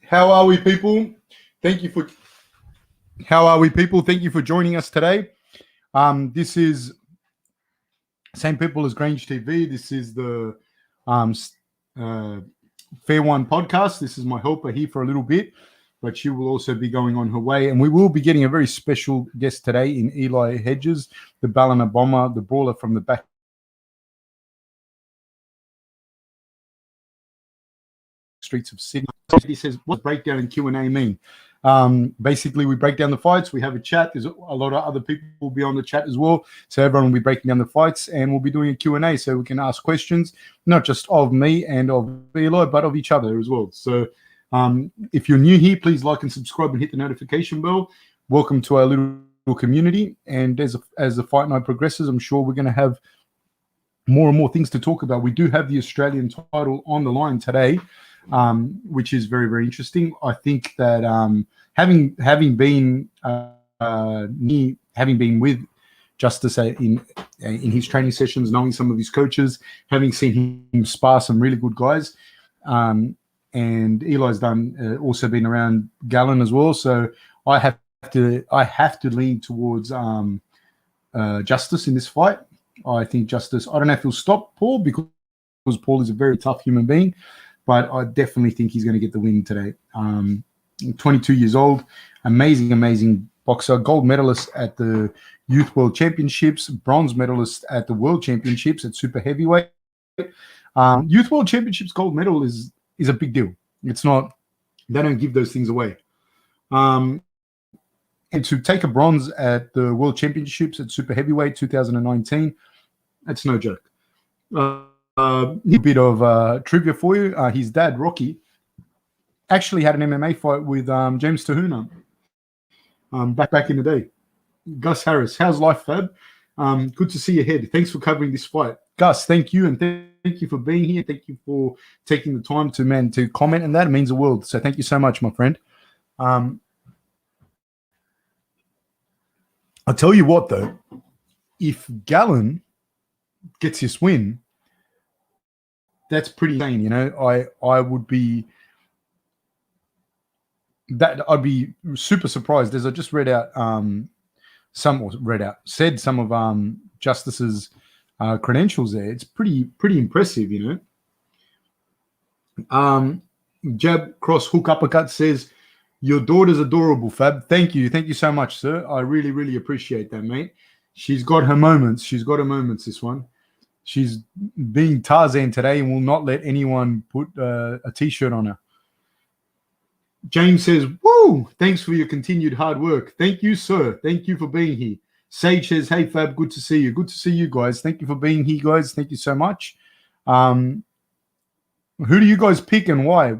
How are we, people? Thank you for joining us today. This is same people as Grange TV. This is the Fair One podcast. This is my helper here for a little bit, but she will also be going on her way. And we will be getting a very special guest today in Eli Hedges, the Ballina bomber, the brawler from the back streets of Sydney. He says, what breakdown and Q&A mean? Basically, we break down the fights. We have a chat. There's a lot of other people will be on the chat as well. So everyone will be breaking down the fights, and we'll be doing a Q&A so we can ask questions, not just of me and of Eli, but of each other as well. So if you're new here, please like and subscribe and hit the notification bell. Welcome to our little community. And as the fight night progresses, I'm sure we're going to have more and more things to talk about. We do have the Australian title on the line today, which is very, very interesting. I think that having been with Justis in his training sessions, knowing some of his coaches, having seen him spar some really good guys, and Eli's also been around Gallen as well. So I have to lean towards Justis in this fight. I think Justis, I don't know if he'll stop Paul because Paul is a very tough human being, but I definitely think he's going to get the win today. 22 years old, amazing boxer, gold medalist at the Youth World Championships, bronze medalist at the World Championships at super heavyweight. Youth World Championships gold medal is a big deal. It's not, they don't give those things away. And to take a bronze at the World Championships at super heavyweight 2019, that's no joke. A bit of trivia for you. His dad, Rocky, actually had an MMA fight with Justis Huni back in the day. Gus Harris, how's life, Fab? Good to see you ahead. Thanks for covering this fight. Gus, thank you, and thank you for being here. Thank you for taking the time to comment, and that means the world. So thank you so much, my friend. I'll tell you what, though, if Gallen gets this win, that's pretty insane. You know, I'd be super surprised, as I just read out some of Justis's credentials there. It's pretty impressive, you know. Jab, cross, hook, uppercut says, your daughter's adorable, Fab. Thank you so much, sir. I really appreciate that, mate. She's got her moments. This one. She's being Tarzan today and will not let anyone put a T-shirt on her. James says, woo, thanks for your continued hard work. Thank you, sir. Thank you for being here. Sage says, hey, Fab, good to see you. Good to see you guys. Thank you for being here, guys. Thank you so much. Who do you guys pick and why?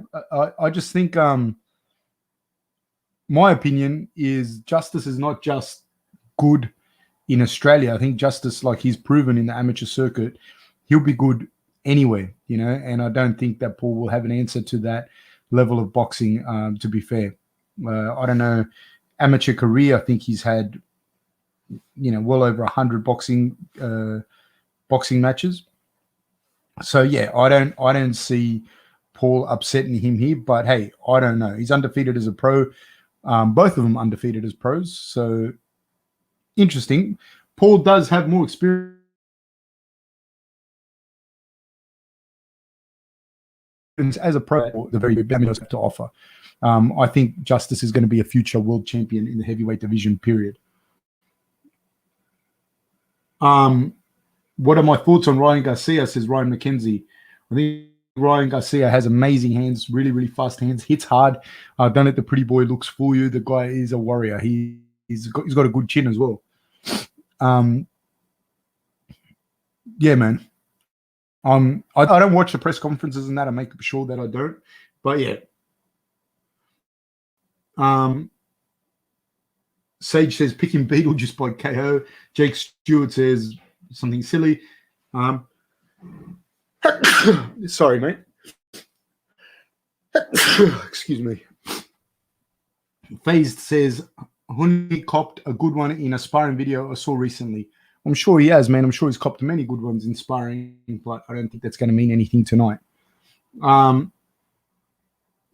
I just think my opinion is Justis is not just good in Australia. I think Justis, like he's proven in the amateur circuit, he'll be good anywhere, you know, and I don't think that Paul will have an answer to that level of boxing, to be fair. I don't know, amateur career, I think he's had, you know, well over 100 boxing matches. So yeah, I don't see Paul upsetting him here, but hey, I don't know. He's undefeated as a pro. Both of them undefeated as pros. So interesting. Paul does have more experience as a pro, the very does have to offer. I think Justis is going to be a future world champion in the heavyweight division, period. What are my thoughts on Ryan Garcia, says Ryan McKenzie. I think Ryan Garcia has amazing hands, really fast hands, hits hard. Don't let the pretty boy looks fool you. The guy is a warrior. He's got a good chin as well. Yeah, man. I don't watch the press conferences and that. I make sure that I don't. But yeah. Sage says picking Beetlejuice by KO. Jake Stewart says something silly. Sorry, mate. Excuse me. Phased says Huni copped a good one in a sparring video I saw recently. I'm sure he has, man. I'm sure he's copped many good ones in sparring, but I don't think that's going to mean anything tonight.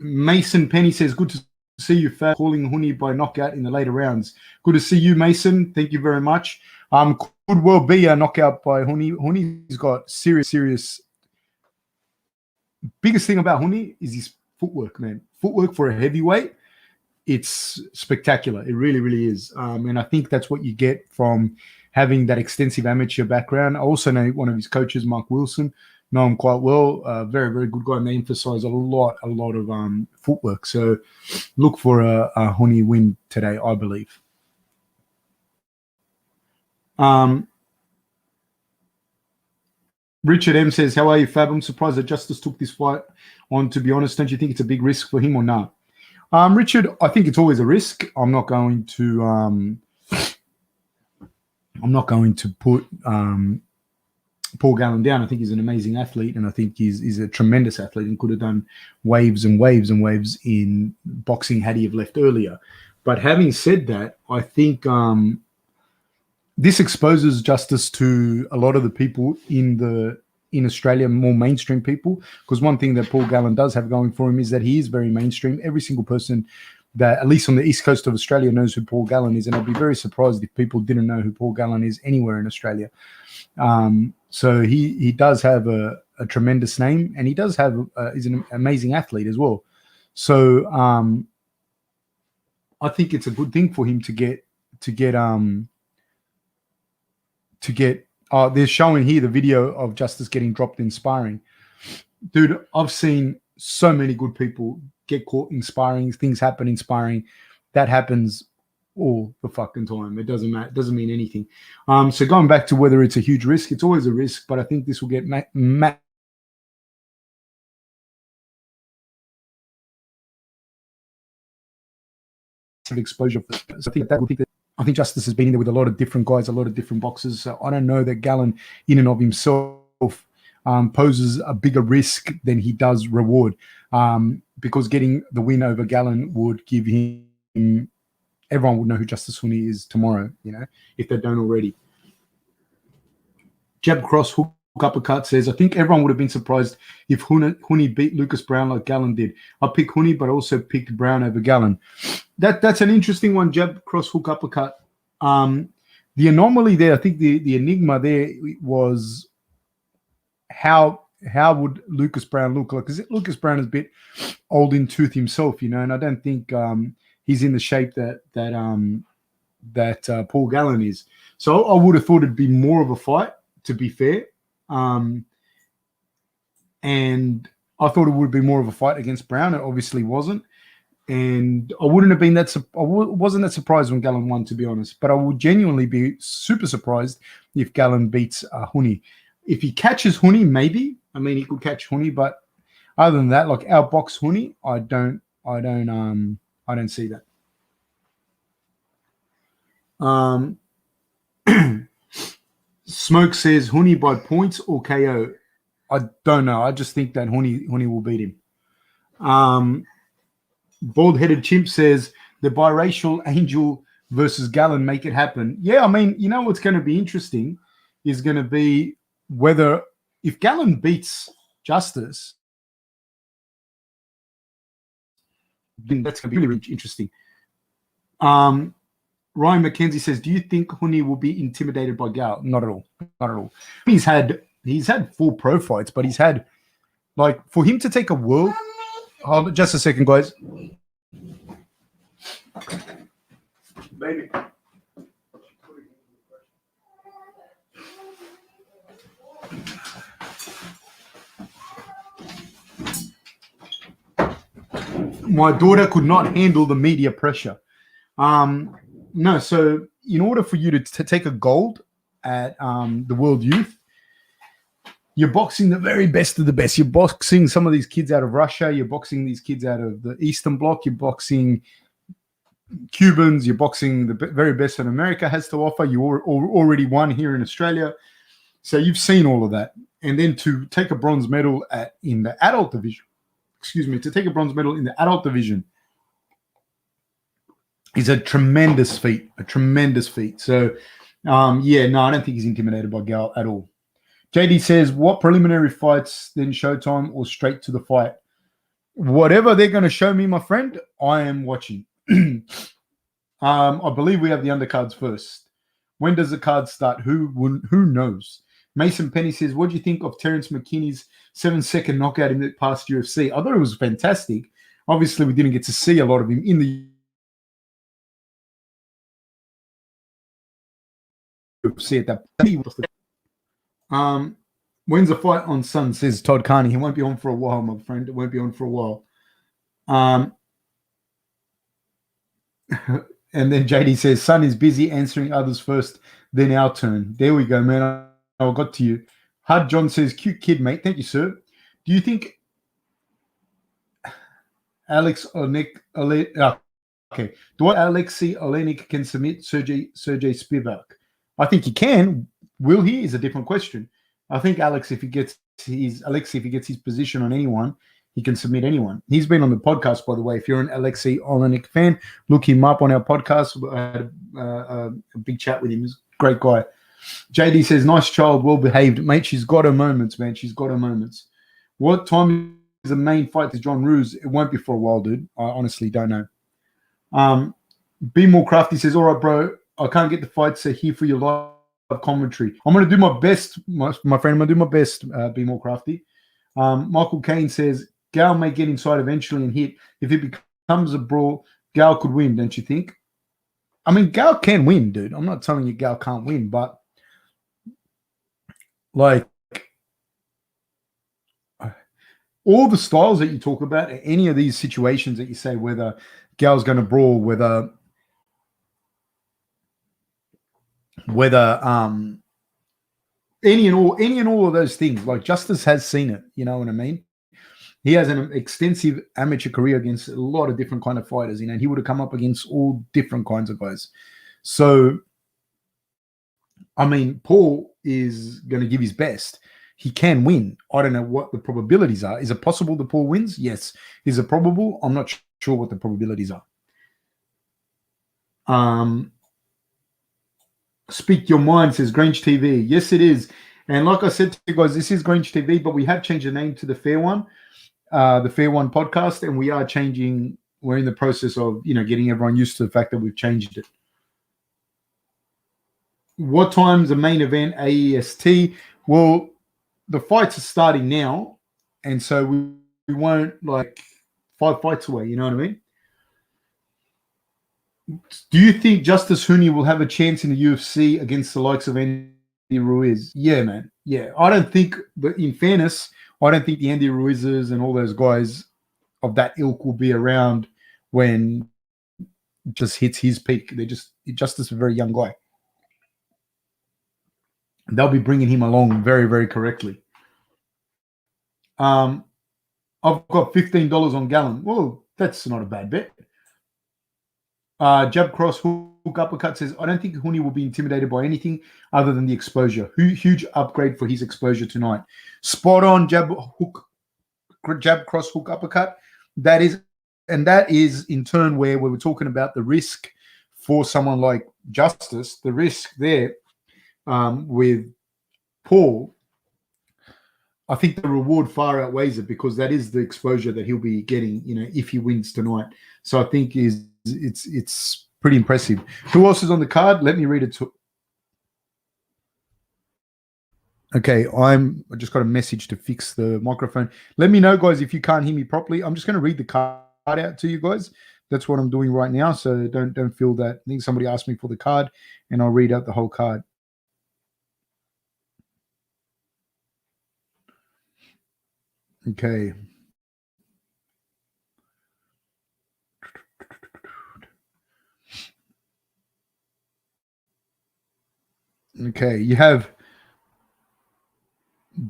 Mason Penny says, good to see you, Fab, calling Huni by knockout in the later rounds. Good to see you, Mason. Thank you very much. Could well be a knockout by Huni. Huni's got serious. Biggest thing about Huni is his footwork, man. Footwork for a heavyweight, it's spectacular. It really, really is. And I think that's what you get from having that extensive amateur background. I also know one of his coaches, Mark Wilson, know him quite well. Very, very good guy. And they emphasize a lot of footwork. So look for a Huni win today, I believe. Richard M says, how are you, Fab? I'm surprised that Justis took this fight on, to be honest. Don't you think it's a big risk for him or not? Richard, I think it's always a risk. I'm not going to put Paul Gallen down. I think he's an amazing athlete, and I think he's a tremendous athlete and could have done waves and waves and waves in boxing had he have left earlier. But having said that, I think this exposes Justis to a lot of the people in Australia, more mainstream people, because one thing that Paul Gallen does have going for him is that he is very mainstream. Every single person that, at least on the east coast of Australia, knows who Paul Gallen is, and I'd be very surprised if people didn't know who Paul Gallen is anywhere in Australia. So he does have a tremendous name, and he does have is an amazing athlete as well. So I think it's a good thing for him to get. They're showing here the video of Justis getting dropped in sparring. Dude, I've seen so many good people get caught in sparring. Things happen in sparring. That happens all the fucking time. It doesn't matter. It doesn't mean anything. So going back to whether it's a huge risk, it's always a risk, but I think this will get exposure. So I think Justis has been in there with a lot of different guys, a lot of different boxers. So I don't know that Gallen, in and of himself, poses a bigger risk than he does reward. Because getting the win over Gallen would give him, everyone would know who Justis Huni is tomorrow, if they don't already. Jab cross hook uppercut says, I think everyone would have been surprised if Huni beat Lucas Brown like Gallen did. I picked Huni, but also picked Brown over Gallen. That's an interesting one, jab cross hook uppercut. The anomaly there, I think the enigma there was how would Lucas Brown look like? Because Lucas Brown is a bit old in tooth himself, and I don't think he's in the shape that Paul Gallen is. So I would have thought it'd be more of a fight, to be fair. And I thought it would be more of a fight against Brown. It obviously wasn't. And I wouldn't have been wasn't that surprised when Gallen won, to be honest. But I would genuinely be super surprised if Gallen beats Huni. If he catches Huni, maybe. I mean, he could catch Huni, but other than that, like outbox Huni, I don't see that. Smoke says Huni by points or KO. I don't know. I just think that Huni will beat him. Bald-headed chimp says the biracial Angel versus Gallen make it happen. Yeah, I mean, what's going to be interesting is going to be whether if Gallen beats Justis, then that's going to be really, really interesting. Ryan McKenzie says, do you think Huni will be intimidated by Gal? Not at all. Not at all. He's had 4 pro fights, but he's had, like, for him to take a world. Hold on just a second, guys. Baby. My daughter could not handle the media pressure. No, so in order for you to take a gold at the World Youth, you're boxing the very best of the best. You're boxing some of these kids out of Russia. You're boxing these kids out of the Eastern Bloc. You're boxing Cubans. You're boxing the very best that America has to offer. You already won here in Australia. So you've seen all of that. And then to take a bronze medal in the adult division, to take a bronze medal in the adult division is a tremendous feat, So, I don't think he's intimidated by Gal at all. JD says, what preliminary fights, then Showtime or straight to the fight? Whatever they're going to show me, my friend, I am watching. I believe we have the undercards first. When does the card start? Who knows? Mason Penny says, what do you think of Terrence McKinney's 7-second knockout in the past UFC? I thought it was fantastic. Obviously, we didn't get to see a lot of him in the UFC at that. When's the fight on Sun? Says Todd Carney. He won't be on for a while, my friend. It won't be on for a while. And then JD says, Sun is busy answering others first, then our turn. There we go, man. I got to you. Hud John says, cute kid, mate. Thank you, sir. Do you think Alexei Olenek can submit Sergey Spivak? I think he can. Will he? Is a different question. I think Alexei, if he gets his position on anyone, he can submit anyone. He's been on the podcast, by the way. If you're an Alexei Olenek fan, look him up on our podcast. I had a big chat with him. He's a great guy. JD says, nice child, well behaved. Mate, she's got her moments, man. She's got her moments. What time is the main fight to John Roos? It won't be for a while, dude. I honestly don't know. Be More Crafty says, all right, bro, I can't get the fight, so here for your live commentary. I'm going to do my best, my friend. I'm going to do my best, Be More Crafty. Michael Caine says, Gal may get inside eventually and hit. If it becomes a brawl, Gal could win, don't you think? I mean, Gal can win, dude. I'm not telling you Gal can't win, but like all the styles that you talk about, any of these situations that you say, whether Gal's going to brawl, whether any and all of those things, like Justis has seen it, you know what I mean? He has an extensive amateur career against a lot of different kind of fighters, you know, and he would have come up against all different kinds of guys. So, I mean, Paul is going to give his best. He can win. I don't know what the probabilities are. Is it possible that Paul wins? Yes. Is it probable? I'm not sure what the probabilities are. Speak Your Mind says Grange TV. Yes, it is. And like I said to you guys, this is Grange TV, but we have changed the name to the Fair One podcast, and we are changing. We're in the process of, you know, getting everyone used to the fact that we've changed it. What time's the main event, AEST? Well, the fights are starting now, and so we won't, like, 5 fights away, you know what I mean? Do you think Justis Huni will have a chance in the UFC against the likes of Andy Ruiz? Yeah, man. Yeah. I don't think, but in fairness, I don't think the Andy Ruizes and all those guys of that ilk will be around when just hits his peak. Justis a very young guy. They'll be bringing him along very, very correctly. I've got $15 on Gallen. Well, that's not a bad bet. Jab cross hook uppercut says, I don't think Huni will be intimidated by anything other than the exposure. Huge upgrade for his exposure tonight. Spot on jab cross hook uppercut. That is in turn where we were talking about the risk for someone like Justis. The risk there with Paul, I think the reward far outweighs it, because that is the exposure that he'll be getting, you know, if he wins tonight. So I think it's pretty impressive. Who else is on the card? Let me read it. Okay, I just got a message to fix the microphone. Let me know, guys, if you can't hear me properly. I'm just going to read the card out to you guys. That's what I'm doing right now. So don't feel that. I think somebody asked me for the card, and I'll read out the whole card. Okay. Okay, you have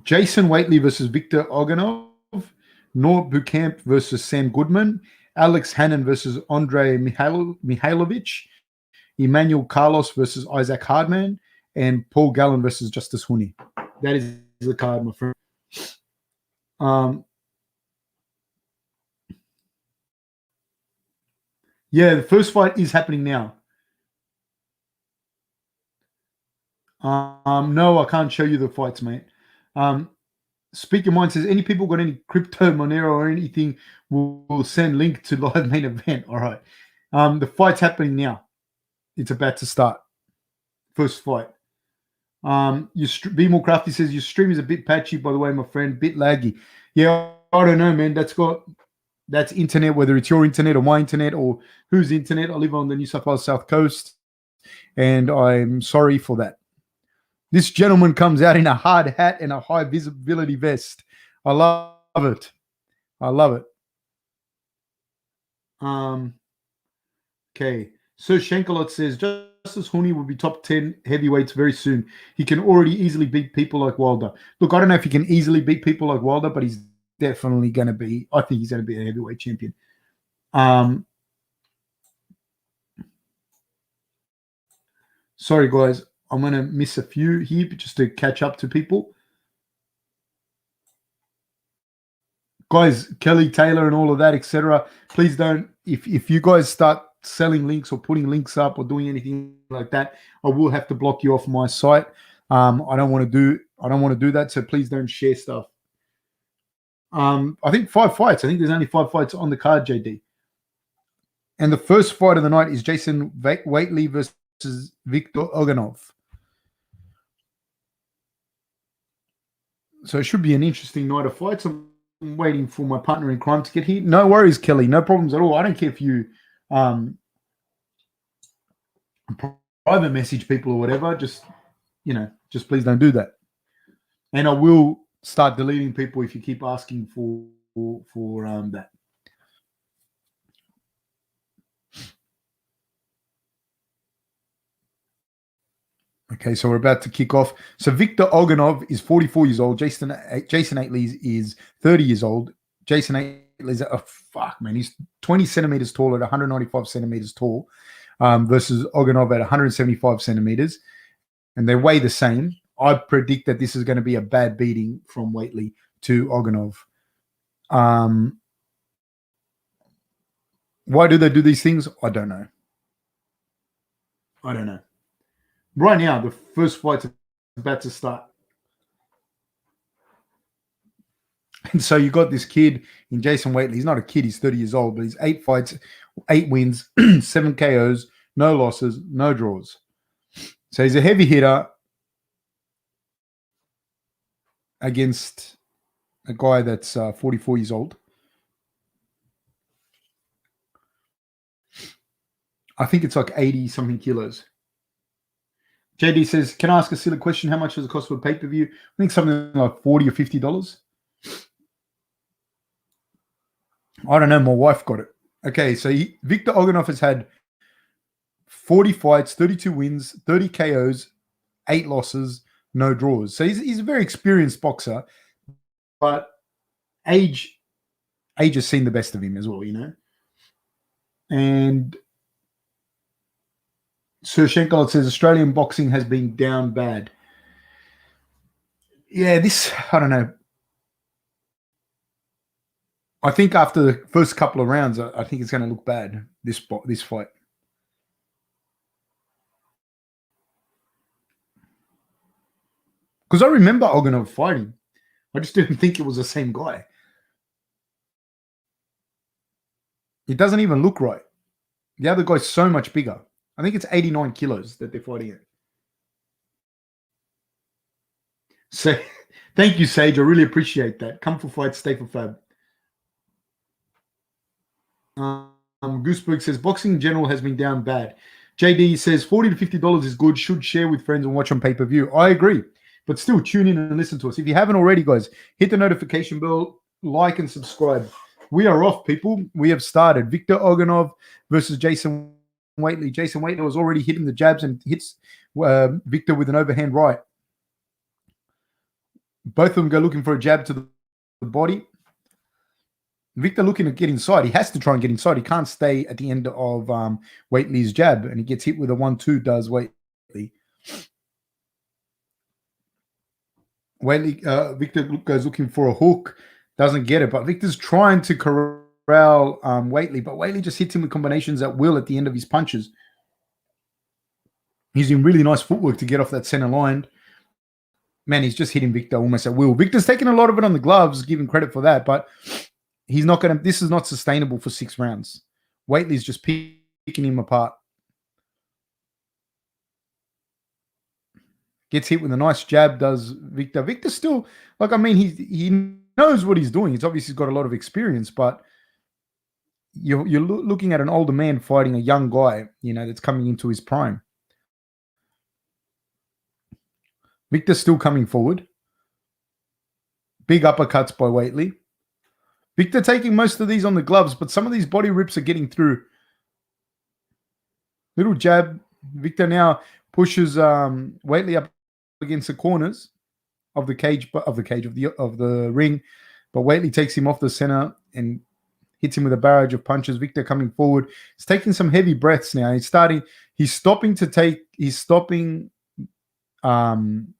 Jason Waitley versus Victor Oganov, Noor Bukamp versus Sam Goodman, Alex Hannon versus Andrei Mihailovich, Emmanuel Carlos versus Isaac Hardman, and Paul Gallen versus Justis Huni. That is the card, my friend. Yeah, the first fight is happening now. No, I can't show you the fights, mate. Speak Your Mind says, any people got any crypto, Monero, or anything, we'll send link to live main event. All right. The fight's happening now. It's about to start. First fight. Be More Crafty says, your stream is a bit patchy, by the way, my friend. Bit laggy. Yeah, I don't know, man. That's internet, whether it's your internet or my internet or whose internet. I live on the New South Wales South Coast, and I'm sorry for that. This gentleman comes out in a hard hat and a high visibility vest. I love it. I love it. Okay. Sir Shankalot says, Justis Huni will be top 10 heavyweights very soon. He can already easily beat people like Wilder. Look, I don't know if he can easily beat people like Wilder, but he's definitely going to be, I think he's going to be a heavyweight champion. Sorry, guys. I'm going to miss a few here just to catch up to people. Guys, Kelly Taylor and all of that, etc. Please don't, if you guys start selling links or putting links up or doing anything like that, I will have to block you off my site. I don't want to do that, so please don't share stuff. I think 5 fights. I think there's only 5 fights on the card, JD. And the first fight of the night is Jason Waitley versus Victor Oganov. So it should be an interesting night of fights. I'm waiting for my partner in crime to get here. No worries, Kelly. No problems at all. I don't care if you private message people or whatever. Just please don't do that. And I will start deleting people if you keep asking for that. Okay, so we're about to kick off. So Victor Oganov is 44 years old. Jason Waitley is 30 years old. Jason Waitley's he's 20 centimeters tall at 195 centimeters tall, versus Oganov at 175 centimeters, and they weigh the same. I predict that this is going to be a bad beating from Waitley to Oganov. Why do they do these things? I don't know. Right now, the first fight's about to start. And so you got this kid in Jason Waitley. He's not a kid. He's 30 years old, but he's 8 fights, 8 wins, 7 KOs, no losses, no draws. So he's a heavy hitter against a guy that's 44 years old. I think it's like 80-something kilos. JD says, can I ask a silly question? How much does it cost for a pay-per-view? I think something like $40 or $50. I don't know. My wife got it. Okay, so Victor Oganov has had 40 fights, 32 wins, 30 KOs, 8 losses, no draws. So he's a very experienced boxer, but age has seen the best of him as well, And Sir Shankalot says Australian boxing has been down bad. Yeah, I don't know. I think after the first couple of rounds, I think it's going to look bad, this fight. Because I remember Oganov fighting. I just didn't think it was the same guy. It doesn't even look right. The other guy's so much bigger. I think it's 89 kilos that they're fighting at. So, thank you, Sage. I really appreciate that. Come for fight, stay for fab. Gooseberg says, boxing in general has been down bad. JD says, $40 to $50 is good. Should share with friends and watch on pay-per-view. I agree. But still, tune in and listen to us. If you haven't already, guys, hit the notification bell, like and subscribe. We are off, people. We have started. Victor Oganov versus Jason Waitley. Jason Waitley was already hitting the jabs and hits Victor with an overhand right. Both of them go looking for a jab to the body. Victor looking to get inside. He has to try and get inside. He can't stay at the end of Waitley's jab, and he gets hit with a 1-2, does Waitley. Victor goes looking for a hook, doesn't get it, but Victor's trying to corral Waitley, but Waitley just hits him with combinations at will at the end of his punches. He's using really nice footwork to get off that center line. man, he's just hitting Victor almost at will. Victor's taking a lot of it on the gloves, giving credit for that, but he's not going to. This is not sustainable for 6 rounds. Waitley's just picking him apart. Gets hit with a nice jab, does Victor. Victor's still, like, I mean, he knows what he's doing. He's obviously got a lot of experience, but you're looking at an older man fighting a young guy, that's coming into his prime. Victor's still coming forward. Big uppercuts by Waitley. Victor taking most of these on the gloves, but some of these body rips are getting through. Little jab. Victor now pushes Waitley up against the corners of the ring, but Waitley takes him off the center and hits him with a barrage of punches. Victor coming forward. He's taking some heavy breaths now. He's stopping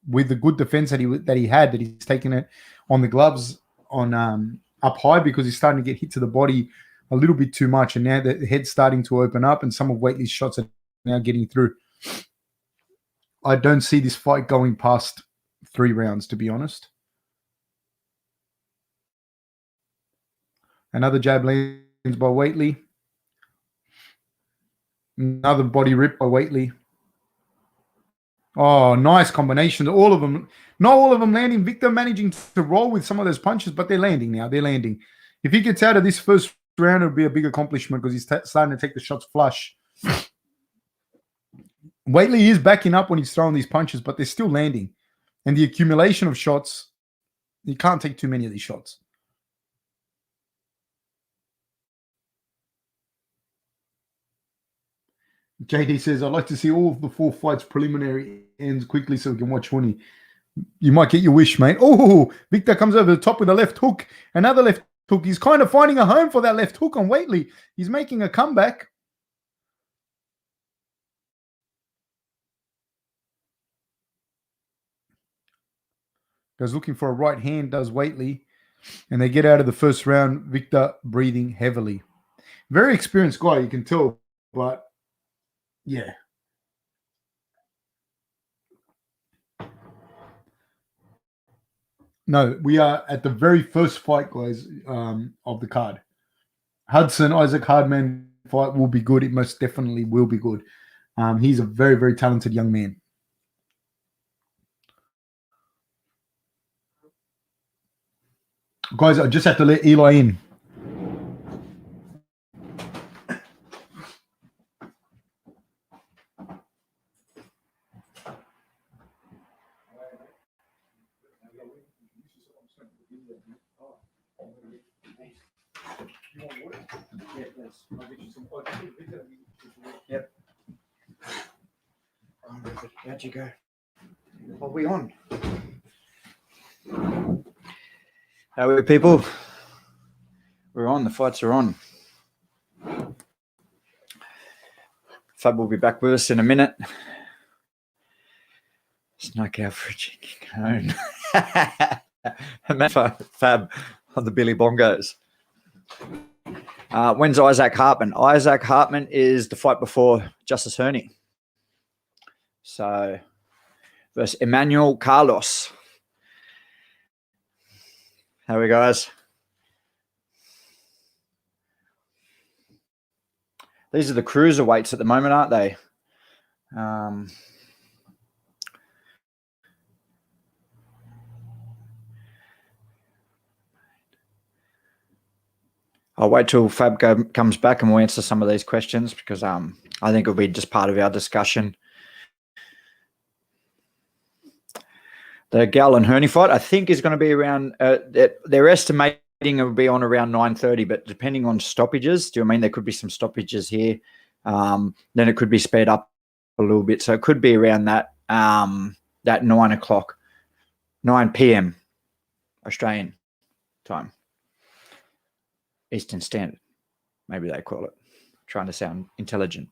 with the good defense that he's taken it on the gloves on up high, because he's starting to get hit to the body a little bit too much, and now the head's starting to open up and some of Waitley's shots are now getting through. I don't see this fight going past 3 rounds, to be honest. Another jab lands by Waitley. Another body rip by Waitley. Oh, nice combination. All of them. Not all of them landing. Victor managing to roll with some of those punches, but they're landing now. They're landing. If he gets out of this first round, it'll be a big accomplishment because he's starting to take the shots flush. Waitley is backing up when he's throwing these punches, but they're still landing. And the accumulation of shots, you can't take too many of these shots. JD says, I'd like to see all of the 4 fights preliminary ends quickly so we can watch Huni. You might get your wish, mate. Oh, Victor comes over the top with a left hook. Another left hook. He's kind of finding a home for that left hook on Waitley. He's making a comeback. Goes looking for a right hand, does Waitley. And they get out of the first round, Victor breathing heavily. Very experienced guy, you can tell. But, yeah. No, we are at the very first fight, guys, of the card. Hudson, Isaac Hardman fight will be good. It most definitely will be good. He's a very, very talented young man. Guys, I just have to let Eli in. Yep. How'd you go? Are we on? How are we, people? We're on. The fights are on. Fab will be back with us in a minute. Snuck out for a chicken cone. Fab on the Billy Bongos. When's Isaac Hartman? Isaac Hartman is the fight before Justis Huni. So, versus Emmanuel Carlos. How are we, guys? These are the cruiserweights at the moment, aren't they? I'll wait till Fab comes back and we'll answer some of these questions because I think it'll be just part of our discussion. The Gallen Huni fight, I think, is going to be around. They're estimating it will be on around 9:30, but depending on stoppages, do you know what I mean? There could be some stoppages here. Then it could be sped up a little bit, so it could be around that 9 o'clock, 9 p.m. Australian time, Eastern Standard. Maybe they call it. Trying to sound intelligent.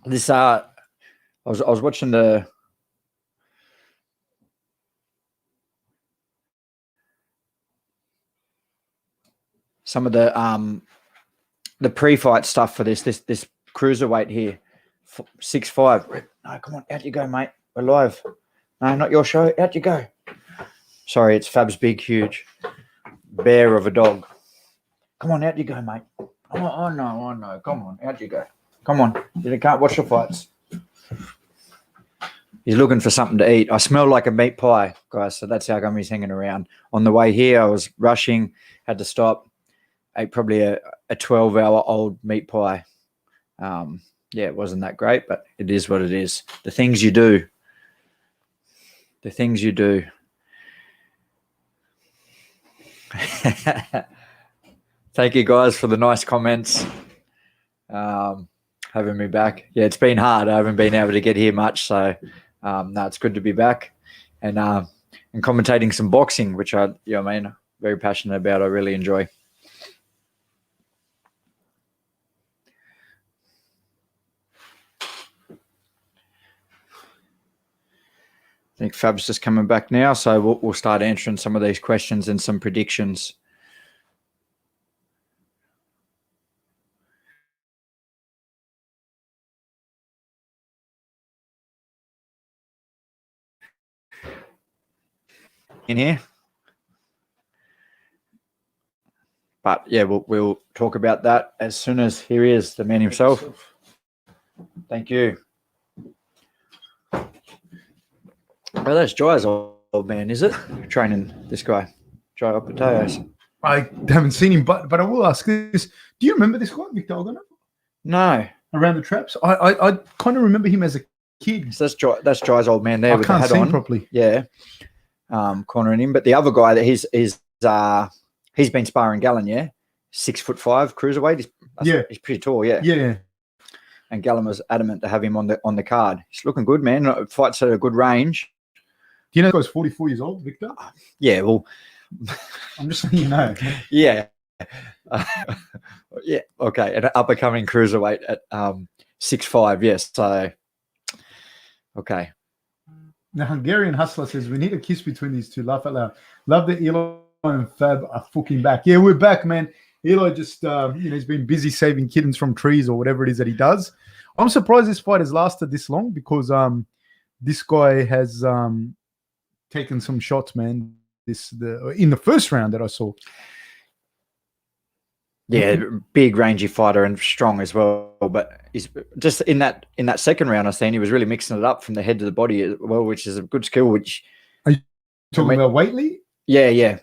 This I was watching some of the pre-fight stuff for this cruiserweight here. 6'5". No, come on, out you go, mate. We're live. No, not your show. Out you go. Sorry, it's Fab's big, huge bear of a dog. Come on, out you go, mate. Oh no. Come on, out you go. Come on. You can't watch the fights. He's looking for something to eat. I smell like a meat pie, guys, so that's how come he's hanging around. On the way here, I was rushing, had to stop. Ate probably a 12-hour-old meat pie. Yeah, it wasn't that great, but it is what it is. The things you do. The things you do. Thank you, guys, for the nice comments. Having me back. Yeah, it's been hard. I haven't been able to get here much, so no, it's good to be back and commentating some boxing, which very passionate about. I really enjoy. I think Fab's just coming back now, so we'll start answering some of these questions and some predictions. In here. But yeah, we'll talk about that as soon as here he is, the man himself. Thank you. Well, that's Jai's old man, is it? Training this guy, Jai up potatoes. I haven't seen him, but I will ask this: do you remember this guy, Victor Algono? No. Around the traps, I kind of remember him as a kid. So that's Jai's old man there. I can't see him properly. Yeah, cornering him. But the other guy that he's been sparring Gallen. Yeah, 6'5" cruiserweight. He's pretty tall. Yeah. Yeah. And Gallen was adamant to have him on the card. He's looking good, man. Fights at a good range. Do you know the guy's 44 years old, Victor? Yeah, well, I'm just letting you know. Yeah. Yeah, okay. An up-and-coming cruiserweight at 6'5", yes. So, okay. The Hungarian Hustler says, we need a kiss between these two. Laugh out loud. Love that Eli and Fab are fucking back. Yeah, we're back, man. Eli just, he's been busy saving kittens from trees or whatever it is that he does. I'm surprised this fight has lasted this long because this guy has taken some shots, man. In the first round that I saw. Yeah, big rangy fighter and strong as well. But he's just in that second round I seen, he was really mixing it up from the head to the body as well, which is a good skill. Which are you talking about Waitley? Yeah.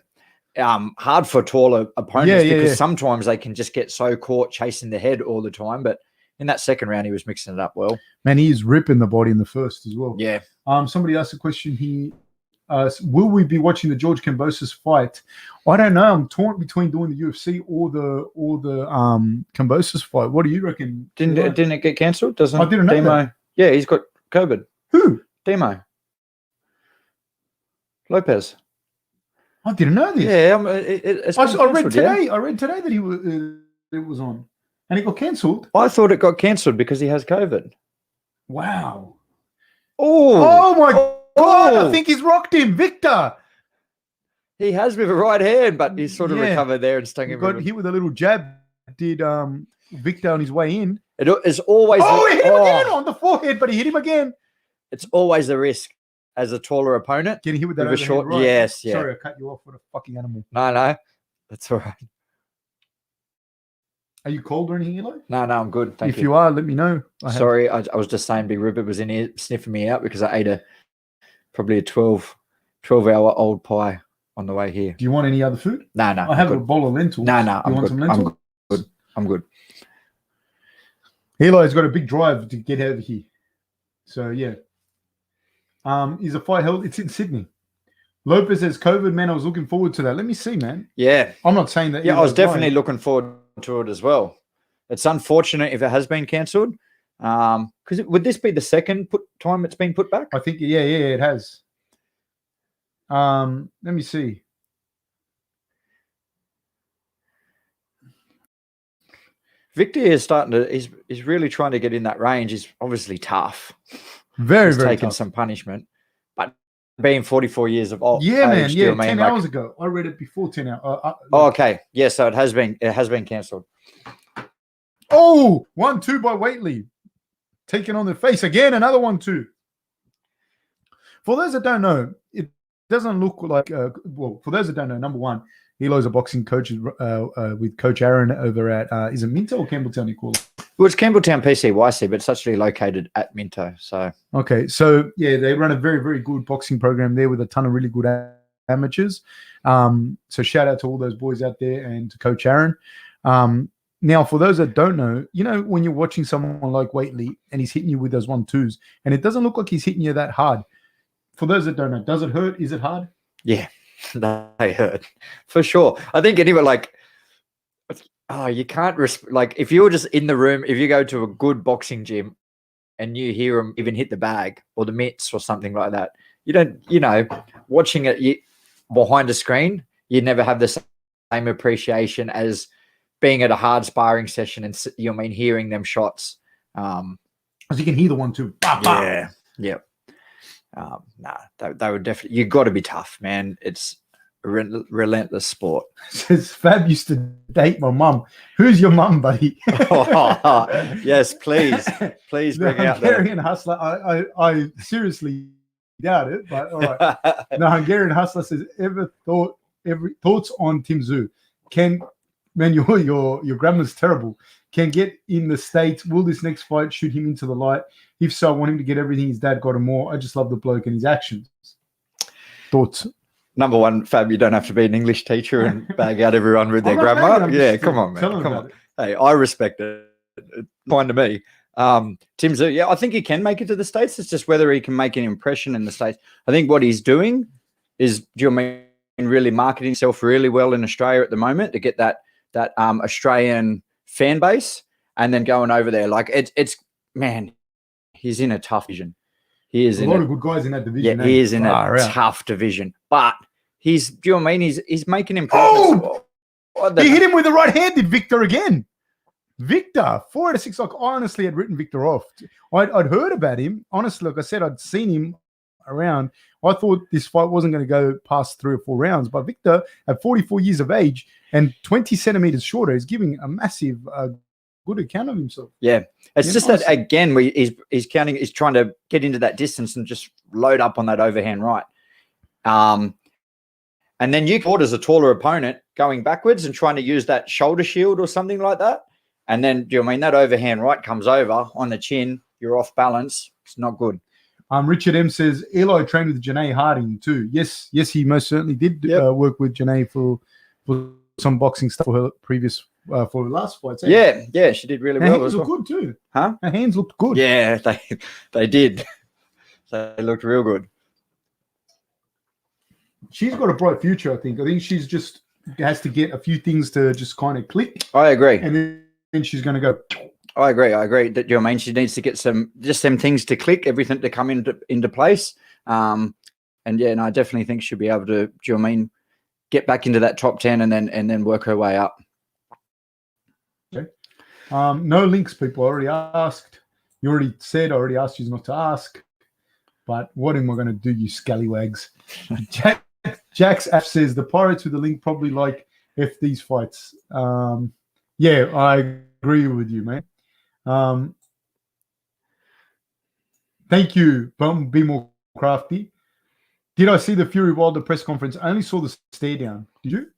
Hard for taller opponents because sometimes they can just get so caught chasing the head all the time. But in that second round, he was mixing it up well. Man, he is ripping the body in the first as well. Yeah. Somebody asked a question here. Will we be watching the George Cambosis fight? I don't know. I'm torn between doing the UFC or the Cambosis fight. What do you reckon? Didn't it get cancelled? I didn't know that. Yeah, he's got COVID. Who? Demo Lopez. I didn't know this. Yeah, I read today. Yeah? I read today that it was on, and it got cancelled. I thought it got cancelled because he has COVID. Wow. Oh my God! I think he's rocked him, Victor. He has with a right hand, but he's sort of recovered there and stung him. Got hit with a little jab. Did Victor on his way in? It is always. He hit him again on the forehead, but he hit him again. It's always a risk as a taller opponent. Getting hit with that short. Right? Yes, yeah. Sorry, I cut you off with a fucking animal. No, that's all right. Are you cold or anything, Eli? No, I'm good. Thank you. If you are, let me know. Sorry, I was just saying Big Rupert was in here sniffing me out because I ate probably a 12-hour-old pie on the way here. Do you want any other food? No. I have a bowl of lentils. No, you want some lentils? I'm good. Eli's got a big drive to get over here. So, yeah. Is a fight held? It's in Sydney. Lopez has COVID, man. I was looking forward to that. Let me see, man. Yeah. I'm not saying that. Yeah, I was definitely looking forward to it as well. It's unfortunate if it has been cancelled. Because would this be the second time it's been put back? I think, it has. Let me see. Victor is starting to. He's really trying to get in that range. He's obviously tough. Very taken tough. Some punishment, but being 44 years of old, yeah, man, 10 hours ago. I read it before 10 hours. Okay, yeah, so it has been cancelled. Oh, 1-2 by Waitley. Taken on the face again. Another 1-2. For those that don't know, it doesn't look like. For those that don't know, number one, Elo's a boxing coach with Coach Aaron over at is it Minto or Campbelltown? You call it? Well, it's Campbelltown PCYC, but it's actually located at Minto. So okay, so yeah, they run a very, very good boxing program there with a ton of really good amateurs. So shout out to all those boys out there and to Coach Aaron. Now, for those that don't know, when you're watching someone like Waitley and he's hitting you with those 1-2s, and it doesn't look like he's hitting you that hard. For those that don't know, does it hurt? Is it hard? Yeah, they hurt for sure. I think anyway, you can't if you're just in the room, if you go to a good boxing gym and you hear them even hit the bag or the mitts or something like that, you don't, watching it behind a screen, you never have the same appreciation as being at a hard sparring session and hearing them shots. As you can hear the 1-2. Bah, bah. Yeah. Yep. They would definitely. You got to be tough, man. It's a relentless sport. Says Fab used to date my mum. Who's your mum, buddy? Yes, please bring out the Hungarian hustler. I seriously doubt it, but all right. The Hungarian hustler says, thoughts on Tim Tszyu? Man, your grammar's terrible. Can get in the States. Will this next fight shoot him into the light? If so, I want him to get everything his dad got and more. I just love the bloke and his actions. Thoughts? Number one, Fab, you don't have to be an English teacher and bag out everyone with their grammar. Yeah, come on, man. Come on. Hey, I respect it. It's fine to me. Tim Tszyu, yeah, I think he can make it to the States. It's just whether he can make an impression in the States. I think what he's doing is, really marketing himself really well in Australia at the moment to get that Australian fan base, and then going over there. It's man, he's in a tough division. He is in a lot of good guys in that division. Yeah, he is in a tough division, but he's making improvements. He hit him with the right-handed Victor again. Victor, 4 out of 6. I honestly had written Victor off. I'd heard about him. Honestly, like I said, I'd seen him around. I thought this fight wasn't going to go past 3 or 4 rounds, but Victor, at 44 years of age and 20 centimeters shorter, is giving a massive, good account of himself. Yeah, it's just that again, he's trying to get into that distance and just load up on that overhand right. And then you caught as a taller opponent going backwards and trying to use that shoulder shield or something like that. And then, that overhand right comes over on the chin. You're off balance. It's not good. Richard M says, Eli trained with Janae Harding too. Yes, he most certainly did work with Janae for some boxing stuff for her previous for her last fight. Yeah, she did really well. Her hands looked good too. Huh? Her hands looked good. Yeah, they did. They looked real good. She's got a bright future, I think. I think she's just has to get a few things to just kind of click. I agree. And then she's going to go. I agree. That she needs to get some things to click, everything to come into place. And I definitely think she'll be able to. Get back into that top 10 and then work her way up. Okay. No links, people. I already asked. You already said. I already asked you not to ask. But what am I going to do, you scallywags? Jax F says the Pirates with the link probably like FD's fights. Yeah, I agree with you, mate. Thank you, Be More Crafty. Did I see the Fury Wilder press conference? I only saw the stare down. Did you?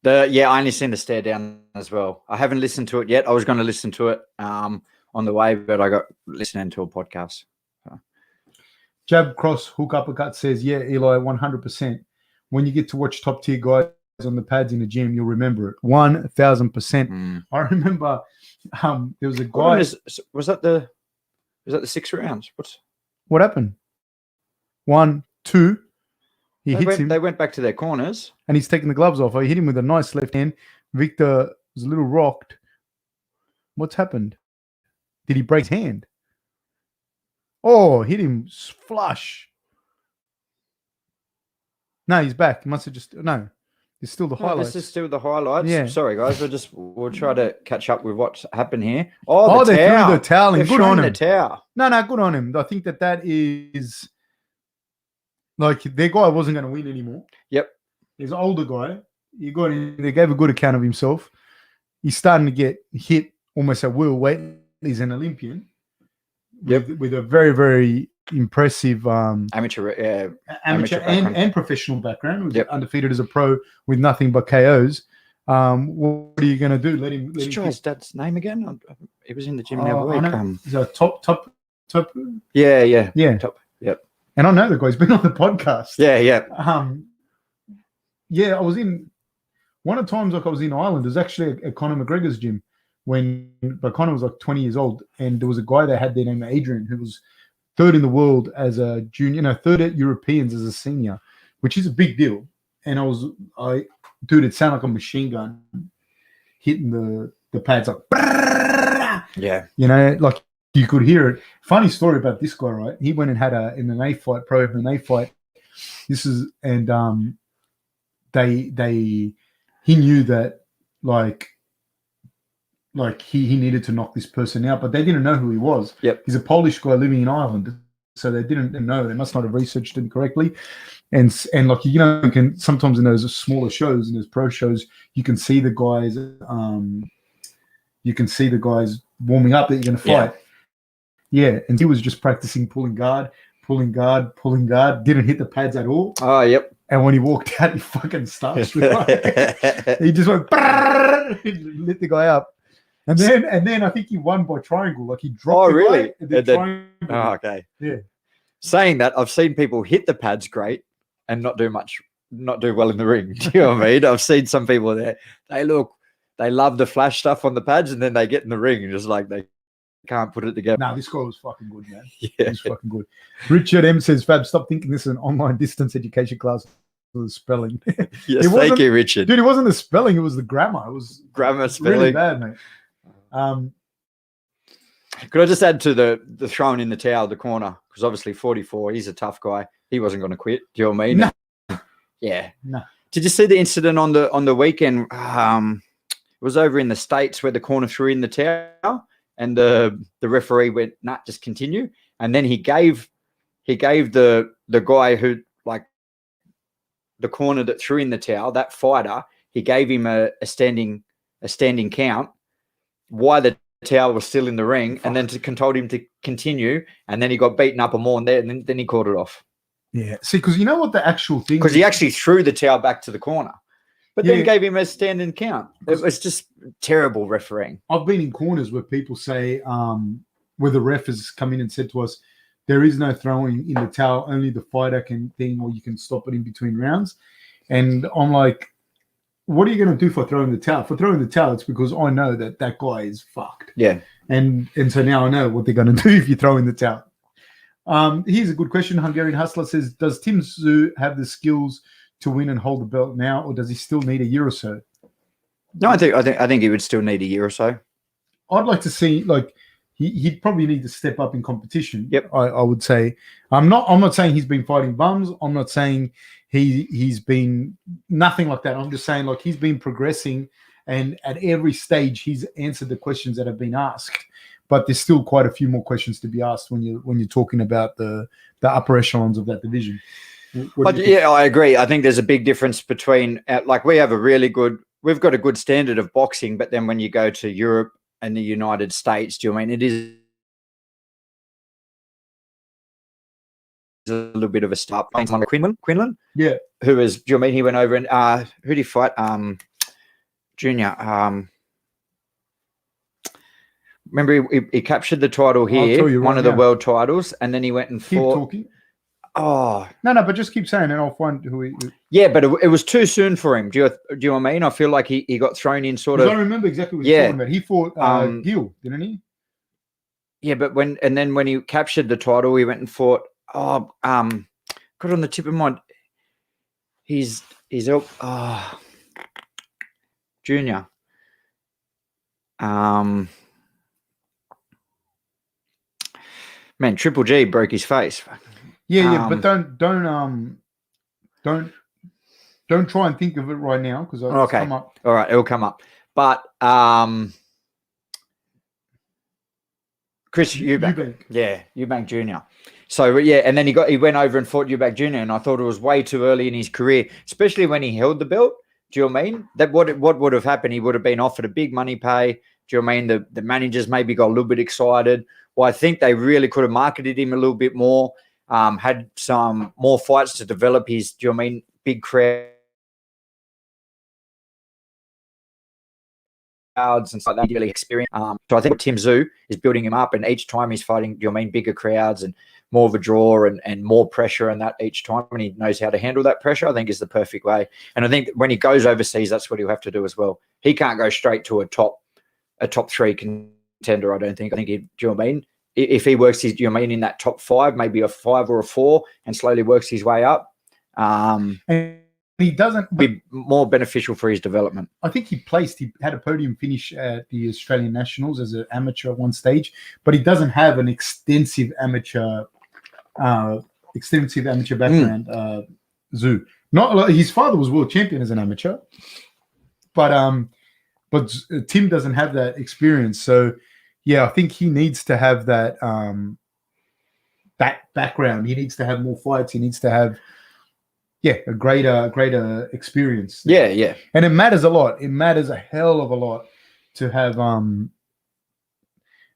I only seen the stare down as well. I haven't listened to it yet. I was going to listen to it on the way, but I got listening to a podcast. So. Jab, cross, hook, uppercut says, yeah, Eli, 100%. When you get to watch top tier guys on the pads in the gym, you'll remember it. 1,000%. I remember there was a guy. Was that the 6 rounds? What happened? 1, 2. Hits him. They went back to their corners. And he's taking the gloves off. I hit him with a nice left hand. Victor was a little rocked. What's happened? Did he break his hand? Oh, hit him flush. No, he's back. He must have just... No, it's still the highlights. This is still the highlights. Yeah. Sorry, guys. We'll try to catch up with what's happened here. Oh, they threw the towel in. Good on him. The towel. No, good on him. I think that is... Like, their guy wasn't going to win anymore. Yep. He's an older guy. They gave a good account of himself. He's starting to get hit almost at will. Waitley's an Olympian. Yep. With a very, very impressive amateur and professional background. Was undefeated as a pro with nothing but KOs. What are you going to do? Let him try his dad's name again. He was in the gym the other week. He's a top. Yeah. Top. Yep. And I know the guy. He's been on the podcast. Yeah. I was in one of the times. Like I was in Ireland. There's actually a Conor McGregor's gym. But Conor was like 20 years old, and there was a guy that had their name Adrian, who was third in the world as a junior, third at Europeans as a senior, which is a big deal. And dude, it sounded like a machine gun hitting the pads like, yeah, like you could hear it. Funny story about this guy, right? He went and had a MMA fight, pro MMA fight. He knew that like he needed to knock this person out, but they didn't know who he was. Yep. He's a Polish guy living in Ireland, so they didn't know. They must not have researched him correctly. And like you can sometimes in those smaller shows, in those pro shows, you can see the guys. Warming up that you're going to fight. Yeah, and he was just practicing pulling guard. Didn't hit the pads at all. Oh, yep. And when he walked out, he fucking starched. He just went, lit the guy up. And then I think he won by triangle. Like he dropped. Oh, really? Okay. Yeah. Saying that, I've seen people hit the pads great and not do well in the ring. Do you know what I mean? I've seen some people there. They love the flash stuff on the pads, and then they get in the ring and just like they can't put it together. No, this guy was fucking good, man. Yeah. He's fucking good. Richard M says, Fab, stop thinking this is an online distance education class for the spelling. Yes, thank you, Richard. Dude, it wasn't the spelling, it was the grammar. It was grammar, spelling. Really bad, mate. Could I just add to the throwing in the towel, the corner? Because obviously 44, he's a tough guy. He wasn't going to quit. Do you know what I mean? No. Yeah. No. Did you see the incident on the weekend? It was over in the States where the corner threw in the towel and the referee went, nah, just continue. And then he gave the guy who, like, the corner that threw in the towel, that fighter, he gave him a standing count why the towel was still in the ring, and then told him to continue, and then he got beaten up and more, and then he called it off. Yeah, see, because you know what the actual thing, because he actually threw the towel back to the corner, but then gave him a standing count. It was just terrible refereeing. I've been in corners where people say, where the ref has come in and said to us, there is no throwing in the towel, only the fighter can thing, or you can stop it in between rounds. And I'm like, what are you going to do for throwing the towel? For throwing the towel, it's because I know that guy is fucked. Yeah. And so now I know what they're going to do if you throw in the towel. Here's a good question. Hungarian Hustler says, does Tim Tszyu have the skills to win and hold the belt now, or does he still need a year or so? No, I think he would still need a year or so. I'd like to see, like, he'd probably need to step up in competition. Yep. I would say. I'm not saying he's been fighting bums. I'm not saying he's been nothing like that. I'm just saying, like, he's been progressing, and at every stage he's answered the questions that have been asked. But there's still quite a few more questions to be asked when you're talking about the upper echelons of that division. Yeah, I agree. I think there's a big difference between, like, we've got a good standard of boxing, but then when you go to Europe and the United States, do you know what I mean? It is a little bit of a start. Quinlan? Yeah. Who is, do you know what I mean? He went over and, who did he fight? Junior. Remember, he captured the title here, one of the world titles, and then he went and fought. Keep talking. Oh. No, but just keep saying, and I'll find who he... Yeah, but it was too soon for him. Do you know what I mean? I feel like he got thrown in sort of... I remember exactly what you're talking about. He fought Gil, didn't he? Yeah, but when he captured the title, he went and fought... got on the tip of my... He's Junior. Man, Triple G broke his face. Yeah, but don't try and think of it right now, because okay, come up. All right, it'll come up. But Chris Eubank, Eubank Jr. So yeah, and then he went over and fought Eubank Jr. and I thought it was way too early in his career, especially when he held the belt. Do you know what I mean? That what would have happened? He would have been offered a big money pay, Do you know what I mean? The managers maybe got a little bit excited. Well, I think they really could have marketed him a little bit more, had some more fights to develop his, do you know what I mean, big crowds and stuff like that, really experience. So I think Tim Tszyu is building him up, and each time he's fighting, do you know what I mean, bigger crowds and more of a draw and more pressure, and that each time, when he knows how to handle that pressure, I think is the perfect way. And I think when he goes overseas, that's what he'll have to do as well. He can't go straight to a top 3 contender, I don't think. I think do you know what I mean? If he works his, do you know what I mean, in that top 5, maybe a 5 or a 4, and slowly works his way up, and he doesn't be more beneficial for his development. I think he had a podium finish at the Australian Nationals as an amateur at one stage, but he doesn't have an extensive amateur background. Tszyu, not like, his father was world champion as an amateur, but Tim doesn't have that experience. So yeah, I think he needs to have that background. He needs to have more fights. He needs to have a greater experience. Yeah. And it matters a lot. It matters a hell of a lot to have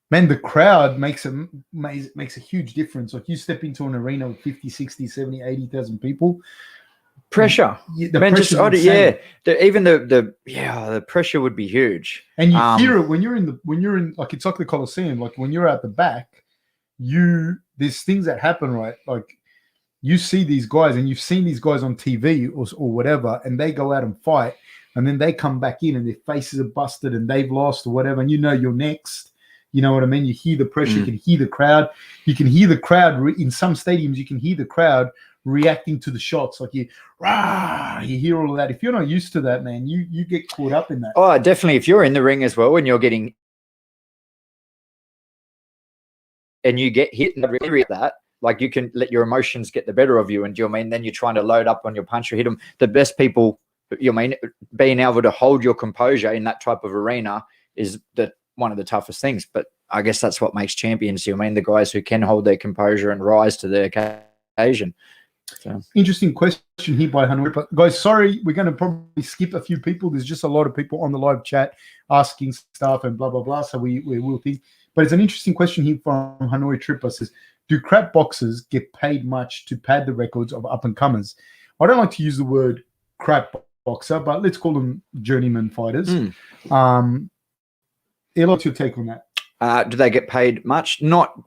the crowd makes a huge difference. Like you step into an arena with 50, 60, 70, 80,000 people. Pressure. The pressure would be huge. And you hear it when you're in like, it's like the Coliseum, like when you're at the back, there's things that happen, right? Like you see these guys, and you've seen these guys on TV or whatever, and they go out and fight, and then they come back in and their faces are busted and they've lost or whatever, and you know you're next. You know what I mean? You hear the pressure, you can hear the crowd. You can hear the crowd in some stadiums. You can hear the crowd reacting to the shots, like you hear all of that. If you're not used to that, man, you get caught up in that. Oh, definitely. If you're in the ring as well and you're getting and you get hit and really that, like you can let your emotions get the better of you, and do you know what I mean? Then you're trying to load up on your punch or hit them. The best people, you know what I mean, being able to hold your composure in that type of arena is one of the toughest things. But I guess that's what makes champions. You know what I mean? The guys who can hold their composure and rise to the occasion. So. Interesting question here by Hannon. But guys, sorry, we're going to probably skip a few people. There's just a lot of people on the live chat asking stuff and blah, blah, blah. So we will think. But it's an interesting question here from Hanoi Tripper. Says, do crap boxers get paid much to pad the records of up-and-comers? I don't like to use the word crap boxer, but let's call them journeyman fighters. What's your take on that? Do they get paid much? Not.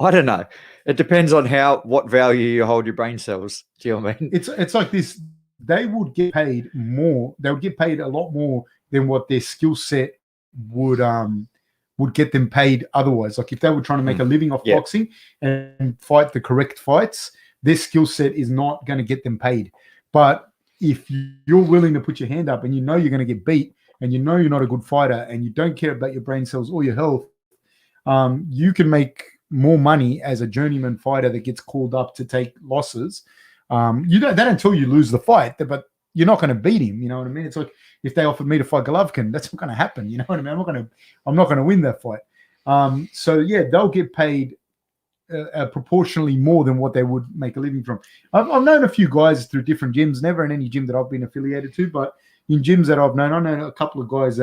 I don't know. It depends on what value you hold your brain cells. Do you know what I mean? It's like this. They would get paid more. They would get paid a lot more than what their skill set would get them paid otherwise. Like if they were trying to make a living off boxing and fight the correct fights, their skill set is not going to get them paid. But if you're willing to put your hand up and you know you're going to get beat and you know you're not a good fighter and you don't care about your brain cells or your health, you can make more money as a journeyman fighter that gets called up to take losses. They don't tell you lose the fight, but you're not going to beat him. You know what I mean? It's like if they offered me to fight Golovkin, that's not going to happen. You know what I mean? I'm not going to win that fight. So yeah, they'll get paid proportionally more than what they would make a living from. I've known a few guys through different gyms, never in any gym that I've been affiliated to, but in gyms that I've known, I know a couple of guys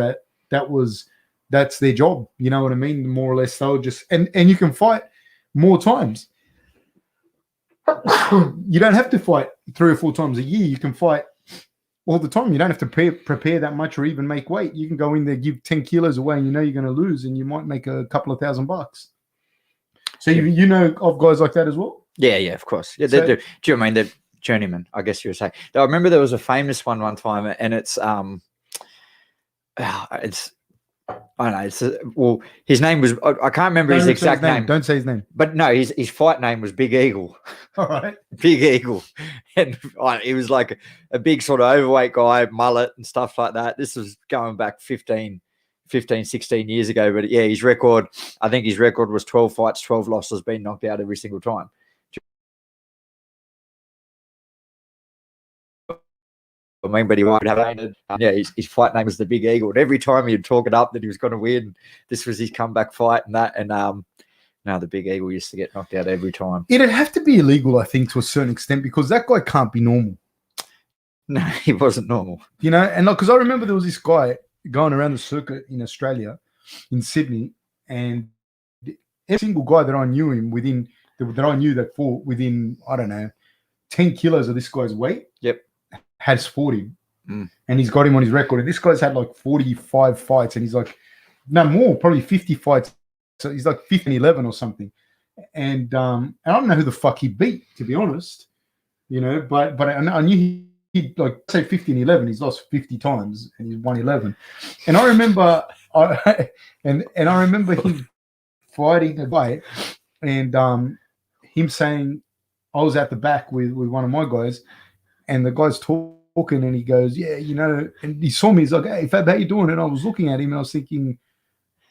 that's their job. You know what I mean? More or less, they'll just and you can fight more times. You don't have to fight 3 or 4 times a year. You can fight all the time. You don't have to prepare that much or even make weight. You can go in there, give 10 kilos away, and you know you're going to lose, and you might make a couple of $1,000. So you know of guys like that as well? Yeah, of course. Yeah, do you know what I mean? They're journeyman, I guess you would say. I remember there was a famous one time, and it's I don't know. His name was, I can't remember his exact name. Don't say his name. But no, his fight name was Big Eagle. All right. Big Eagle. And he was like a big sort of overweight guy, mullet and stuff like that. This was going back 15, 16 years ago. But yeah, I think his record was 12 fights, 12 losses, being knocked out every single time. I mean, but he might have ended. His fight name was the Big Eagle, and every time he'd talk it up that he was going to win, this was his comeback fight, and that, and now the Big Eagle used to get knocked out every time. It'd have to be illegal, I think, to a certain extent, because that guy can't be normal. No, he wasn't normal. You know, and because I remember there was this guy going around the circuit in Australia, in Sydney, and every single guy that I knew that fought within, I don't know, 10 kilos of this guy's weight, has fought him. And he's got him on his record. And this guy's had like 45 fights, and he's like, no more, probably 50 fights. So he's like 50-11 or something. And I don't know who the fuck he beat, to be honest, but I knew he'd like say 50-11. He's lost 50 times and he's won 11. And I remember, I remember him fighting a guy, and him saying, I was at the back with one of my guys, and the guy's talking, and he goes, yeah, and he saw me. He's like, hey, Fab, how you doing? And I was looking at him, and I was thinking,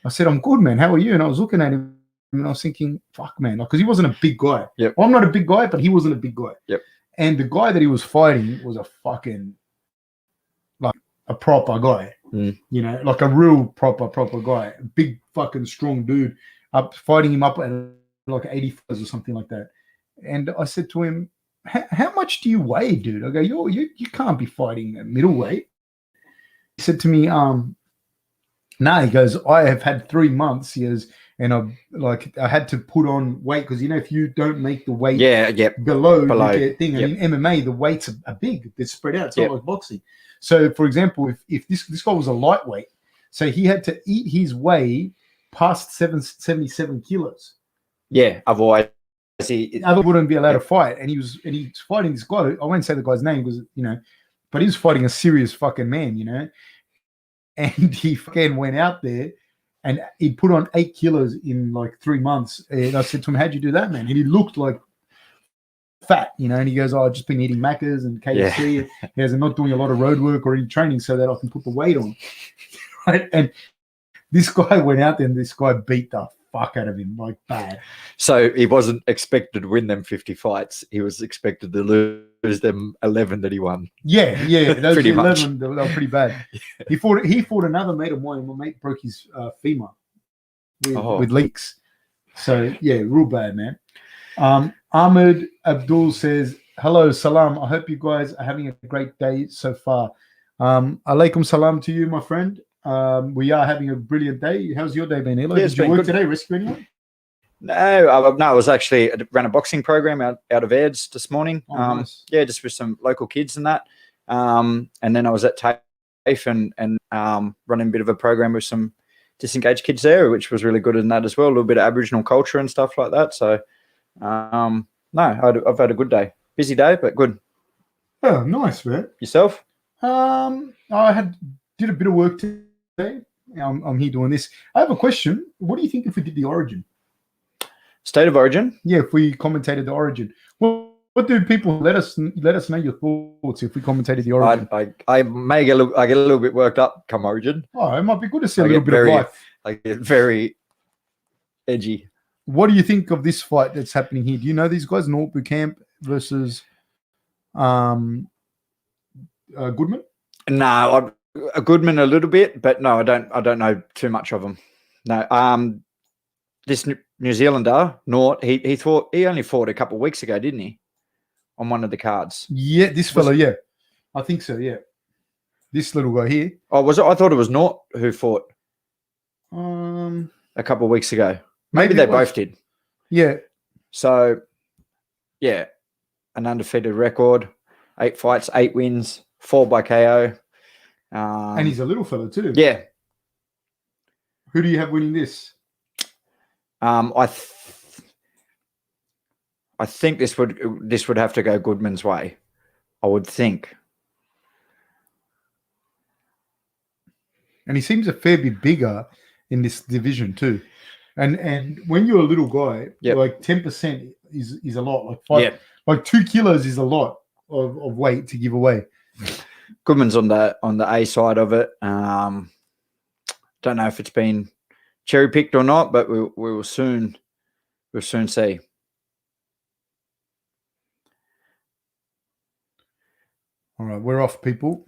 I said, I'm good, man. How are you? And I was looking at him, and I was thinking, fuck, man, because he wasn't a big guy. Well, I'm not a big guy, but he wasn't a big guy. And the guy that he was fighting was a fucking, like, a proper guy, like a real proper guy, a big fucking strong dude, fighting him up at like 80 kilos or something like that. And I said to him, how much do you weigh, dude? I go, you can't be fighting at middleweight. He said to me, no, he goes, I have had 3 months, he goes, and I had to put on weight because, if you don't make the weight below you get thing. And in MMA, the weights are big. They're spread out. It's not like boxing. So, for example, if this guy was a lightweight, so he had to eat his way past 77 kilos. Yeah, otherwise wouldn't be allowed to fight. And he's fighting this guy. I won't say the guy's name because, but he was fighting a serious fucking man, and he fucking went out there and he put on 8 kilos in like 3 months. And I said to him, how'd you do that, man? And he looked like fat, and he goes, I've just been eating Macca's and KFC. He goes, I'm not doing a lot of road work or any training so that I can put the weight on. Right? And this guy went out there and this guy beat the fuck out of him, like bad. So he wasn't expected to win them 50 fights. He was expected to lose them 11 that he won. Yeah. Those pretty 11, they were pretty bad. He fought another mate of mine. My mate broke his femur with leaks. So, yeah, real bad, man. Ahmed Abdul says, hello, salam. I hope you guys are having a great day so far. Alaikum salam to you, my friend. We are having a brilliant day. How's your day been, Eli? Did you work today? Rescue anyone? No, I was actually ran a boxing program out of Aids this morning. Nice. Yeah, just with some local kids and that. And then I was at TAFE and running a bit of a program with some disengaged kids there, which was really good in that as well. A little bit of Aboriginal culture and stuff like that. So, no, I've had a good day. Busy day, but good. Oh, nice, man. Yourself? I did a bit of work today. I'm here doing this. I have a question. What do you think if we did the Origin? State of Origin? Yeah, if we commentated the Origin. Well, what do people let us know your thoughts if we commentated the Origin? I may get I get a little bit worked up come Origin. Oh, it might be good to see a little bit of life. I get very edgy. What do you think of this fight that's happening here? Do you know these guys? Nort Camp versus Goodman? No, Goodman a little bit, but no, I don't know too much of them. No, this New Zealander Nort, he only fought a couple of weeks ago, didn't he? On one of the cards. Yeah, this fellow, yeah, I think so. Yeah, this little guy here. Oh, was it? I thought it was Nort who fought. A couple of weeks ago. Maybe they both did. Yeah. So, yeah, an undefeated record, 8 fights, 8 wins, 4 by KO. And he's a little fellow too. Yeah. Who do you have winning this? I think this would have to go Goodman's way. I would think. And he seems a fair bit bigger in this division too. And when you're a little guy, like 10% is a lot. Like 2 kilos is a lot of weight to give away. Goodman's on the A side of it. Don't know if it's been cherry picked or not, but we'll soon see. All right, we're off, people.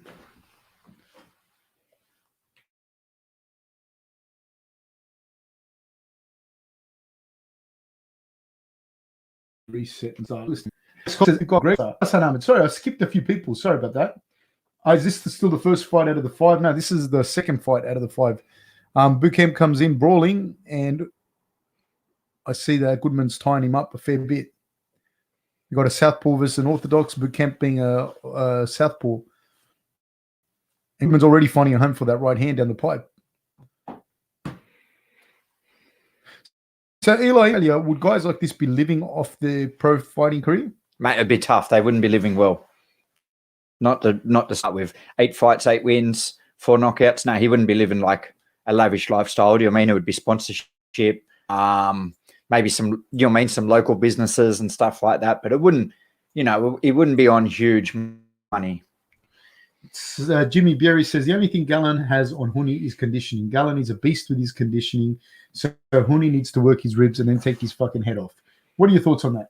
Reset and start listening. Sorry, I skipped a few people. Sorry about that. Is this still the first fight out of the 5? No, this is the second fight out of the 5. Bootcamp comes in brawling, and I see that Goodman's tying him up a fair bit. You got a southpaw versus an orthodox. Bootcamp being a southpaw. Goodman's already finding a home for that right hand down the pipe. So Eli, would guys like this be living off the pro fighting career? Mate, it'd be tough. They wouldn't be living well. Not to start with. 8 fights, 8 wins, 4 knockouts. No, he wouldn't be living like a lavish lifestyle. Do you know what I mean? It would be sponsorship, maybe some, some local businesses and stuff like that. But it wouldn't, it wouldn't be on huge money. Jimmy Berry says the only thing Gallen has on Huni is conditioning. Gallen is a beast with his conditioning, so Huni needs to work his ribs and then take his fucking head off. What are your thoughts on that?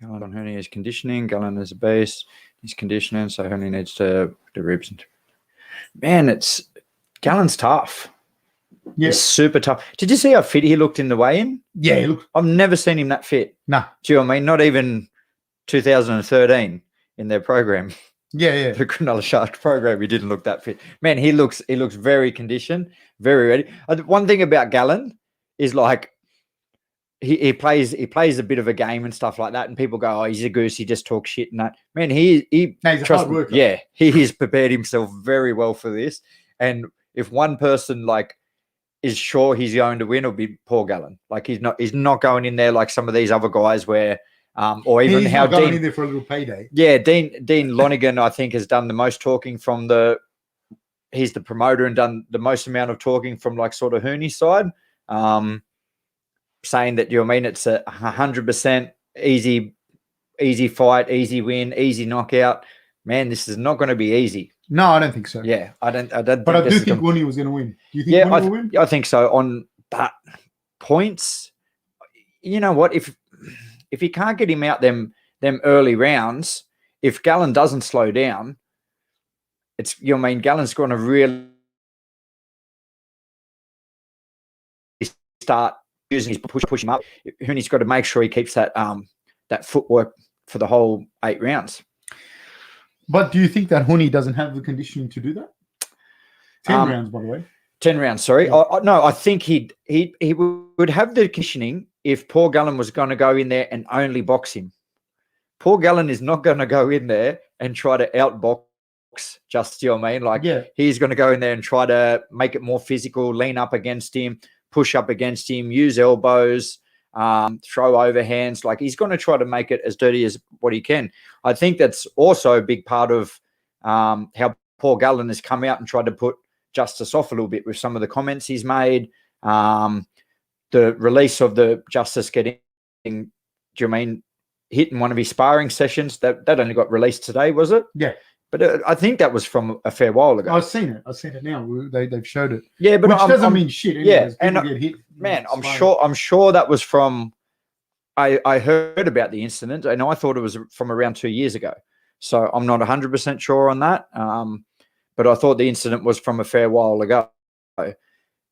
Gallen on Huni is conditioning. Gallen is a beast. He's conditioning, so Huni needs to do ribs. Man, Gallen's tough. Yeah, he's super tough. Did you see how fit he looked in the weigh-in? Yeah, I've never seen him that fit. Nah. Do you know what I mean? Not even 2013 in their program. Yeah. The Cronulla Sharks program, he didn't look that fit. Man, he looks very conditioned, very ready. One thing about Gallen is like he plays a bit of a game and stuff like that, and people go, "Oh, he's a goose. He just talks shit." And that, man, he's a hard worker. Yeah, he has prepared himself very well for this. And if one person is sure he's going to win, it'll be Paul Gallen. Like he's not going in there like some of these other guys where. Or even he's how not going Dean in there for a little payday. Yeah, Dean Lonigan, I think, has done the most talking from he's the promoter and done the most amount of talking from sort of Huni's side, saying that it's a 100% easy fight, easy win, easy knockout. Man, this is not going to be easy. No, I don't think so. Yeah, I don't. But I do think Huni was going to win. Do you think Huni will win? I think so. On that points, you know what? If you can't get him out them early rounds, if Gallen doesn't slow down, Gallen's going to really start using his push him up. Huni's got to make sure he keeps that footwork for the whole 8 rounds. But do you think that Huni doesn't have the conditioning to do that? 10 rounds, by the way. 10 rounds, sorry. Yeah. No, I think he would have the conditioning if Paul Gallen was going to go in there and only box him. Paul Gallen is not going to go in there and try to outbox Justis Huni. He's going to go in there and try to make it more physical, lean up against him, push up against him, use elbows, throw overhands. He's going to try to make it as dirty as what he can. I think that's also a big part of how Paul Gallen has come out and tried to put Justis off a little bit with some of the comments he's made. The release of the Justis getting, hit in one of his sparring sessions, that only got released today, was it? Yeah. But I think that was from a fair while ago. I've seen it now. They've showed it. Yeah, but which doesn't mean shit. Anyways. Yeah, and get hit. Man, I'm sure that was from. I heard about the incident, and I thought it was from around 2 years ago. So I'm not 100% sure on that. But I thought the incident was from a fair while ago,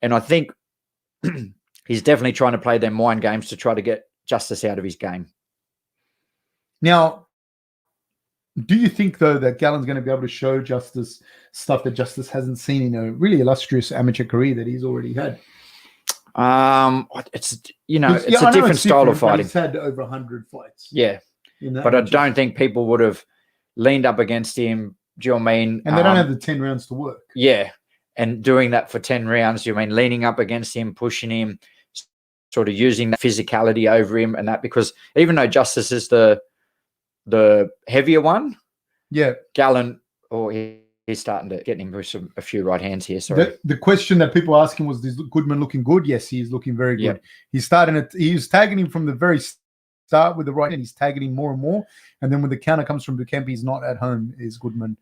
and I think he's definitely trying to play their mind games to try to get Justis out of his game. Now, do you think, though, that Gallen's going to be able to show Justis stuff that Justis hasn't seen in a really illustrious amateur career that he's already had? It's a different style of fighting. He's had over 100 fights. Yeah, but I don't think people would have leaned up against him. Do you know what I mean? And they don't have the 10 rounds to work. Yeah, and doing that for 10 rounds, do you mean leaning up against him, pushing him, sort of using that physicality over him and that? Because even though Justis is the heavier one, yeah, Gallen, he's starting to get him with a few right hands here. Sorry. The question that people are asking was, is Goodman looking good? Yes, he is looking very good. Yep. He's tagging him from the very start with the right hand. He's tagging him more and more. And then when the counter comes from Bootcamp, he's not at home, is Goodman.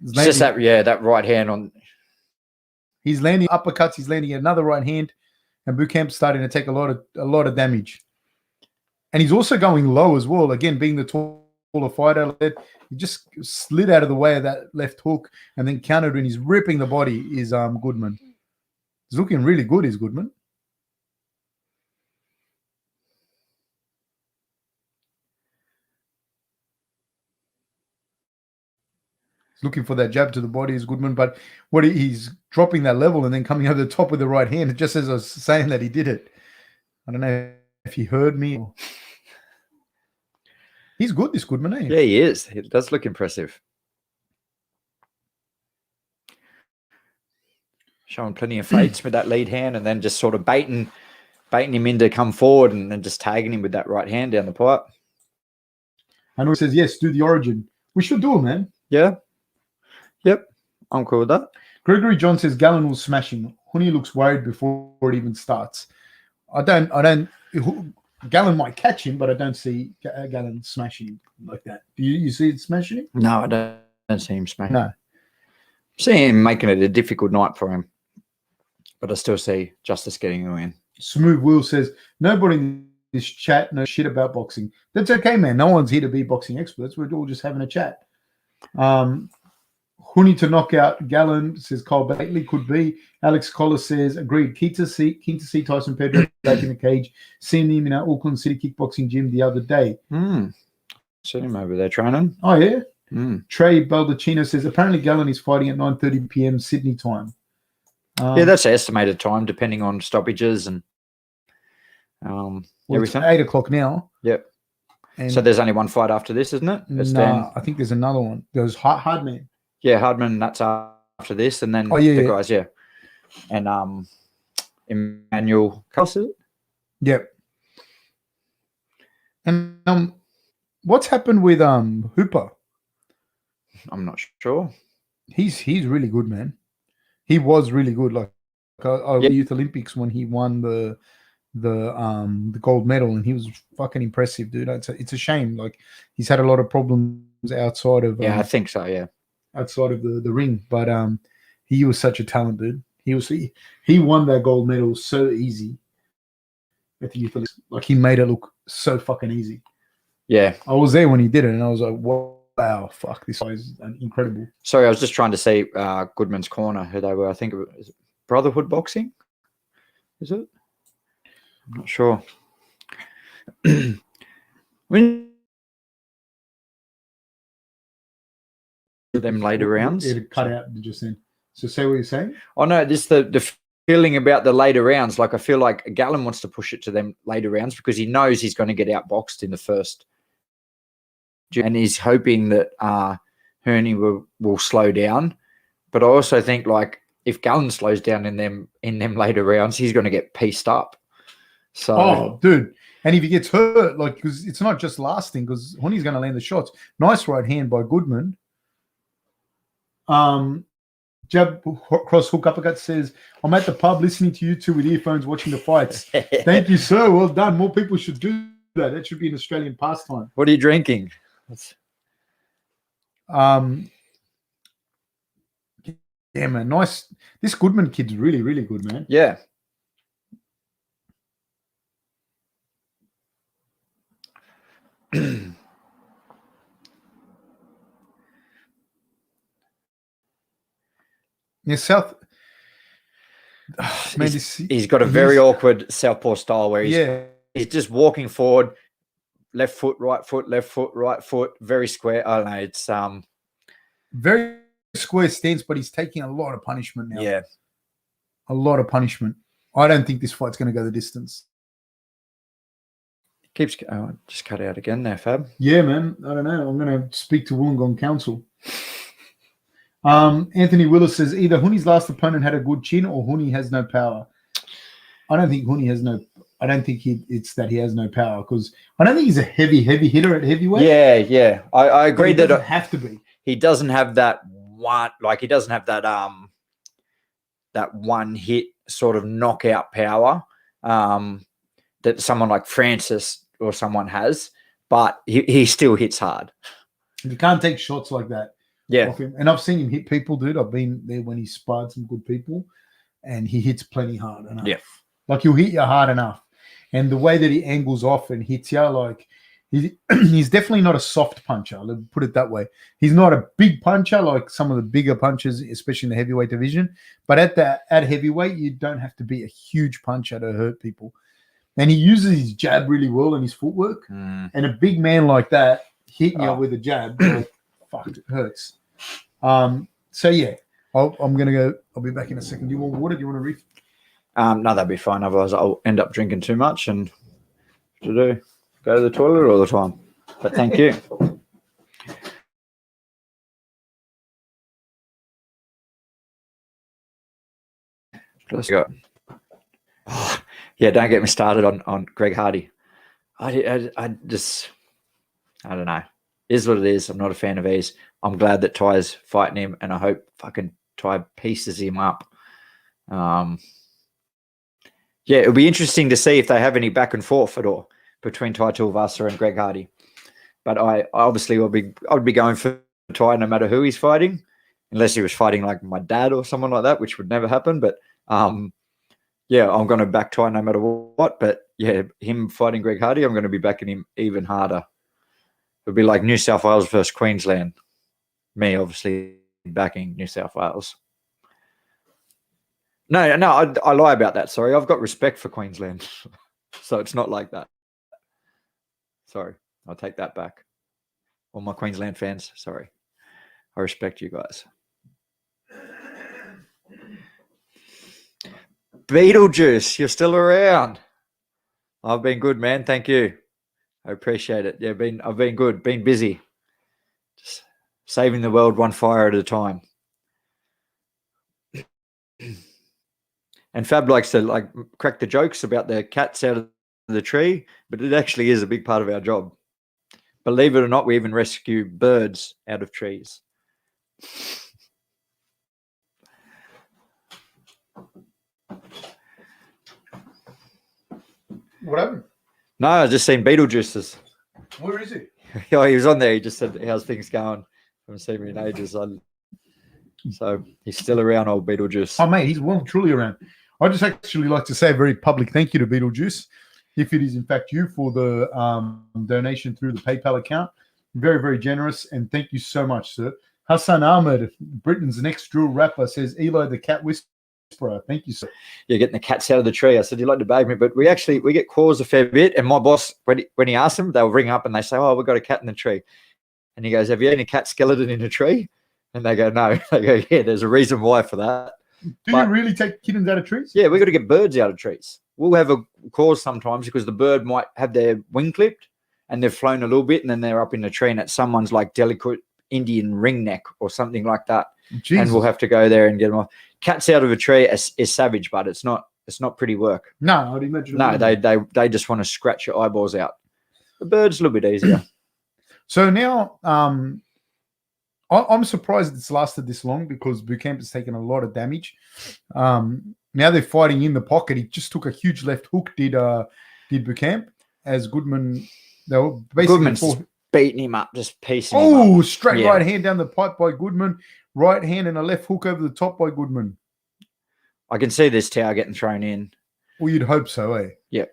It's just that right hand on. He's landing uppercuts. He's landing another right hand. And Bootcamp's starting to take a lot of damage. And he's also going low as well. Again, being the taller fighter, he just slid out of the way of that left hook and then countered, and he's ripping the body. Is Goodman? He's looking really good. Is Goodman? He's looking for that jab to the body is Goodman, but he's dropping that level and then coming over the top with the right hand, just as I was saying that he did it. I don't know if he heard me. He's good, this Goodman, eh? Yeah, he is. It does look impressive. Showing plenty of feints with that lead hand and then just sort of baiting him in to come forward and then just tagging him with that right hand down the pipe. Hannon says, yes, do the origin. We should do it, man. Yeah. Yep. I'm cool with that. Gregory John says Gallen will smash him. Huni looks worried before it even starts. Gallen might catch him, but I don't see Gallen smashing him like that. Do you see it smashing him? No, I don't see him smashing. No. See him making it a difficult night for him. But I still see Justis getting a win. Smooth Will says, nobody in this chat knows shit about boxing. That's okay, man. No one's here to be boxing experts. We're all just having a chat. Huni to knock out Gallen, says Cole Batley, could be. Alex Collar says, agreed. Keen to see Tyson Pedro back in the cage. Seen him in our Auckland City kickboxing gym the other day. Seen him over there training. Oh, yeah? Trey Baldacchino says, apparently Gallen is fighting at 9:30 p.m. Sydney time. Yeah, that's the estimated time, depending on stoppages and everything. It's 8 o'clock now. Yep. And so there's only one fight after this, isn't it? No, I think there's another one. There's Hardman. Yeah, Hardman, that's after this, and then the guys, yeah. And Emmanuel Carlson. Yep. And what's happened with Hooper? I'm not sure. He's really good, man. He was really good. Like the Youth Olympics when he won the gold medal, and he was fucking impressive, dude. It's a shame. Like he's had a lot of problems outside of I think so. Yeah, outside of the ring, but he was such a talent, dude. He won that gold medal so easy at the Youth Olympics. Like he made it look so fucking easy. Yeah, I was there when he did it, and I was like, wow, fuck, this guy is incredible. Sorry, I was just trying to see Goodman's Corner, who they were. I think it was Brotherhood Boxing. Is it? I'm not sure. When them later rounds. It cut out just then. So say what you're saying? Oh no, this the feeling about the later rounds. Like I feel like Gallen wants to push it to them later rounds because he knows he's going to get outboxed in the first. And he's hoping that Huni will slow down. But I also think like if Gallen slows down in them later rounds, he's going to get pieced up. So dude. And if he gets hurt, like because it's not just lasting, because Huni's going to land the shots. Nice right hand by Goodman. Jab cross hook uppercut says, I'm at the pub listening to you two with earphones watching the fights. Thank you, sir. Well done. More people should do that. That should be an Australian pastime. What are you drinking? Yeah, man. Nice. This Goodman kid's really, really good, man. Yeah. Yeah, South. Man, he's got a very awkward southpaw style where he's just walking forward, left foot, right foot, left foot, right foot, very square. I don't know. It's very square stance, but he's taking a lot of punishment now. Yeah, a lot of punishment. I don't think this fight's going to go the distance. Keeps just cut out again there, Fab. Yeah, man. I don't know. I'm going to speak to Wollongong Council. Anthony Willis says either Huni's last opponent had a good chin or Huni has no power. I don't think Huni has no. I don't think it's that he has no power because I don't think he's a heavy hitter at heavyweight. Yeah. I agree that doesn't have to be. He doesn't have that one. Like he doesn't have that that one hit sort of knockout power that someone like Francis or someone has. But he still hits hard. You can't take shots like that. Yeah, and I've seen him hit people, dude. I've been there when he sparred some good people, and he hits plenty hard enough. Yeah, like he'll hit you hard enough, and the way that he angles off and hits you, like he's definitely not a soft puncher. Let's put it that way. He's not a big puncher like some of the bigger punchers, especially in the heavyweight division. But at heavyweight, you don't have to be a huge puncher to hurt people. And he uses his jab really well and his footwork. And a big man like that hitting you with a jab. Like, fuck, it hurts. So yeah, I'm gonna go. I'll be back in a second. Do you want water? Do you want to read? No, that'd be fine. Otherwise, I'll end up drinking too much and go to the toilet all the time. But thank you. Let's go. Oh, yeah, don't get me started on Greg Hardy. I don't know. It is what it is. I'm not a fan of his. I'm glad that Ty's fighting him, and I hope fucking Ty pieces him up. Yeah, it'll be interesting to see if they have any back and forth at all between Tai Tuivasa and Greg Hardy. But I obviously I'd be going for Ty no matter who he's fighting, unless he was fighting like my dad or someone like that, which would never happen. But yeah, I'm going to back Ty no matter what. But yeah, him fighting Greg Hardy, I'm going to be backing him even harder. It'll be like New South Wales versus Queensland. Me, obviously, backing New South Wales. No, I lie about that. Sorry, I've got respect for Queensland. So it's not like that. Sorry, I'll take that back. All my Queensland fans, sorry. I respect you guys. Beetlejuice, you're still around. I've been good, man. Thank you. I appreciate it. Yeah, I've been good, been busy. Just saving the world one fire at a time. And Fab likes to crack the jokes about the cats out of the tree, but it actually is a big part of our job. Believe it or not, we even rescue birds out of trees. What happened? No, I just seen Beetlejuice's. Where is he? Oh, he was on there. He just said, "How's things going?" I haven't seen him in ages. So he's still around, old Beetlejuice. Oh, mate, he's well and truly around. I'd just actually like to say a very public thank you to Beetlejuice, if it is in fact you, for the donation through the PayPal account. Very, very generous, and thank you so much, sir. Hassan Ahmed, Britain's next drill rapper, says, Eli the cat whisperer. Thank you, sir. You're getting the cats out of the tree. I said, you like to bag me, but we get calls a fair bit, and my boss, when he asks them, they'll ring up and they say, oh, we've got a cat in the tree. And he goes, have you had any cat skeleton in a tree? And they go, no. They go, yeah, there's a reason why for that. Do you really take kittens out of trees? Yeah, we've got to get birds out of trees. We'll have a cause sometimes because the bird might have their wing clipped and they've flown a little bit and then they're up in the tree and it's someone's like delicate Indian ringneck or something like that. Jesus. And we'll have to go there and get them off. Cats out of a tree is savage, but it's not pretty work. No, I'd imagine. No, they just want to scratch your eyeballs out. The bird's a little bit easier. So now I'm surprised it's lasted this long because Bucamp has taken a lot of damage. Now they're fighting in the pocket. He just took a huge left hook, did Bucamp, as Goodman. They were basically beating him up, just piecing him up. Oh, straight right hand down the pipe by Goodman. Right hand and a left hook over the top by Goodman. I can see this tower getting thrown in. Well, you'd hope so, eh? Yeah.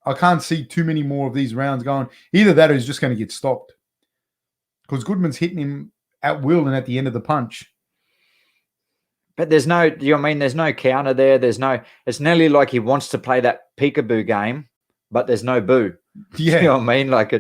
I can't see too many more of these rounds going. Either that or he's just going to get stopped. Because Goodman's hitting him at will and at the end of the punch. But there's no counter there. It's nearly like he wants to play that peekaboo game, but there's no boo. Yeah. You know what I mean? Like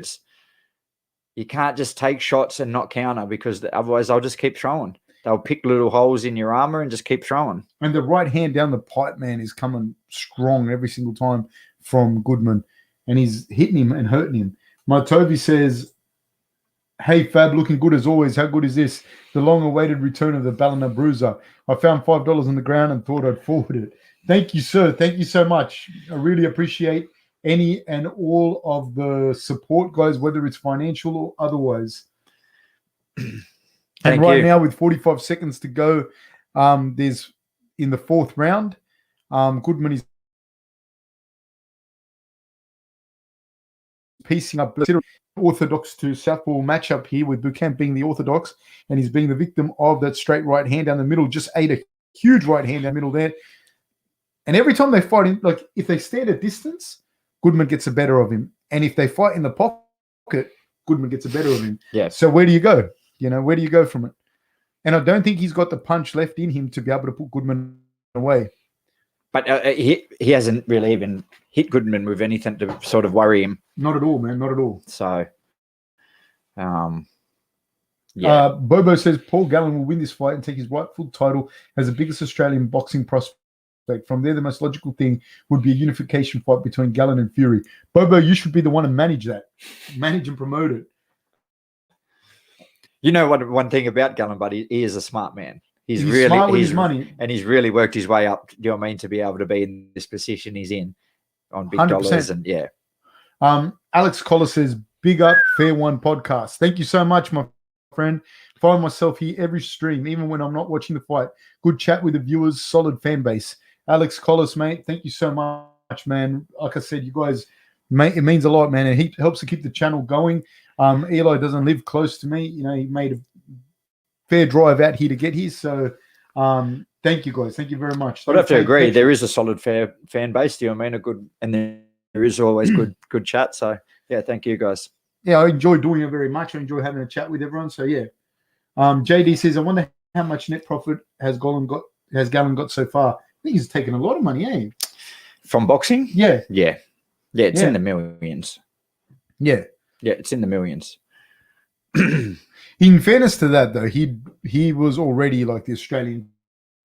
you can't just take shots and not counter because otherwise they'll just keep throwing. They'll pick little holes in your armor and just keep throwing. And the right hand down the pipe, man, is coming strong every single time from Goodman. And he's hitting him and hurting him. My Toby says, hey, Fab, looking good as always. How good is this? The long-awaited return of the Ballina Bruiser. I found $5 on the ground and thought I'd forward it. Thank you, sir. Thank you so much. I really appreciate any and all of the support, guys, whether it's financial or otherwise. And right now, with 45 seconds to go, there's in the fourth round, Goodman is piecing up orthodox to southpaw matchup here with Bucamp being the orthodox, and he's being the victim of that straight right hand down the middle. Just ate a huge right hand down the middle there. And every time they fight in, like if they stand at distance, Goodman gets the better of him. And if they fight in the pocket, Goodman gets the better of him. Yeah. So where do you go? Where do you go from it? And I don't think he's got the punch left in him to be able to put Goodman away. But he hasn't really even hit Goodman with anything to sort of worry him. Not at all, man. Not at all. So, Yeah. Bobo says Paul Gallen will win this fight and take his rightful title as the biggest Australian boxing prospect. From there, the most logical thing would be a unification fight between Gallen and Fury. Bobo, you should be the one to manage that. Manage and promote it. You know what? One thing about Gallen, buddy, he is a smart man. He's really smart with his money. And he's really worked his way up, you know what I mean, to be able to be in this position he's in on big 100%. Dollars. And yeah. Alex Collar says, big up, Fair One podcast. Thank you so much, my friend. Find myself here every stream, even when I'm not watching the fight. Good chat with the viewers, solid fan base. Alex Collis, mate, thank you so much, man. Like I said, you guys, mate, it means a lot, man. It helps to keep the channel going. Eli doesn't live close to me. You know, he made a fair drive out here to get here. So thank you, guys. Thank you very much. I'd have to agree. There is a solid fair fan base. Do you know what I mean? A good, and there is always good chat. So yeah, thank you, guys. Yeah, I enjoy doing it very much. I enjoy having a chat with everyone. So yeah. JD says, I wonder how much net profit has Gallen got so far. I think he's taken a lot of money, eh? From boxing? Yeah. Yeah. Yeah, it's in the millions. Yeah. Yeah, it's in the millions. In fairness to that, though, he was already like the Australian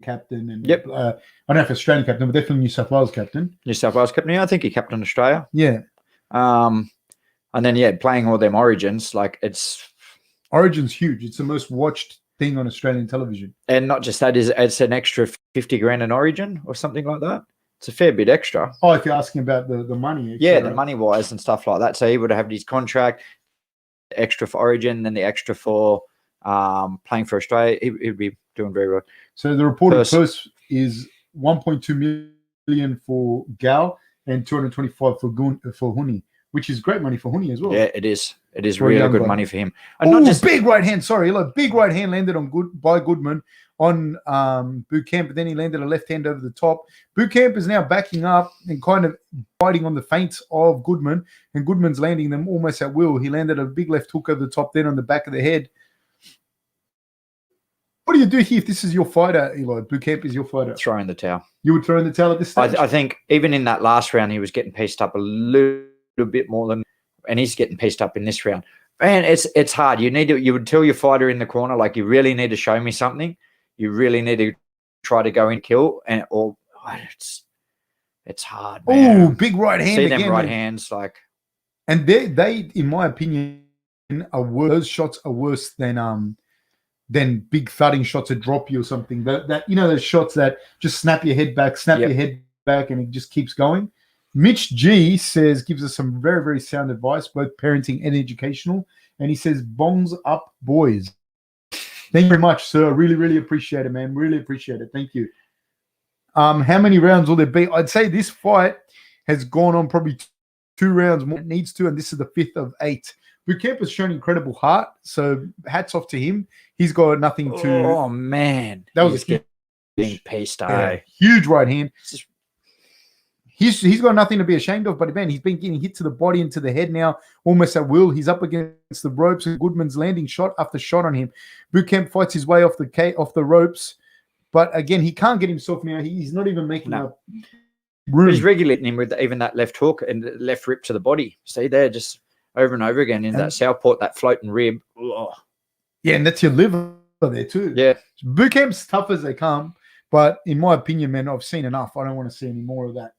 captain. And yep. I don't know if Australian captain, but definitely New South Wales captain. New South Wales captain. Yeah, I think he captained Australia. Yeah. And then, yeah, playing all them Origins, like Origin's huge. It's the most watched thing on Australian television. And not just that, it's an extra 50 grand in Origin or something like that. It's a fair bit extra. Oh, if you're asking about the money. Extra, yeah, the money wise and stuff like that. So he would have his contract, extra for Origin, then the extra for playing for Australia. He'd be doing very well. So the reported purse is 1.2 million for Gal and 225 for Huni, which is great money for Huni as well. Yeah, it is. It is really good money for him. And not just big right hand. Sorry, big right hand landed on by Goodman on boot camp, but then he landed a left hand over the top. Boot camp is now backing up and kind of biting on the feints of Goodman, and Goodman's landing them almost at will. He landed a big left hook over the top, then on the back of the head. What do you do here if this is your fighter, Eli? Boot camp is your fighter. Throw in the towel. You would throw in the towel at this stage? I think even in that last round, he was getting pieced up a little bit more than. And he's getting pieced up in this round. Man, it's hard. You would tell your fighter in the corner, like, you really need to show me something. You really need to try to go and kill, it's hard, man. Oh, big right hand. See them right hands, like, and they in my opinion those shots are worse than big thudding shots that drop you or something. That you know, those shots that just snap your head back, and it just keeps going. Mitch G says, gives us some very, very sound advice, both parenting and educational. And he says, bongs up, boys. Thank you very much, sir. Really, really appreciate it, man. Really appreciate it. Thank you. How many rounds will there be? I'd say this fight has gone on probably 2 rounds more than it needs to, and this is the 5th of 8. Bootcamp has shown incredible heart, so hats off to him. He's got nothing to... Oh, man. That was getting paced, huge right hand. He's got nothing to be ashamed of, but man, he's been getting hit to the body and to the head now, almost at will. He's up against the ropes, and Goodman's landing shot after shot on him. Bootcamp fights his way off the ropes, but again, he can't get himself now. He's not even making up room. He's regulating him with even that left hook and the left rip to the body. See there, just over and over again in that southpaw, that floating rib. Oh. Yeah, and that's your liver there too. Yeah, Bootcamp's tough as they come, but in my opinion, man, I've seen enough. I don't want to see any more of that.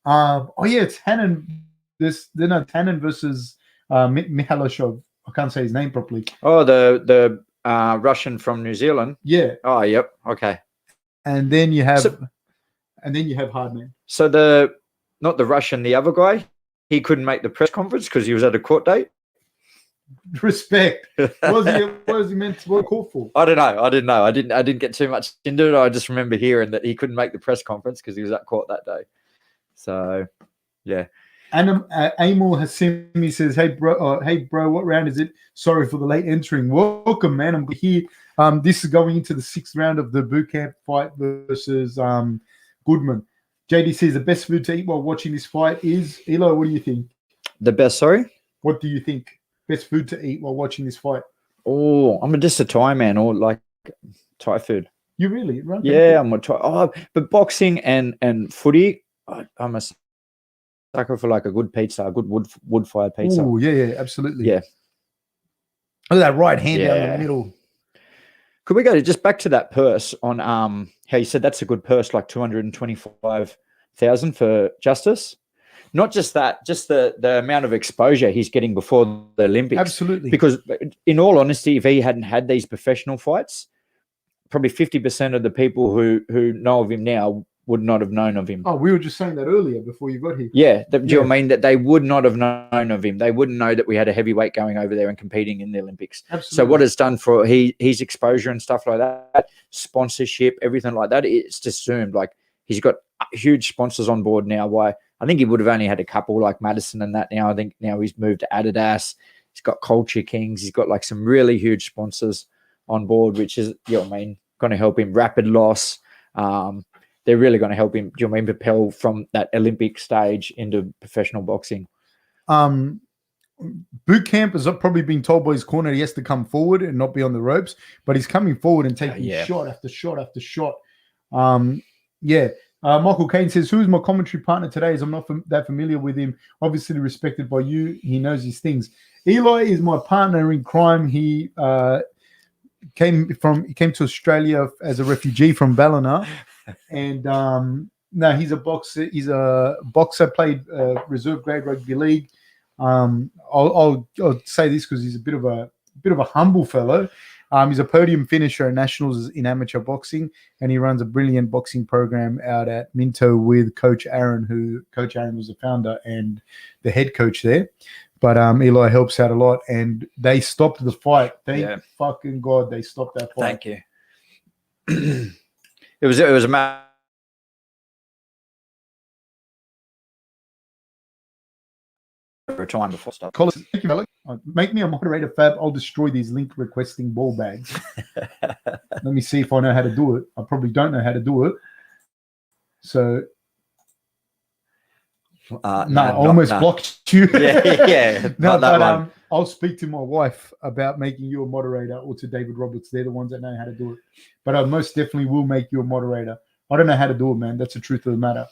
It's Hannon. Hannon versus Mihalashov. I can't say his name properly. Oh, the Russian from New Zealand. Yeah. Oh, yep. Okay. And then you have, Hardman. So not the Russian, the other guy. He couldn't make the press conference because he was at a court date. Respect. What was he meant to call for? I don't know. I didn't get too much into it. I just remember hearing that he couldn't make the press conference because he was at court that day. So, yeah. And Amor Hassimi says, hey, bro, what round is it? Sorry for the late entering. Welcome, man. I'm here. This is going into the 6th round of the bootcamp fight versus Goodman. JD says the best food to eat while watching this fight is... Eli, what do you think? The best, sorry? What do you think? Best food to eat while watching this fight? Oh, I'm just a Thai man, or like Thai food. You really? Right? Yeah, I'm a Thai. Oh, but boxing and footy, I'm a sucker for like a good pizza, a good wood-fired pizza. Oh, yeah, absolutely. Yeah. Look at that right hand down the middle. Could we go just back to that purse on how you said that's a good purse, like 225,000 for Justis? Not just that, just the amount of exposure he's getting before the Olympics. Absolutely. Because in all honesty, if he hadn't had these professional fights, probably 50% of the people who know of him now would not have known of him. Oh, we were just saying that earlier before you got here. Yeah. Do you mean that they would not have known of him? They wouldn't know that we had a heavyweight going over there and competing in the Olympics. Absolutely. So what it's done for his exposure and stuff like that, sponsorship, everything like that, it's just assumed. Like he's got huge sponsors on board now. Why? I think he would have only had a couple like Madison and that now. I think now he's moved to Adidas. He's got Culture Kings. He's got like some really huge sponsors on board, which is, going to help him. Rapid Loss. They're really going to help him, propel from that Olympic stage into professional boxing. Boot camp has probably been told by his corner he has to come forward and not be on the ropes, but he's coming forward and taking shot after shot after shot. Michael Caine says, who is my commentary partner today? As I'm not that familiar with him. Obviously respected by you. He knows his things. Eli is my partner in crime. He came to Australia as a refugee from Ballina. And he's a boxer. He's a boxer. Played reserve grade rugby league. I'll say this because he's a bit of a humble fellow. He's a podium finisher at nationals in amateur boxing, and he runs a brilliant boxing program out at Minto with Coach Aaron, Coach Aaron was the founder and the head coach there. But Eli helps out a lot, and they stopped the fight. Thank fucking God they stopped that fight. Thank you. It was a matter of time before stuff. Thank you, Alec. Make me a moderator, Fab. I'll destroy these link requesting ball bags. Let me see if I know how to do it. I probably don't know how to do it. So, I almost blocked you. I'll speak to my wife about making you a moderator, or to David Roberts. They're the ones that know how to do it. But I most definitely will make you a moderator. I don't know how to do it, man. That's the truth of the matter.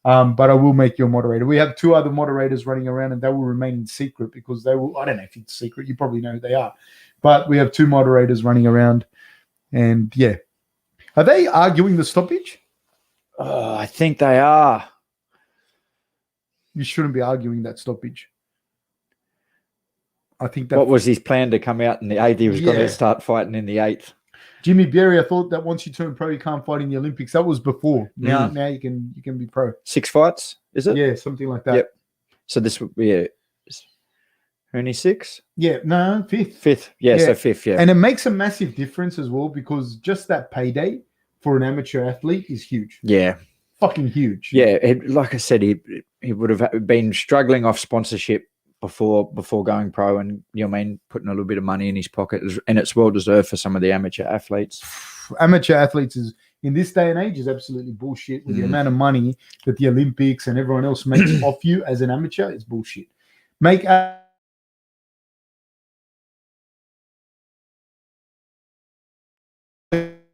But I will make you a moderator. We have 2 other moderators running around, and they will remain in secret because they will. I don't know if it's secret. You probably know who they are. But we have 2 moderators running around, and are they arguing the stoppage? I think they are. You shouldn't be arguing that stoppage. I think that. What was his plan to come out in the 8th? He was going to start fighting in the 8th. Jimmy Berry, I thought that once you turn pro, you can't fight in the Olympics. That was before. Now you can be pro. 6 fights, is it? Yeah, something like that. Yep. So this would be only 6? Yeah, no, 5th. 5th. Yeah, so 5th, yeah. And it makes a massive difference as well, because just that payday for an amateur athlete is huge. Yeah. Fucking huge. Yeah, like I said, he would have been struggling off sponsorship before going pro, and putting a little bit of money in his pocket, and it's well deserved for some of the amateur athletes. Amateur athletes is in this day and age is absolutely bullshit. With the amount of money that the Olympics and everyone else makes off you as an amateur, it's bullshit. Make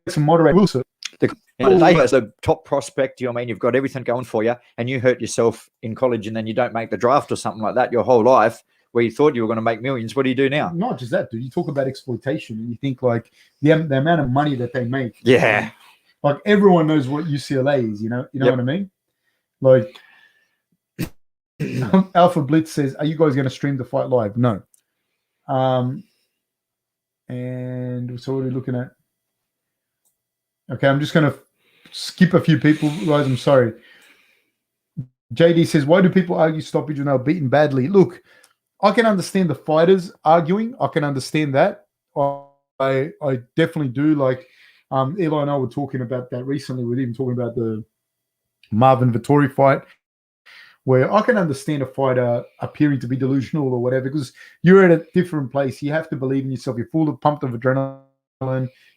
some moderate Wilson. As the top prospect, you've got everything going for you, and you hurt yourself in college, and then you don't make the draft or something like that your whole life, where you thought you were going to make millions. What do you do now? Not just that, dude. You talk about exploitation, and you think like the amount of money that they make. Yeah. Like everyone knows what UCLA is. You know what I mean? Like Alpha Blitz says, "Are you guys going to stream the fight live?" No. And so what are we looking at? Okay, I'm just going to skip a few people, guys. I'm sorry. JD says, why do people argue stoppage when they're beaten badly? Look, I can understand the fighters arguing. I can understand that. I definitely do. Like Eli and I were talking about that recently. We were even talking about the Marvin Vittori fight, where I can understand a fighter appearing to be delusional or whatever, because you're at a different place. You have to believe in yourself. You're full of pumped of adrenaline.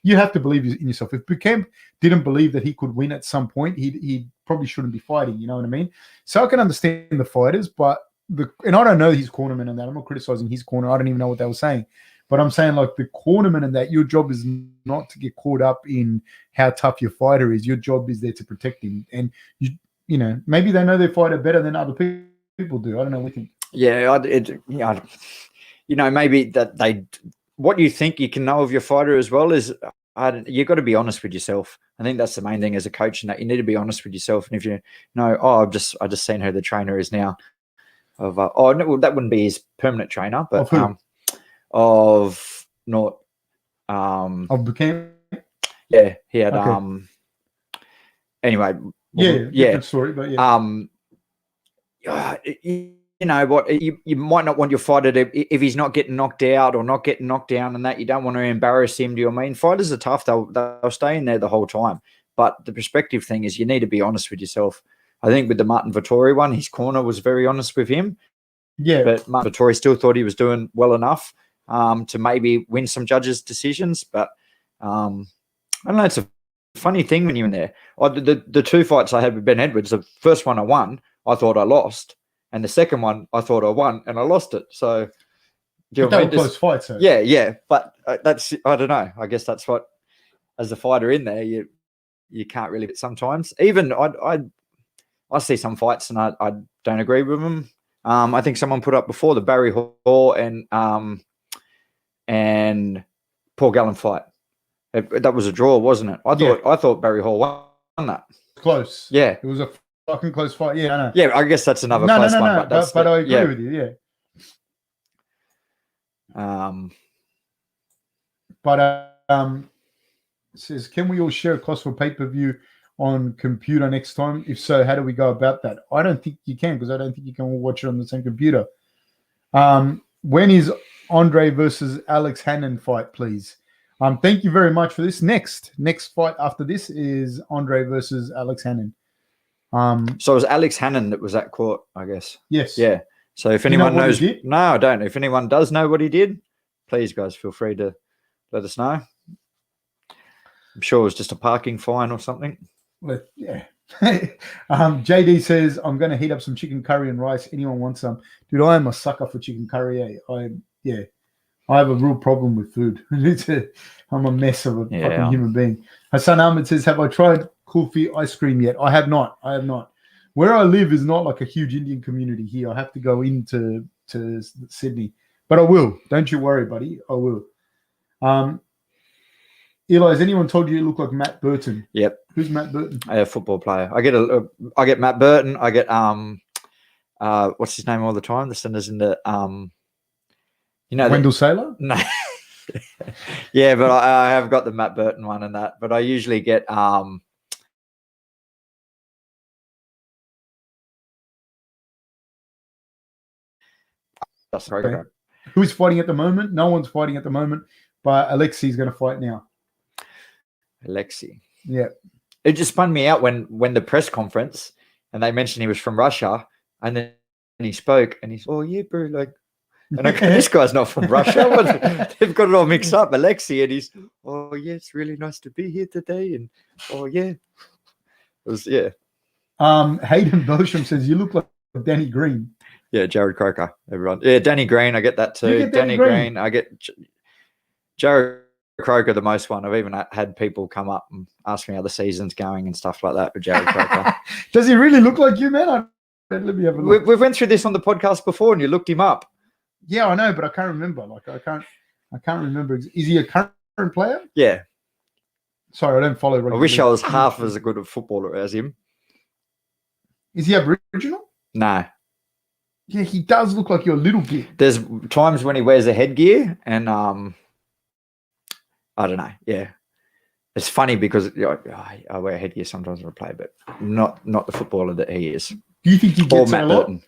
You have to believe in yourself. If Bucamp didn't believe that he could win at some point, he probably shouldn't be fighting. You know what I mean? So I can understand the fighters, but and I don't know his cornerman and that. I'm not criticizing his corner. I don't even know what they were saying. But I'm saying, like, the cornerman and that, your job is not to get caught up in how tough your fighter is. Your job is there to protect him. And, you know, maybe they know their fighter better than other people do. I don't know what you think. Yeah, maybe that what you think you can know of your fighter as well is you've got to be honest with yourself. I think that's the main thing as a coach, and that you need to be honest with yourself. And if you know, I just seen who the trainer is now. No, that wouldn't be his permanent trainer, but of not of Buchanan. Yeah, he had anyway. Different story, but you know what, you might not want your fighter to, if he's not getting knocked out or not getting knocked down and that, you don't want to embarrass him. Do you know what I mean? Fighters are tough. They'll stay in there the whole time. But the perspective thing is you need to be honest with yourself. I think with the Martin Vittori one, his corner was very honest with him. Yeah. But Martin Vittori still thought he was doing well enough to maybe win some judges' decisions. But I don't know, it's a funny thing when you're in there. The two fights I had with Ben Edwards, the first one I won, I thought I lost. And the second one, I thought I won and I lost it. So, do you know what I mean? Close fights. So. Yeah. But that's, I don't know. I guess that's what, as a fighter in there, you can't really. Sometimes even I see some fights and I don't agree with them. I think someone put up before the Barry Hall and Paul Gallen fight. That was a draw, wasn't it? I thought Barry Hall won that. Close. Yeah, it was a fucking close fight. Yeah, I know. Yeah, I guess that's another close one. But I agree with you. Yeah. It says, can we all share a cost for pay-per-view on computer next time? If so, how do we go about that? I don't think you can, because I don't think you can all watch it on the same computer. When is Andre versus Alex Hannon fight, please? Thank you very much for this. Next fight after this is Andre versus Alex Hannon. So it was Alex Hannon that was at court, I guess. Yes. Yeah. So if anyone knows, no, I don't. If anyone does know what he did, please, guys, feel free to let us know. I'm sure it was just a parking fine or something. Well, yeah. JD says, I'm going to heat up some chicken curry and rice. Anyone want some? Dude, I am a sucker for chicken curry. I have a real problem with food. I'm a mess of a fucking human being. Hassan Ahmed says, have I tried kulfi ice cream yet? I have not. Where I live is not like a huge Indian community here. I have to go into Sydney. But I will. Don't you worry, buddy. I will. Eli, has anyone told you you look like Matt Burton? Yep. Who's Matt Burton? A football player. I get Matt Burton. I get what's his name all the time? The center's in the Wendell Saylor? No. Yeah, but I have got the Matt Burton one and that. But I usually get okay. Who's fighting at the moment? No one's fighting at the moment, but Alexi's going to fight now. Alexei. Yeah. It just spun me out when the press conference and they mentioned he was from Russia and then he spoke and he's, oh yeah, bro, like, and this guy's not from Russia. They've got it all mixed up. Alexei, and he's, oh yeah, it's really nice to be here today. And oh yeah. It was, yeah. Hayden Bosham says, you look like Danny Green. Yeah, Jared Croker, everyone. Yeah, Danny Green, I get that too. Danny Green, I get Jared Croker, the most one. I've even had people come up and ask me how the season's going and stuff like that with Jared Croker. Does he really look like you, man? Let me have a look. We went through this on the podcast before and you looked him up. Yeah, I know, but I can't remember. Like, I can't remember. Is he a current player? Yeah. Sorry, I don't follow. I wish I was half as good a footballer as him. Is he Aboriginal? No. Yeah, he does look like you're a little bit. There's times when he wears a headgear and I don't know. Yeah. It's funny because I wear headgear sometimes when I play, but not the footballer that he is. Do you think he gets Matt a lot? Burton.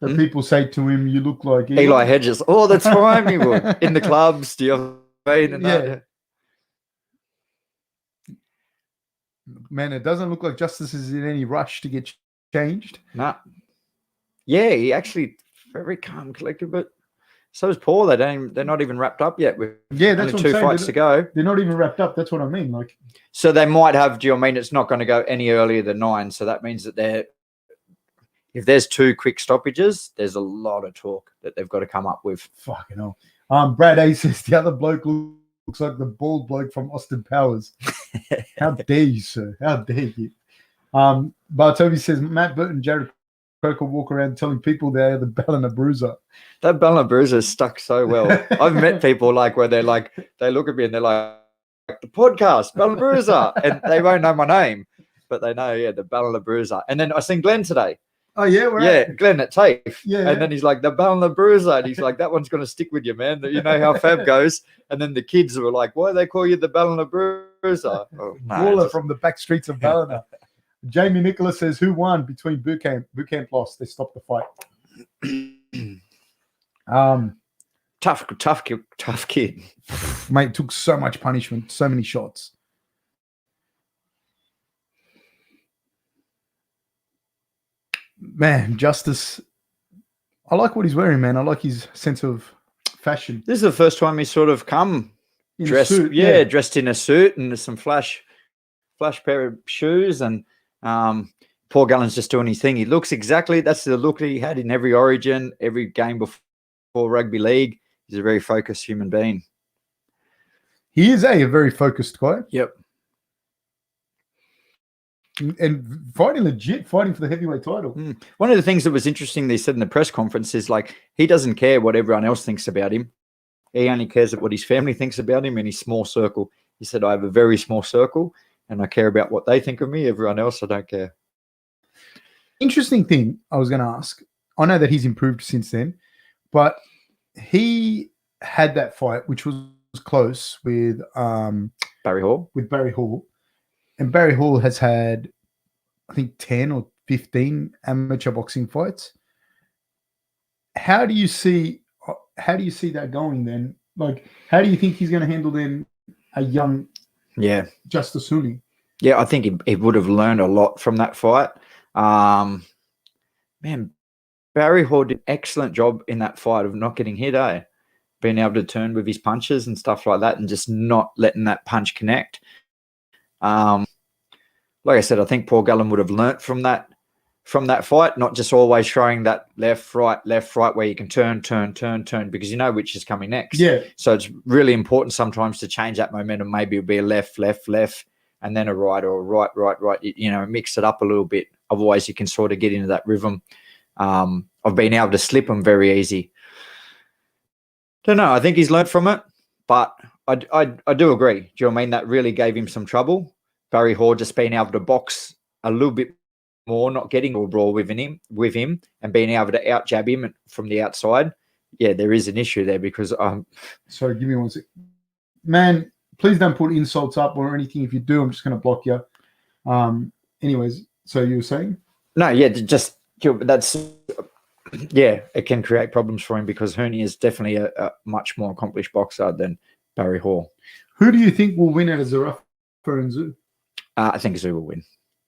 That people say to him, you look like Eli Hedges. Oh, that's fine. He would. In the clubs, do you have pain and that? Man, it doesn't look like Justis is in any rush to get changed. Nah. Yeah, he actually very calm, collected, but so is Paul. They're not even wrapped up yet. With that's only 2 fights to go. They're not even wrapped up. That's what I mean. Like, so they might have. Do you know what I mean? It's not going to go any earlier than 9. So that means that if there's 2 quick stoppages, there's a lot of talk that they've got to come up with. Fucking hell. Brad A says the other bloke looks like the bald bloke from Austin Powers. How dare you, sir? How dare you? Bartovi says Matt Burton, Jared Coker walk around telling people they're the Ballina Bruiser. That Ballina Bruiser stuck so well. I've met people like where they're like, they look at me and they're like, the podcast, Ballina Bruiser, and they won't know my name, but they know, yeah, the Ballina Bruiser. And then I seen Glenn today. Oh yeah, right. Yeah, Glenn at TAFE. Yeah. And then he's like, the Ballina Bruiser, and he's like, that one's going to stick with you, man. You know how Fab goes. And then the kids were like, why do they call you the Ballina Bruiser? Oh, Baller from the back streets of Ballina. Jamie Nicholas says, who won between boot camp? Boot camp lost. They stopped the fight. Tough kid. Mate, took so much punishment, so many shots. Man, Justis, I like what he's wearing, man. I like his sense of fashion. This is the first time he's sort of come In a dressed, suit, dressed in a suit and some flash pair of shoes. And Paul Gallen's just doing his thing. He looks exactly, that's the look that he had in every Origin, every game before rugby league. He's a very focused human being. He is a very focused guy. Yep. And fighting legit, fighting for the heavyweight title. One of the things that was interesting they said in the press conference is like, he doesn't care what everyone else thinks about him. He only cares what his family thinks about him in his small circle. He said, I have a very small circle and I care about what they think of me. Everyone else, I don't care. Interesting thing I was going to ask. I know that he's improved since then, but he had that fight, which was close with Barry Hall. And Barry Hall has had, I think, 10 or 15 amateur boxing fights. How do you see that going then? Like, how do you think he's going to handle then a young Justis Huni? Yeah, I think he would have learned a lot from that fight. Man, Barry Hall did an excellent job in that fight of not getting hit, being able to turn with his punches and stuff like that and just not letting that punch connect. Like I said, I think Paul Gallen would have learnt from that fight, not just always throwing that left, right, where you can turn, because you know which is coming next. Yeah. So it's really important sometimes to change that momentum. Maybe it'll be a left, and then a right or a right. You know, mix it up a little bit. Otherwise, you can sort of get into that rhythm of being able to slip them very easy. Don't know. I think he's learnt from it, but I do agree. Do you know what I mean? That really gave him some trouble. Barry Hall just being able to box a little bit more, not getting a brawl with him, and being able to out jab him from the outside. Yeah, there is an issue there because Sorry, give me 1 sec. Man, please don't put insults up or anything. If you do, I'm just going to block you. Anyways, so you were saying? No, yeah, just that's it can create problems for him because Huni is definitely a much more accomplished boxer than Barry Hall. Who do you think will win out of Zarafa and Zoo? I think Zoo will win.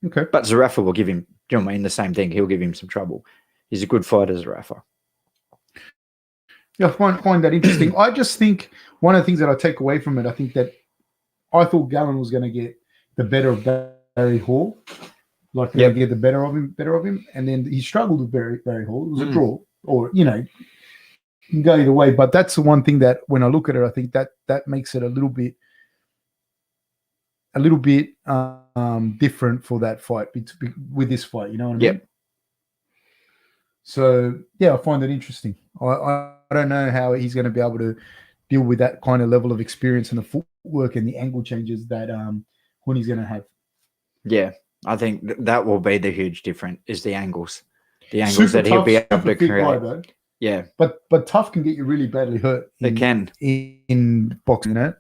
Okay. But Zarafa will give him, do you know what I mean? The same thing. He'll give him some trouble. He's a good fighter, Zarafa. Yeah, I find that interesting. I just think one of the things that I take away from it, I think that I thought Gallen was going to get the better of Barry Hall. Like, get the better of him. And then he struggled with Barry Hall. It was a draw. Or, you know, you can go either way. But that's the one thing that when I look at it, I think that makes it a little bit different for that fight with this fight. You know what I mean? Yep. So, yeah, I find it interesting. I don't know how he's going to be able to deal with that kind of level of experience and the footwork and the angle changes that Huni's going to have. Yeah, I think that will be the huge difference is the angles. The angles super that he'll be able to create. Guy, yeah. But tough can get you really badly hurt. It can. In boxing, you know?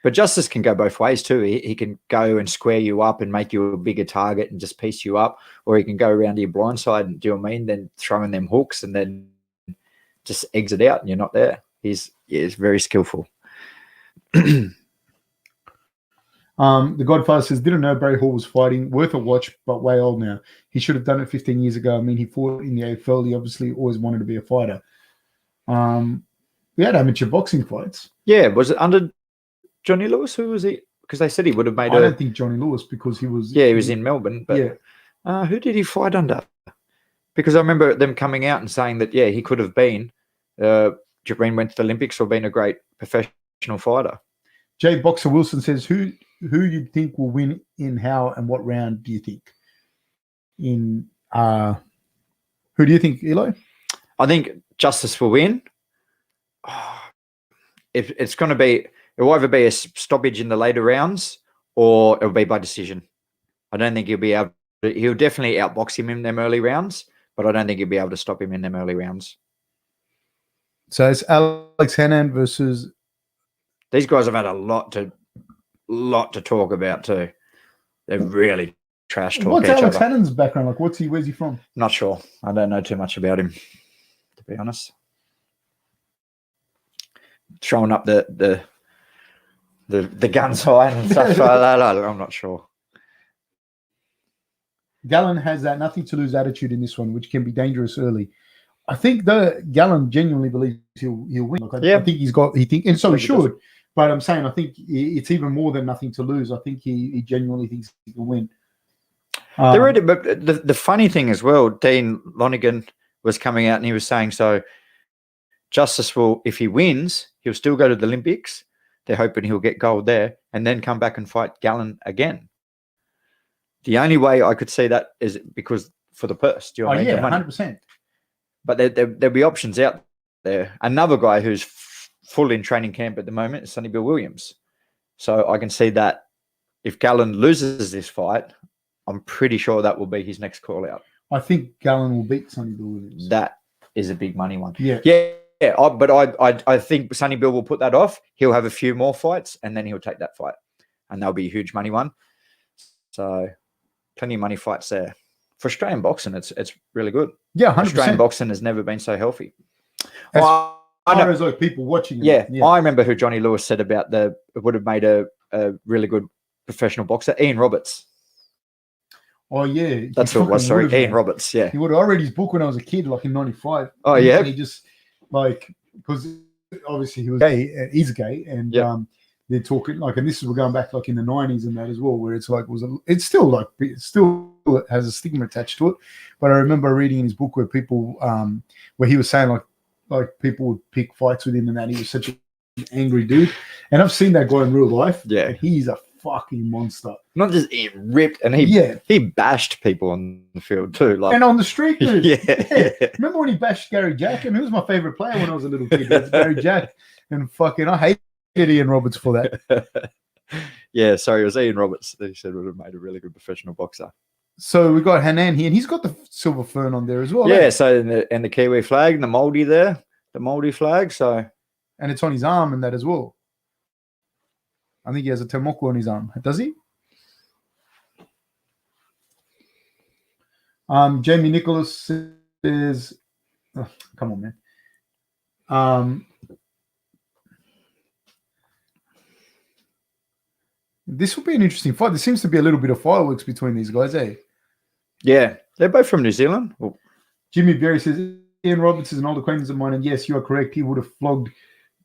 But Justis can go both ways too. He can go and square you up and make you a bigger target and just piece you up, or he can go around to your blind side and do you know what I mean? Then throwing them hooks and then just exit out and you're not there. He's very skillful. The Godfather says, didn't know Barry Hall was fighting. Worth a watch, but way old now. He should have done it 15 years ago. I mean, he fought in the AFL. He obviously always wanted to be a fighter. We had amateur boxing fights. Yeah, was it under Johnny Lewis? Who was he? Because they said he would have made I don't think Johnny Lewis because he was... Yeah, he was in Melbourne. But who did he fight under? Because I remember them coming out and saying that, he could have been... Jabrin went to the Olympics or been a great professional fighter. Jay Boxer Wilson says, who you think will win in how and what round do you think? In Who do you think, Eli? I think Justis will win. It's going to be, it will either be a stoppage in the later rounds or it'll be by decision. I don't think he'll be able to, he'll definitely outbox him in them early rounds, but I don't think he'll be able to stop him in them early rounds. So it's Alex Hannon versus. These guys have had a lot to talk about too. They're really trash talk. What's Alex Hannon's background like? Where's he from? Not sure. I don't know too much about him, to be honest. Showing up the gun sign and stuff like that. I'm not sure. Gallen has that nothing to lose attitude in this one, which can be dangerous early. I think the Gallen genuinely believes he'll win. Like, I think and so he should. But I'm saying I think it's even more than nothing to lose. I think he genuinely thinks he can win. But the funny thing as well, Dean Lonergan was coming out and he was saying, so Justis will, if he wins, he'll still go to the Olympics. They're hoping he'll get gold there and then come back and fight Gallen again. The only way I could see that is because for the purse. Do you know what I mean? 100%. But there'll be options out there. Another guy who's full in training camp at the moment is Sonny Bill Williams. So I can see that if Gallen loses this fight, I'm pretty sure that will be his next call out. I think Gallen will beat Sonny Bill Williams. That is a big money one. Yeah. But I think Sonny Bill will put that off. He'll have a few more fights and then he'll take that fight. And that'll be a huge money one. So plenty of money fights there. For Australian boxing, it's really good. Yeah, 100%. Australian boxing has never been so healthy. As far as like people watching it. Yeah, I remember who Johnny Lewis said about it would have made a really good professional boxer, Ian Roberts. Oh, yeah. That's who it was, sorry. Ian Roberts, yeah. He would have read his book when I was a kid, like in 95. Oh, yeah? And he just, like, because obviously he was gay, he's gay, and they're talking, like, and this is, we're going back, like, in the 90s and that as well, where it's like, it still has a stigma attached to it. But I remember reading in his book where people, where he was saying, like people would pick fights with him and that he was such an angry dude. And I've seen that guy in real life. Yeah. And he's a fucking monster. Not just he ripped, and he bashed people on the field too. Like, and on the street, dude. Yeah. Remember when he bashed Gary Jack? And who was my favorite player when I was a little kid? It was Gary Jack. And fucking, I hated Ian Roberts for that. Yeah, sorry, it was Ian Roberts that he said would have made a really good professional boxer. So we got Hannon here, and he's got the silver fern on there as well. Yeah, so and the Kiwi flag, and the Māori there, the Māori flag. So, and it's on his arm and that as well. I think he has a te moko on his arm. Does he? Jamie Nicholas says, oh, come on, man. This will be an interesting fight. There seems to be a little bit of fireworks between these guys, eh? Yeah, they're both from New Zealand. Well, Jimmy Berry says, Ian Roberts is an old acquaintance of mine, and yes, you are correct. He would have flogged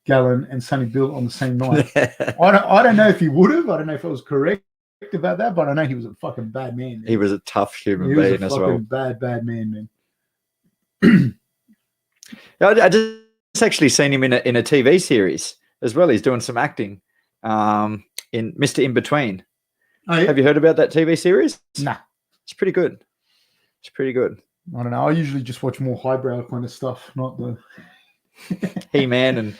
Gallen and Sonny Bill on the same night. I don't know if he would have. I don't know if I was correct about that, but I know he was a fucking bad man. Man. He was a tough human being as well. Bad man, man. I just actually seen him in a TV series as well. He's doing some acting in Mr. In Between. Oh, yeah? Have you heard about that TV series? Nah. It's pretty good. It's pretty good. I don't know. I usually just watch more highbrow kind of stuff, not the He-Man and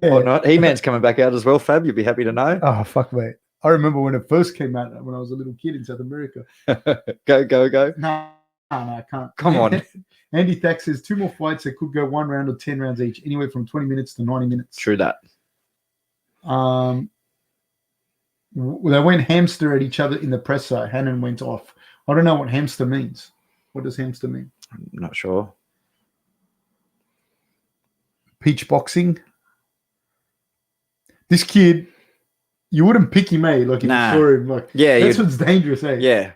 whatnot. He-Man's coming back out as well, Fab. You'd be happy to know. Oh, fuck, mate. I remember when it first came out when I was a little kid in South America. Go. No, I can't. Come on. Andy Thack says 2 more fights that could go 1 round or 10 rounds each, anywhere from 20 minutes to 90 minutes. True that. They went hamster at each other in the presser. Hannon went off. I don't know what hamster means. What does hamster mean? I'm not sure. Peach boxing. This kid, you wouldn't pick him, eh? Like if you saw him, like that's what's dangerous, eh? Yeah.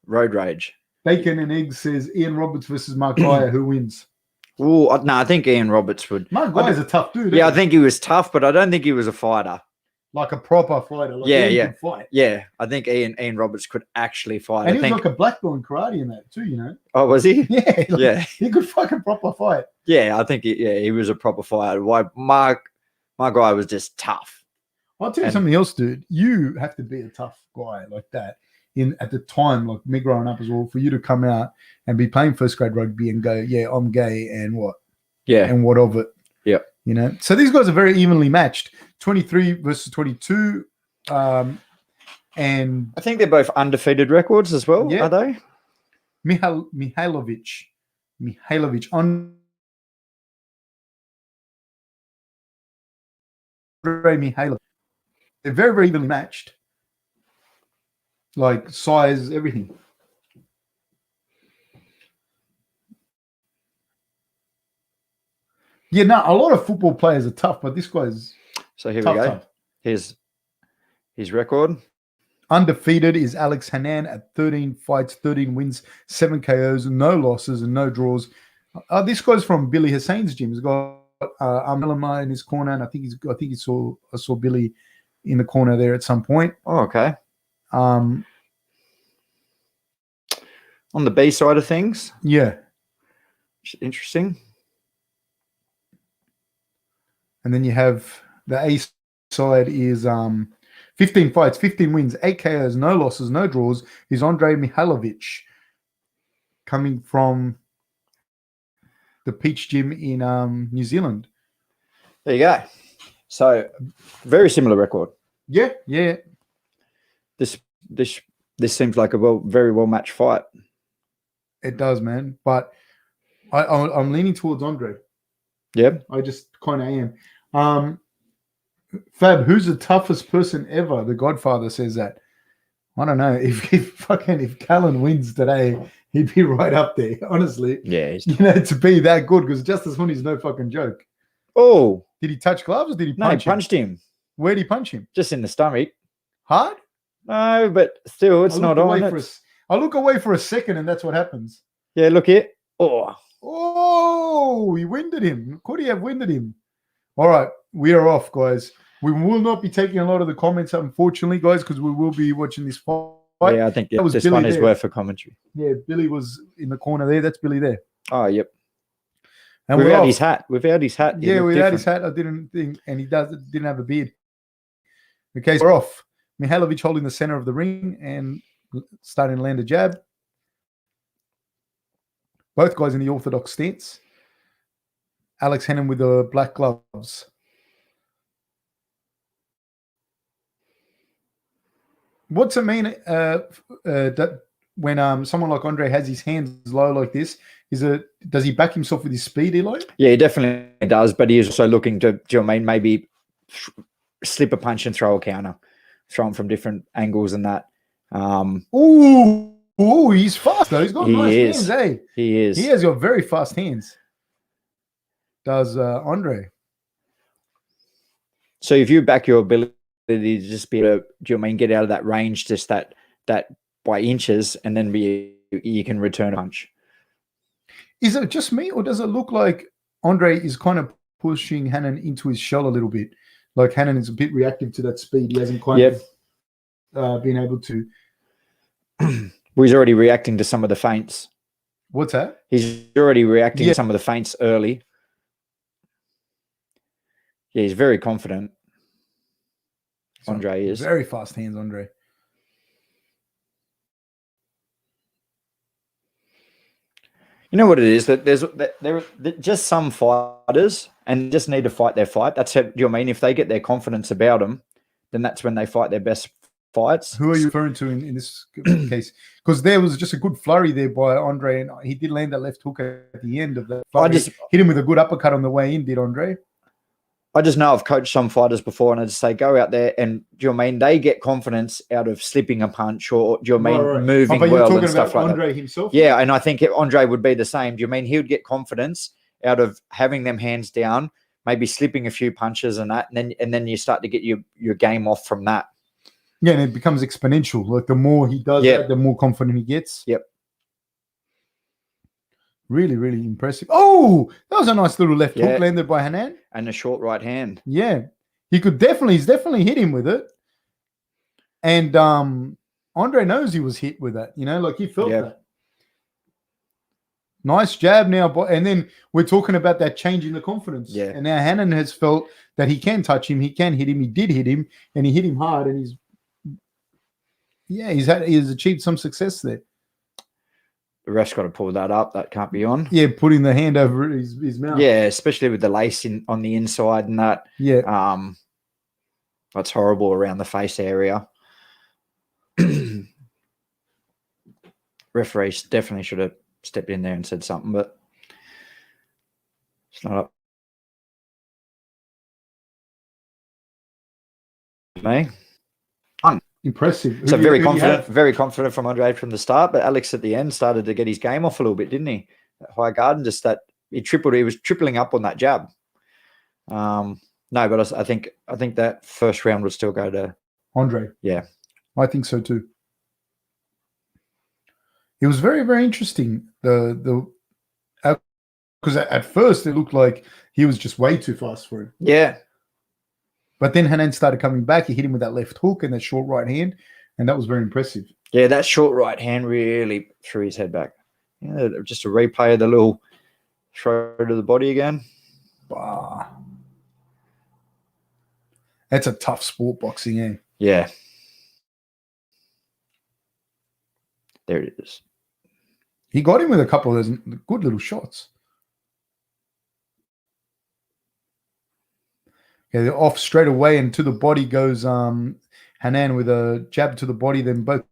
Road rage. Bacon and Eggs says Ian Roberts versus Mark Geyer. Who wins? Oh no, I think Ian Roberts would. Mark Geyer's a tough dude. Yeah, I think he was tough, but I don't think he was a fighter. Like a proper fighter. Like Ian could fight. Yeah, I think Ian Roberts could actually fight. And he was like a black belt in karate in that too, you know? Oh, was he? Yeah. He could fucking proper fight. Yeah, I think he was a proper fighter. Why my guy was just tough. I'll tell you something else, dude. You have to be a tough guy like that. at the time, like me growing up as well, for you to come out and be playing first grade rugby and go, yeah, I'm gay and what? Yeah. And what of it? Yeah. You know, so these guys are very evenly matched, 23 versus 22. And I think they're both undefeated records as well, Yeah. are they? Mihailovic, Andre Mihailovic. They're very, very evenly matched. Like size, everything. Yeah, no, a lot of football players are tough, but this guy's So here tough, we go. tough. Here's his record. Undefeated is Alex Hannon at 13 fights, 13 wins, 7 KOs, no losses and no draws. This guy's from Billy Hussein's gym. He's got Amelama in his corner, and I saw Billy in the corner there at some point. Oh, okay. Um, On the B side of things, yeah. interesting. And then you have the A side is 15 fights, 15 wins, 8 KOs, no losses, no draws. He's Andre Mihailovic, coming from the Peach Gym in New Zealand. There you go. So very similar record. Yeah. This seems like a very well matched fight. It does, man. But I'm leaning towards Andre. Yeah. I just kind of am. Fab, who's the toughest person ever? The Godfather says that. I don't know. If Gallen wins today, he'd be right up there, honestly. Yeah. To be that good, because Justis Huni's no fucking joke. Oh. Did he touch gloves or did he No, he punch him? punched him. Where did he punch him? Just in the stomach. Hard? No, but still, it's not on. I look away for a second and that's what happens. Yeah, look here. Oh, he winded him. Could he have winded him? All right, we are off, guys. We will not be taking a lot of the comments, unfortunately, guys, because we will be watching this fight. Yeah, I think this one is worth a commentary. Yeah, Billy was in the corner there. That's Billy there. Oh, yep. And without his hat. Without his hat. Yeah, without his hat, I didn't think, and he didn't have a beard. Okay, so we're off. Mihailovic holding the center of the ring and starting to land a jab. Both guys in the orthodox stance. Alex Hannon with the black gloves. What's it mean that when someone like Andre has his hands low like this, does he back himself with his speed, Eli? Yeah, he definitely does, but he is also looking to, do you know what I mean, maybe slip a punch and throw a counter, throw him from different angles and that. Ooh, he's fast though. He's got nice hands, eh? He is. He has got very fast hands. Does Andre? So if you back your ability to just be able to, do you know what I mean, get out of that range, just that by inches, and then you can return a punch. Is it just me, or does it look like Andre is kind of pushing Hannon into his shell a little bit? Like Hannon is a bit reactive to that speed. He hasn't quite been able to. Well, he's already reacting to some of the feints. What's that? He's already reacting to some of the feints early. Yeah, he's very confident. Andre is. Very fast hands, Andre. You know what it is? That there are just some fighters and just need to fight their fight. That's how, do you know what I mean? If they get their confidence about them, then that's when they fight their best fights. Who are you referring to in this case? Because there was just a good flurry there by Andre, and he did land that left hook at the end of the flurry. Hit him with a good uppercut on the way in, did Andre? I just know I've coached some fighters before, and I just say, go out there and, do you know what I mean? They get confidence out of slipping a punch or, do you know what I mean, moving well and stuff like that. Andre himself? Yeah, and I think Andre would be the same. Do you mean he would get confidence out of having them hands down, maybe slipping a few punches and that, and then you start to get your game off from that. Yeah, and it becomes exponential. Like the more he does that, the more confident he gets. Yep. Really, really impressive. Oh, that was a nice little left hook landed by Hannon. And a short right hand. Yeah. He's definitely hit him with it. And Andre knows he was hit with that. You know, like he felt that. Nice jab now. And then we're talking about that change in the confidence. Yeah. And now Hannon has felt that he can touch him. He can hit him. He did hit him. And he hit him hard. And Yeah, he's achieved some success there. The ref's got to pull that up. That can't be on. Yeah, putting the hand over his mouth. Yeah, especially with the lace on the inside and that. Yeah. That's horrible around the face area. Referees definitely should have stepped in there and said something, but it's not up to me. Impressive. So very confident from Andre from the start, but Alex at the end started to get his game off a little bit, didn't he? At High Garden, just that he was tripling up on that jab. No, but I think that first round would still go to Andre. Yeah, I think so too. It was very, very interesting. Because at first it looked like he was just way too fast for him. Yeah. But then Hannon started coming back. He hit him with that left hook and that short right hand, and that was very impressive. Yeah, that short right hand really threw his head back. Yeah, just a replay of the little throw to the body again. Bah. That's a tough sport, boxing, eh? Yeah. There it is. He got him with a couple of those good little shots. Okay, they're off straight away, and to the body goes Hannon with a jab to the body. Then both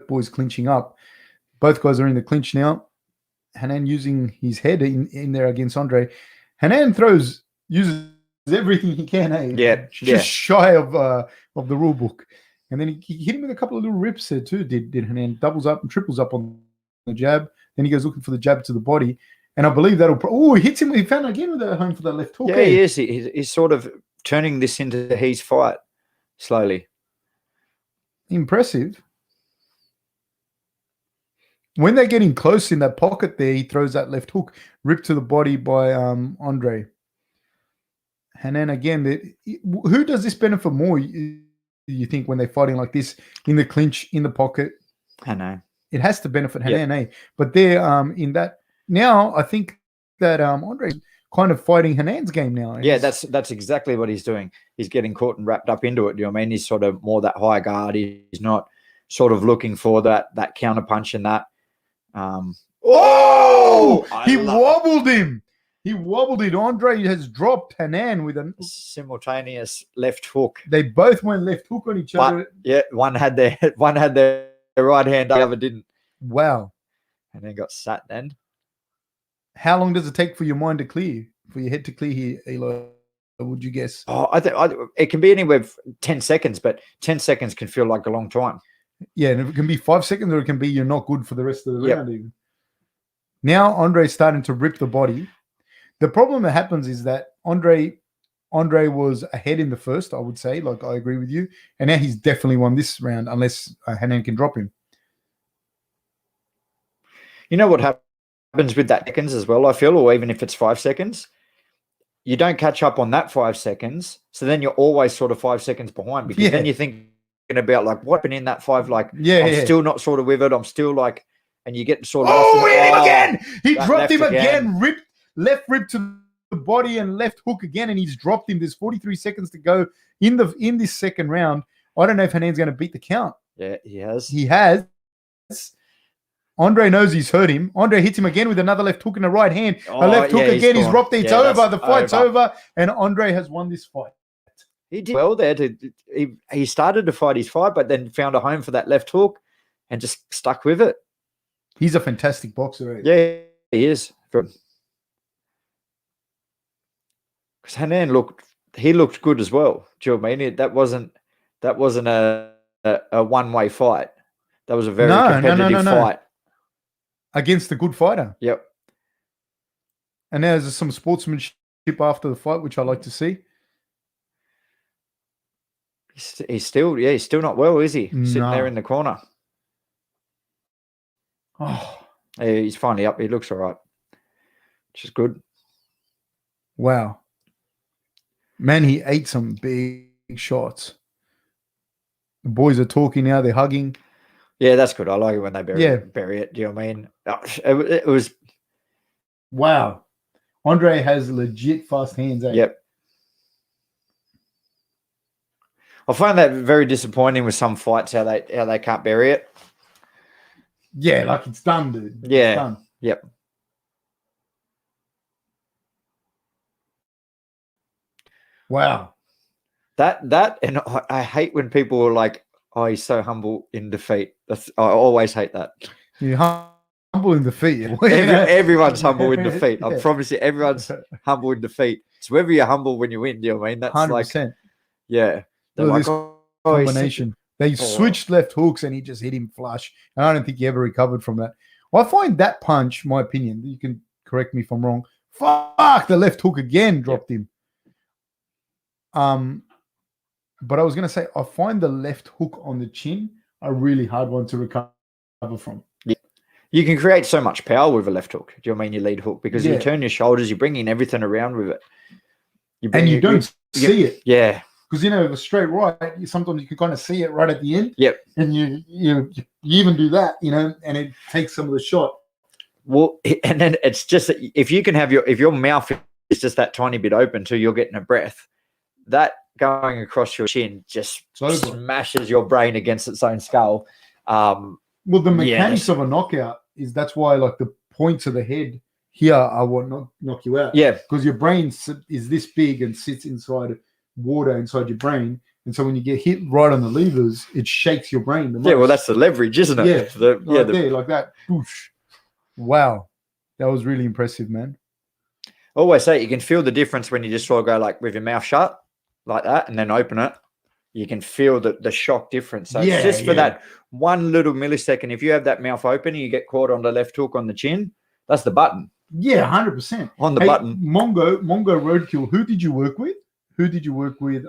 boys clinching up. Both guys are in the clinch now. Hannon using his head in there against Andre. Hannon uses everything he can. Eh? Yeah, just shy of the rule book. And then he hit him with a couple of little rips there too. Did Hannon doubles up and triples up on the jab. Then he goes looking for the jab to the body, and I believe that'll. He hits him. He found again with a home for that left hook. Yeah, he is. He's sort of turning this into his fight slowly. Impressive. When they're getting close in that pocket there, he throws that left hook, ripped to the body by Andre. Hannon again. Who does this benefit more? You think when they're fighting like this in the clinch in the pocket? Hannon. It has to benefit Hannon, eh? But they're in that now. I think that Andre's kind of fighting Hannon's game now. Yeah, that's exactly what he's doing. He's getting caught and wrapped up into it. You know what I mean? He's sort of more that high guard. He's not sort of looking for that counter punch and that. He wobbled him. He wobbled it. Andre has dropped Hannon with a simultaneous left hook. They both went left hook on each other. Yeah, one had their right hand, the other didn't. Wow. And then got sat then. How long does it take for your mind to clear? For your head to clear here, Eli? Would you guess? Oh, I think it can be anywhere 10 seconds, but 10 seconds can feel like a long time. Yeah, and it can be 5 seconds, or it can be you're not good for the rest of the round even. Now Andre's starting to rip the body. The problem that happens is that Andre was ahead in the first, I would say. Like, I agree with you. And now he's definitely won this round unless Hannon can drop him. You know what happens with that seconds as well, I feel, or even if it's 5 seconds? You don't catch up on that 5 seconds. So then you're always sort of 5 seconds behind, because then you're thinking about, like, what happened in that 5? Like, I'm still not sort of with it. I'm still like, and you get sort of. Oh, hit him again! He dropped him again. Left rip to the body and left hook again, and he's dropped him. There's 43 seconds to go in this second round. I don't know if Hannon's going to beat the count. Yeah, he has. He has. Andre knows he's hurt him. Andre hits him again with another left hook in the right hand. A left hook again. He's dropped it. It's over. The fight's over. And Andre has won this fight. He did well there. He started to fight his fight, but then found a home for that left hook and just stuck with it. He's a fantastic boxer. Yeah, he is. Good. Because Hannon looked good as well. Do you know what I mean? That wasn't a one-way fight. That was a very competitive fight. Against a good fighter. Yep. And now there's some sportsmanship after the fight, which I like to see. He's still not well, is he? Sitting there in the corner. Oh, he's finally up. He looks all right, which is good. Wow. Man, he ate some big shots. The boys are talking now. They're hugging. Yeah, that's good. I like it when they bury it. Do you know what I mean? It was. Wow. Andre has legit fast hands. Eh? Yep. I find that very disappointing with some fights how they can't bury it. Yeah, like it's done, dude. Yeah. It's done. Yep. Wow. That and I hate when people are like, "Oh, he's so humble in defeat." I always hate that. You're humble in defeat. Everyone's humble in defeat. I promise you, everyone's humble in defeat. It's whether you're humble when you win. Do you know what I mean? That's 100%. Like, yeah. They're like, combination. They switched left hooks and he just hit him flush. And I don't think he ever recovered from that. Well, I find that punch, my opinion, you can correct me if I'm wrong. Fuck, the left hook again dropped him. But I was going to say, I find the left hook on the chin a really hard one to recover from. Yeah. You can create so much power with a left hook. Do you know what I mean? Your lead hook, because you turn your shoulders, you bring in everything around with it. You don't see it. Yeah. Because, the straight right, sometimes you can kind of see it right at the end. Yep. And you even do that, and it takes some of the shot. Well, and then it's just that if you can have if your mouth is just that tiny bit open till you're getting a breath, that going across your chin just smashes your brain against its own skull. Well, the mechanics of a knockout is that's why like the points of the head here are what knock you out. Yeah. Because your brain is this big and sits inside water inside your brain. And so when you get hit right on the levers, it shakes your brain the most. Yeah, well, that's the leverage, isn't it? Yeah, there, like that. Boosh. Wow. That was really impressive, man. I always say you can feel the difference when you just sort of go like with your mouth shut like that and then open it. You can feel the shock difference. So it's just for that one little millisecond. If you have that mouth open and you get caught on the left hook on the chin, that's the button. Yeah, 100%. On the button. Mongo Roadkill, who did you work with? Who did you work with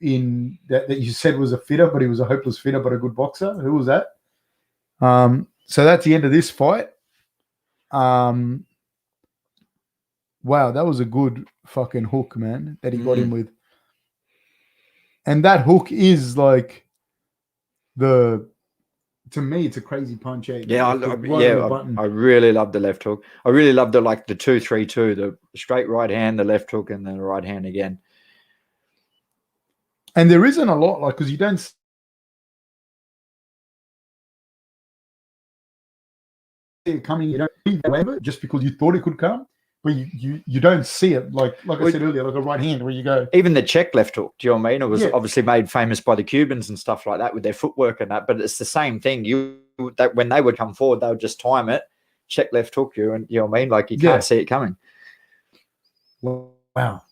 in that you said was a fitter, but he was a hopeless fitter, but a good boxer? Who was that? So that's the end of this fight. Wow, that was a good fucking hook, man, that he got him with. And that hook is like to me, it's a crazy punch. Yeah, I really love the left hook. I really love the 2-3-2, the straight right hand, the left hook, and then the right hand again. And there isn't a lot, because you don't see it coming. You don't see it just because you thought it could come. But you don't see it like I said earlier, like a right hand where you go. Even the Czech left hook, do you know what I mean? It was obviously made famous by the Cubans and stuff like that with their footwork and that. But it's the same thing. When they would come forward, they would just time it, Czech left hook you, and you know what I mean? Like you can't see it coming. Wow.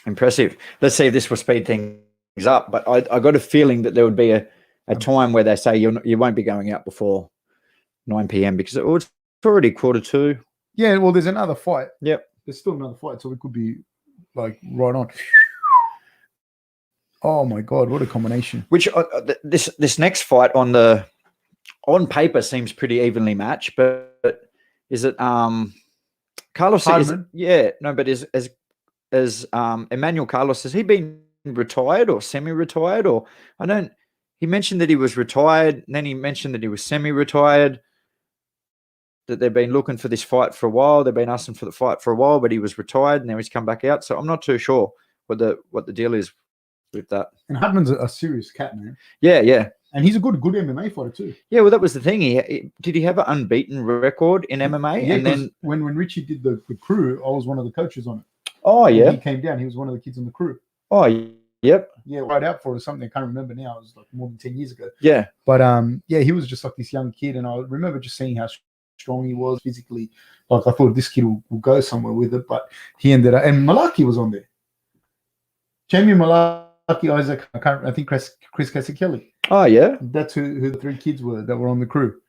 Impressive. Let's see if this will speed things up. But I got a feeling that there would be a time where they say you won't be going out before 9 p.m. because it's already 1:45. Yeah, well, there's another fight. Yep. There's still another fight, so we could be like right on. Oh my God, what a combination! Which this next fight on paper seems pretty evenly matched, but is it Carlos? But is Emmanuel Carlos, has he been retired or semi-retired? Or he mentioned that he was retired, and then he mentioned that he was semi-retired. That they've been looking for this fight for a while. They've been asking for the fight for a while, but he was retired and now he's come back out. So I'm not too sure what the deal is with that. And Hudman's a serious cat, man. Yeah. And he's a good MMA fighter too. Yeah, well, that was the thing. Did he have an unbeaten record in MMA? Yeah, and then when Richie did the crew, I was one of the coaches on it. Oh, yeah. He came down. He was one of the kids on the crew. Oh, yep. Yeah, right out for something I can't remember now. It was like more than 10 years ago. Yeah. But he was just like this young kid, and I remember just seeing how strong he was physically. Like I thought this kid will go somewhere with it, but he ended up. And Malaki was on there. Jamie Malaki, Isaac. I think Chris Cassicelli. Oh yeah, that's who the three kids were that were on the crew.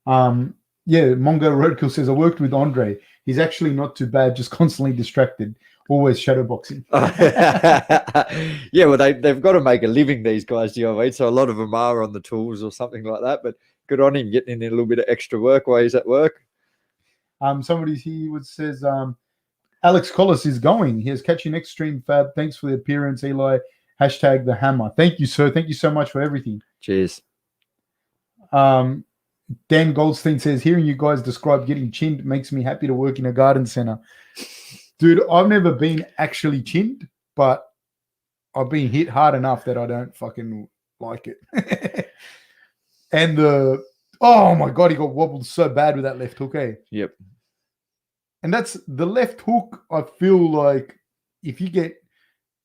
Mongo Roadkill says I worked with Andre. He's actually not too bad, just constantly distracted, always shadowboxing. Yeah, well they've got to make a living, these guys. Do you know what I mean? So a lot of them are on the tools or something like that. But good on him getting in a little bit of extra work while he's at work. Somebody says Alex Collis is going. He is catching next stream, Fab. Thanks for the appearance, Eli. Hashtag the hammer. Thank you, sir. Thank you so much for everything. Cheers. Dan Goldstein says, hearing you guys describe getting chinned makes me happy to work in a garden center. Dude, I've never been actually chinned, but I've been hit hard enough that I don't fucking like it. And oh my God, he got wobbled so bad with that left hook, eh? Yep. And that's the left hook. I feel like if you get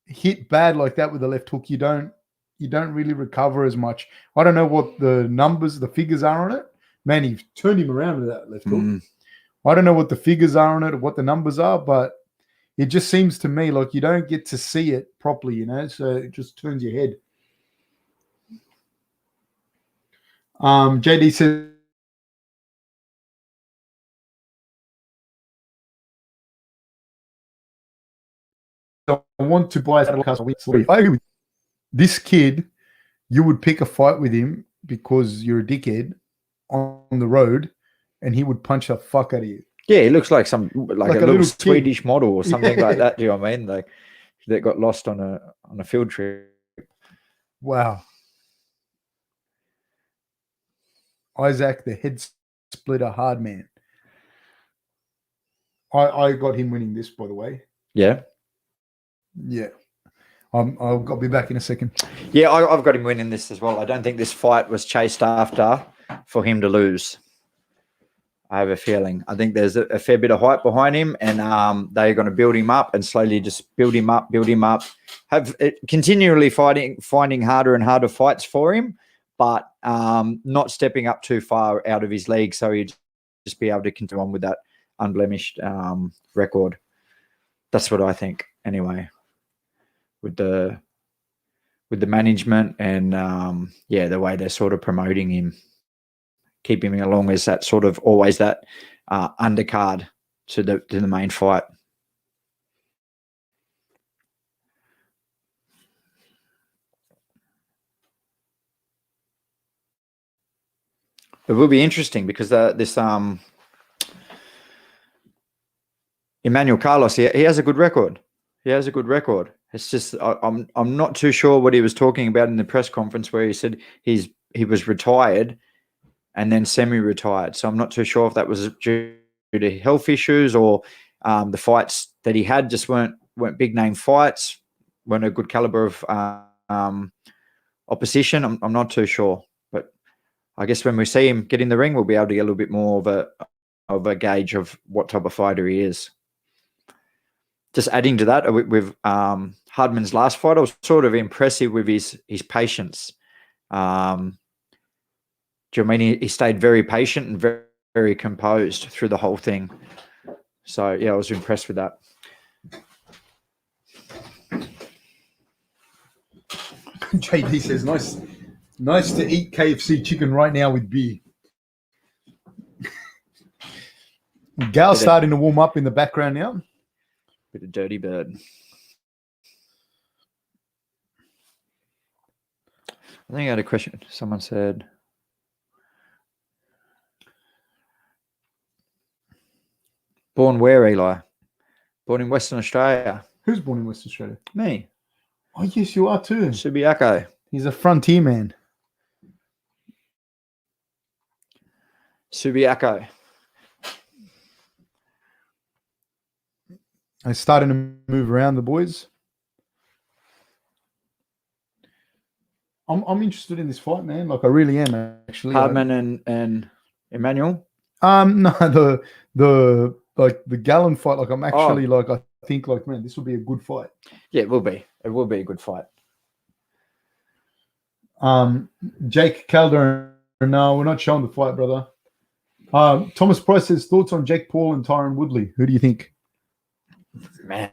hit bad like that with the left hook, you don't really recover as much. I don't know what the figures are on it. Man, he turned him around with that left hook. I don't know what the figures are on it or what the numbers are, but it just seems to me like you don't get to see it properly, you know, so it just turns your head. JD says, I want to buy a saddlecast. I agree with this kid. You would pick a fight with him because you're a dickhead on the road, and he would punch the fuck out of you. Yeah, he looks like a little Swedish model or something like that. Do you know what I mean? Like that got lost on a field trip. Wow. Isaac, the head splitter hard man. I got him winning this, by the way. Yeah. Yeah. I'll be back in a second. Yeah, I've got him winning this as well. I don't think this fight was chased after for him to lose. I have a feeling. I think there's a fair bit of hype behind him, and they're going to build him up and slowly just build him up, have continually finding harder and harder fights for him, but not stepping up too far out of his league, so he'd just be able to continue on with that unblemished record. That's what I think, anyway, with the management and the way they're sort of promoting him. Keeping him along as that sort of always that undercard to the main fight. It will be interesting because this Emmanuel Carlos, he has a good record. He has a good record. It's just I'm not too sure what he was talking about in the press conference where he said he was retired and then semi-retired. So I'm not too sure if that was due to health issues or the fights that he had just weren't big name fights, weren't a good caliber of opposition. I'm not too sure, but I guess when we see him get in the ring, we'll be able to get a little bit more of a gauge of what type of fighter he is. Just adding to that, with Hardman's last fight, I was sort of impressive with his patience. Do you know what I mean? He stayed very patient and very, very composed through the whole thing. So, yeah, I was impressed with that. JD says, nice to eat KFC chicken right now with beer. Gal's starting to warm up in the background now. Bit of dirty bird. I think I had a question. Someone said... Born where, Eli? Born in Western Australia. Who's born in Western Australia? Me. Oh, yes, you are too. Subiaco. He's a frontier man. Subiaco. I'm starting to move around the boys. I'm interested in this fight, man. Like I really am, actually. Hardman and Emmanuel. No, the Gallen fight. Like I'm actually I think man, this will be a good fight. Yeah, it will be. It will be a good fight. Jake Calderon. No, we're not showing the fight, brother. Thomas Price says thoughts on Jake Paul and Tyron Woodley. Who do you think? Man,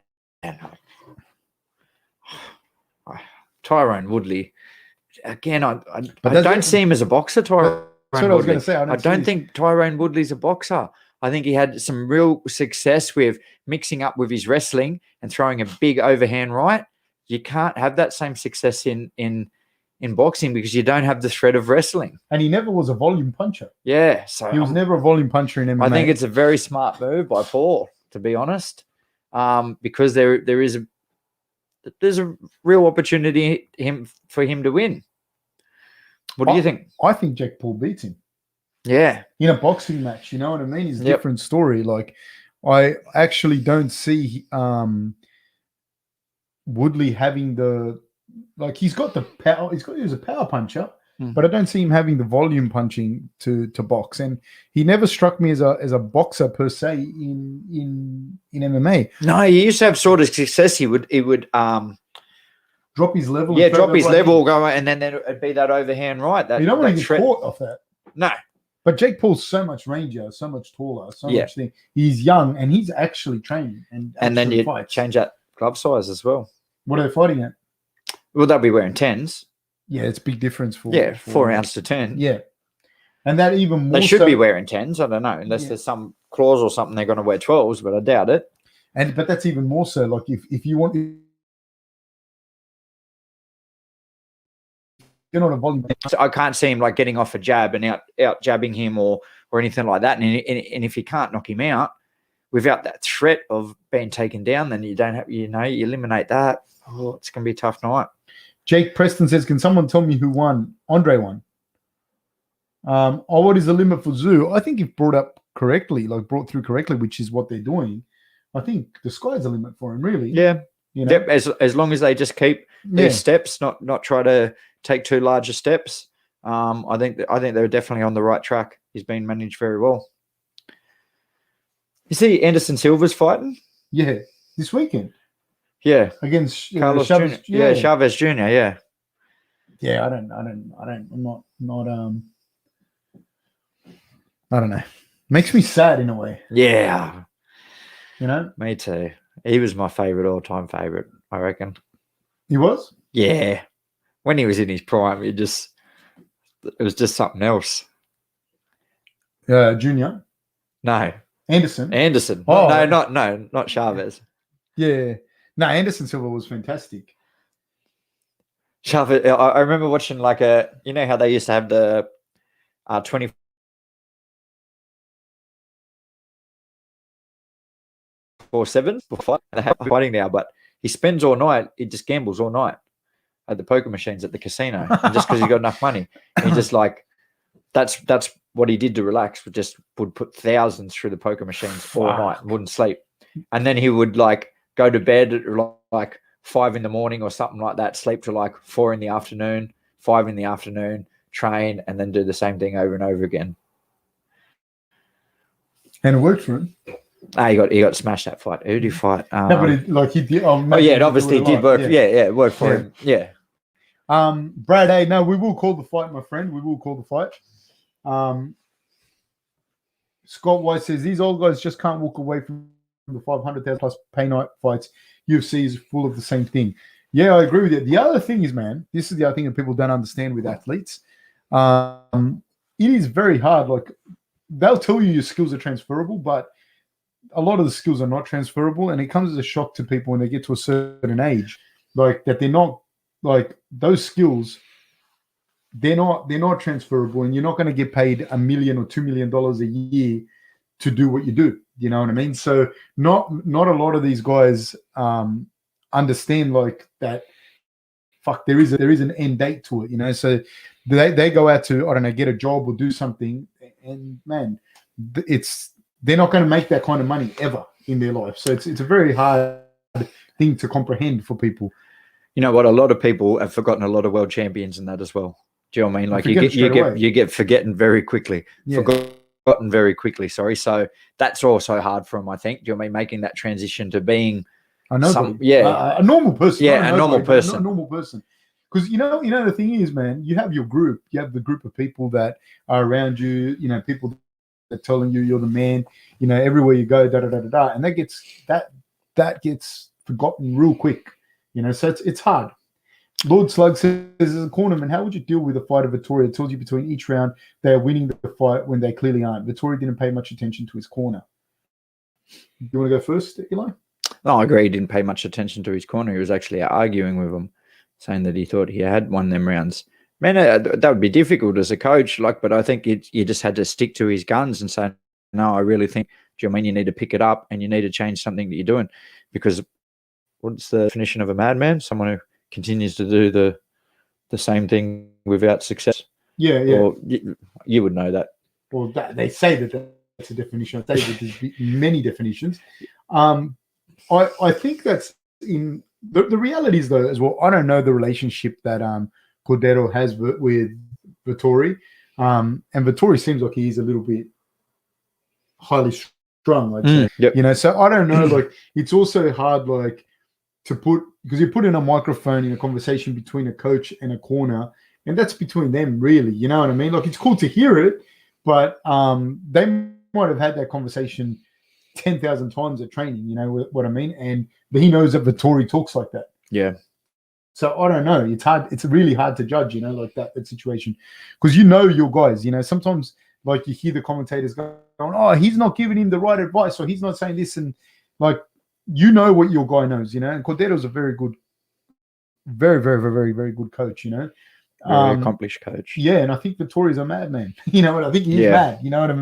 Tyron Woodley. Again, I don't see him as a boxer. Tyron. That's what I was going to say. I don't think Tyrone Woodley's a boxer. I think he had some real success with mixing up with his wrestling and throwing a big overhand right. You can't have that same success in boxing because you don't have the threat of wrestling. And he never was a volume puncher. Yeah. So he was never a volume puncher in MMA. I think it's a very smart move by Paul, to be honest, because there's a real opportunity for him to win. What do you think? I think Jake Paul beats him. Yeah. In a boxing match, you know what I mean? It's a different story. Like, I actually don't see Woodley having he's got the power. He's a power puncher, but I don't see him having the volume punching to box. And he never struck me as a boxer per se in MMA. No, he used to have sort of success. He would drop his level. Yeah, drop his level, go, and then it'd be that overhand right. That you don't want to get caught off that. No. But Jake Paul's so much rangier, so much taller, so much thing. He's young and he's actually training. And then you fights. Change that glove size as well. What are they fighting at? Well, they'll be wearing 10s. Yeah, it's a big difference for 4 ounce to 10. Yeah. And that even more they should be wearing 10s. I don't know, unless there's some clause or something they're going to wear 12s, but I doubt it. But that's even more so. Like if you want, you're not a volume. I can't see him like getting off a jab and out jabbing him or anything like that. And if you can't knock him out without that threat of being taken down, then you don't have, you eliminate that. Oh, it's going to be a tough night. Jake Preston says, can someone tell me who won? Andre won. What is the limit for Zoo? I think if brought through correctly, which is what they're doing, I think the sky's the limit for him, really. Yeah. Yep. As long as they just keep these steps, not try to take too larger steps. I think they're definitely on the right track. He's been managed very well. You see Anderson Silva's fighting? Yeah. This weekend. Yeah. Against Carlos Chavez Jr. Yeah, Chavez Jr., yeah. Yeah, I'm not I don't know. Makes me sad in a way. Yeah. Me too. He was my all-time favorite, I reckon. He was? Yeah. When he was in his prime, it was just something else. Junior? No. Anderson. Oh, not Chavez. Yeah. No, Anderson Silva was fantastic. Chavez, I remember watching how they used to have the 24/7 fight. They have fighting now, but he spends all night. He just gambles all night at the poker machines at the casino, and just because he got enough money. And he just that's what he did to relax. Would put thousands through the poker machines all night and wouldn't sleep. And then he would go to bed at 5 a.m. or something like that. Sleep till 4 p.m, 5 p.m, train, and then do the same thing over and over again. And it worked for him. He got smashed that fight. Who did he fight? No, but he did. It obviously did work. Yeah, it worked for him. Yeah. Brad, hey, no, we will call the fight, my friend. We will call the fight. Scott White says these old guys just can't walk away from the 500,000 plus pay night fights. UFC is full of the same thing. Yeah, I agree with you. The other thing is, man, this is the other thing that people don't understand with athletes. It is very hard. They'll tell you your skills are transferable, but a lot of the skills are not transferable, and it comes as a shock to people when they get to a certain age, that they're not those skills. They're not transferable, and you're not going to get paid $1 million or $2 million a year to do what you do. You know what I mean? So not a lot of these guys understand that. Fuck, there is an end date to it. So they go out to, I don't know, get a job or do something, and man, they're not going to make that kind of money ever in their life. So it's a very hard thing to comprehend for people. You know what? A lot of people have forgotten a lot of world champions in that as well. Do you know what I mean? You get forgotten very quickly. Yeah. Forgotten very quickly. Sorry. So that's also hard for them, I think. Do you know what I mean? Making that transition to being a normal person. Yeah, a normal person. A normal person. Because the thing is, man, you have your group. You have the group of people that are around you. People that are telling you you're the man. Everywhere you go, and that gets forgotten real quick. So it's hard. Lord Slug says, as a cornerman, how would you deal with a fight of Vittoria? Tells you between each round they are winning the fight when they clearly aren't. Vittoria didn't pay much attention to his corner. Do you want to go first, Eli? No, I agree. He didn't pay much attention to his corner. He was actually arguing with him, saying that he thought he had won them rounds. Man, that would be difficult as a coach. But I think you just had to stick to his guns and say, no, I really think, do you mean you need to pick it up and you need to change something that you're doing? Because what's the definition of a madman? Someone who continues to do the same thing without success. Yeah. Or you would know that. Well, they say that a definition. I say that there's many definitions. I think that's in the reality is though as well. I don't know the relationship that Cordero has with Vettori, and Vettori seems like he's a little bit highly strung. I'd say, yep. you know. So I don't know. Like it's also hard, like to put because you put in a microphone in a conversation between a coach and a corner, and that's between them, really. You know what I mean? Like it's cool to hear it, but they might have had that conversation 10,000 times at training, you know what I mean? And he knows that Vettori talks like that. Yeah. So I don't know. It's hard. It's really hard to judge, you know, like that situation. Because you know your guys, you know, sometimes like you hear the commentators going, oh, he's not giving him the right advice or he's not saying this. And like, you know what your guy knows, you know. And Cordero's a very good, very, very, very, very, very good coach, you know. Very accomplished coach. Yeah, and I think Vettori's a madman. You know what? I think he's mad. You know what I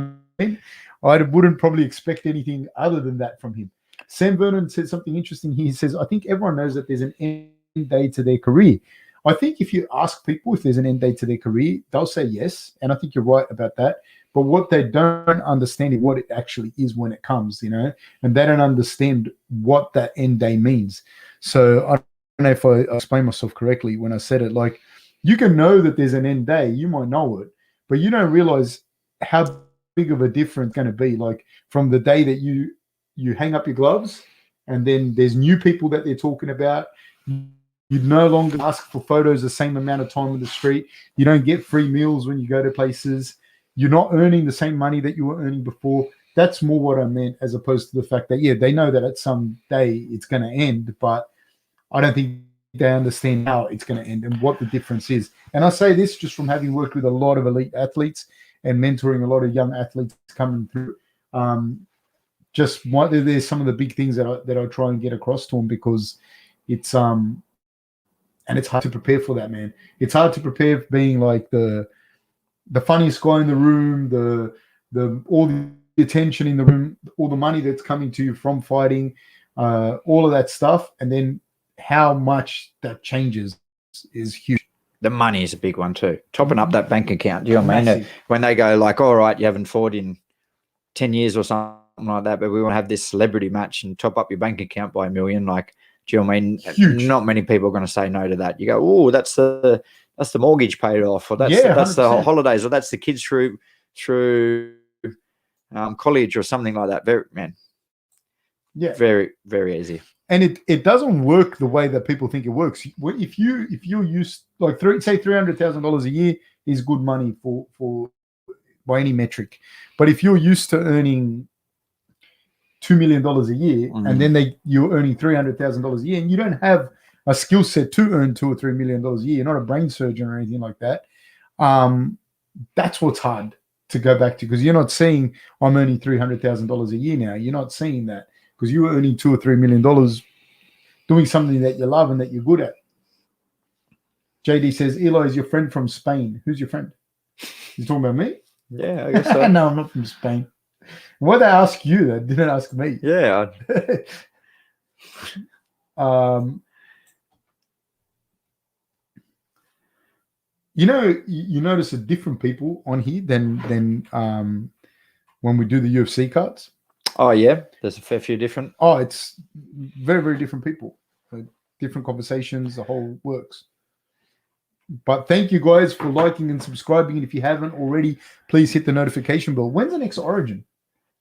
mean? I wouldn't probably expect anything other than that from him. Sam Vernon said something interesting. He says, I think everyone knows that there's an end date to their career. I think if you ask people if there's an end date to their career, they'll say yes. And I think you're right about that. But what they don't understand is what it actually is when it comes, you know, and they don't understand what that end day means. So I don't know if I explained myself correctly when I said it. Like, you can know that there's an end day. You might know it, but you don't realize how big of a difference going to be, like from the day that you hang up your gloves and then there's new people that they're talking about. You no longer ask for photos the same amount of time in the street. You don't get free meals when you go to places. You're not earning the same money that you were earning before. That's more what I meant, as opposed to the fact that, yeah, they know that at some day it's going to end, but I don't think they understand how it's going to end and what the difference is. And I say this just from having worked with a lot of elite athletes and mentoring a lot of young athletes coming through. There's some of the big things that I try and get across to them, because it's and it's hard to prepare for that, man. It's hard to prepare for being like the funniest guy in the room, the all the attention in the room, all the money that's coming to you from fighting, all of that stuff, and then how much that changes is huge. The money is a big one too. Topping up that bank account. Do you know what I mean? When they go like, all right, you haven't fought in 10 years or something like that, but we want to have this celebrity match and top up your bank account by $1 million. Like, do you know what I mean? Huge. Not many people are going to say no to that. You go, oh, that's the mortgage paid off, or that's the holidays, or that's the kids through college or something like that. Very, very easy. And it doesn't work the way that people think it works. If you're used, like say $300,000 a year is good money for by any metric, but if you're used to earning $2 million a year, and then you're earning $300,000 a year, and you don't have a skill set to earn $2 or $3 million a year, you're not a brain surgeon or anything like that. That's what's hard to go back to, because you're not seeing I'm earning $300,000 a year now. You're not seeing that, because you were earning $2 or $3 million doing something that you love and that you're good at. JD says, Eli is your friend from Spain. Who's your friend? You talking about me? Yeah, I guess so. No, I'm not from Spain. Why'd they ask you? They didn't ask me. Yeah. You know, you notice a different people on here than when we do the UFC cards. Oh, yeah. There's a fair few different. Oh, it's very, very different people. Different conversations, the whole works. But thank you guys for liking and subscribing. And if you haven't already, please hit the notification bell. When's the next Origin?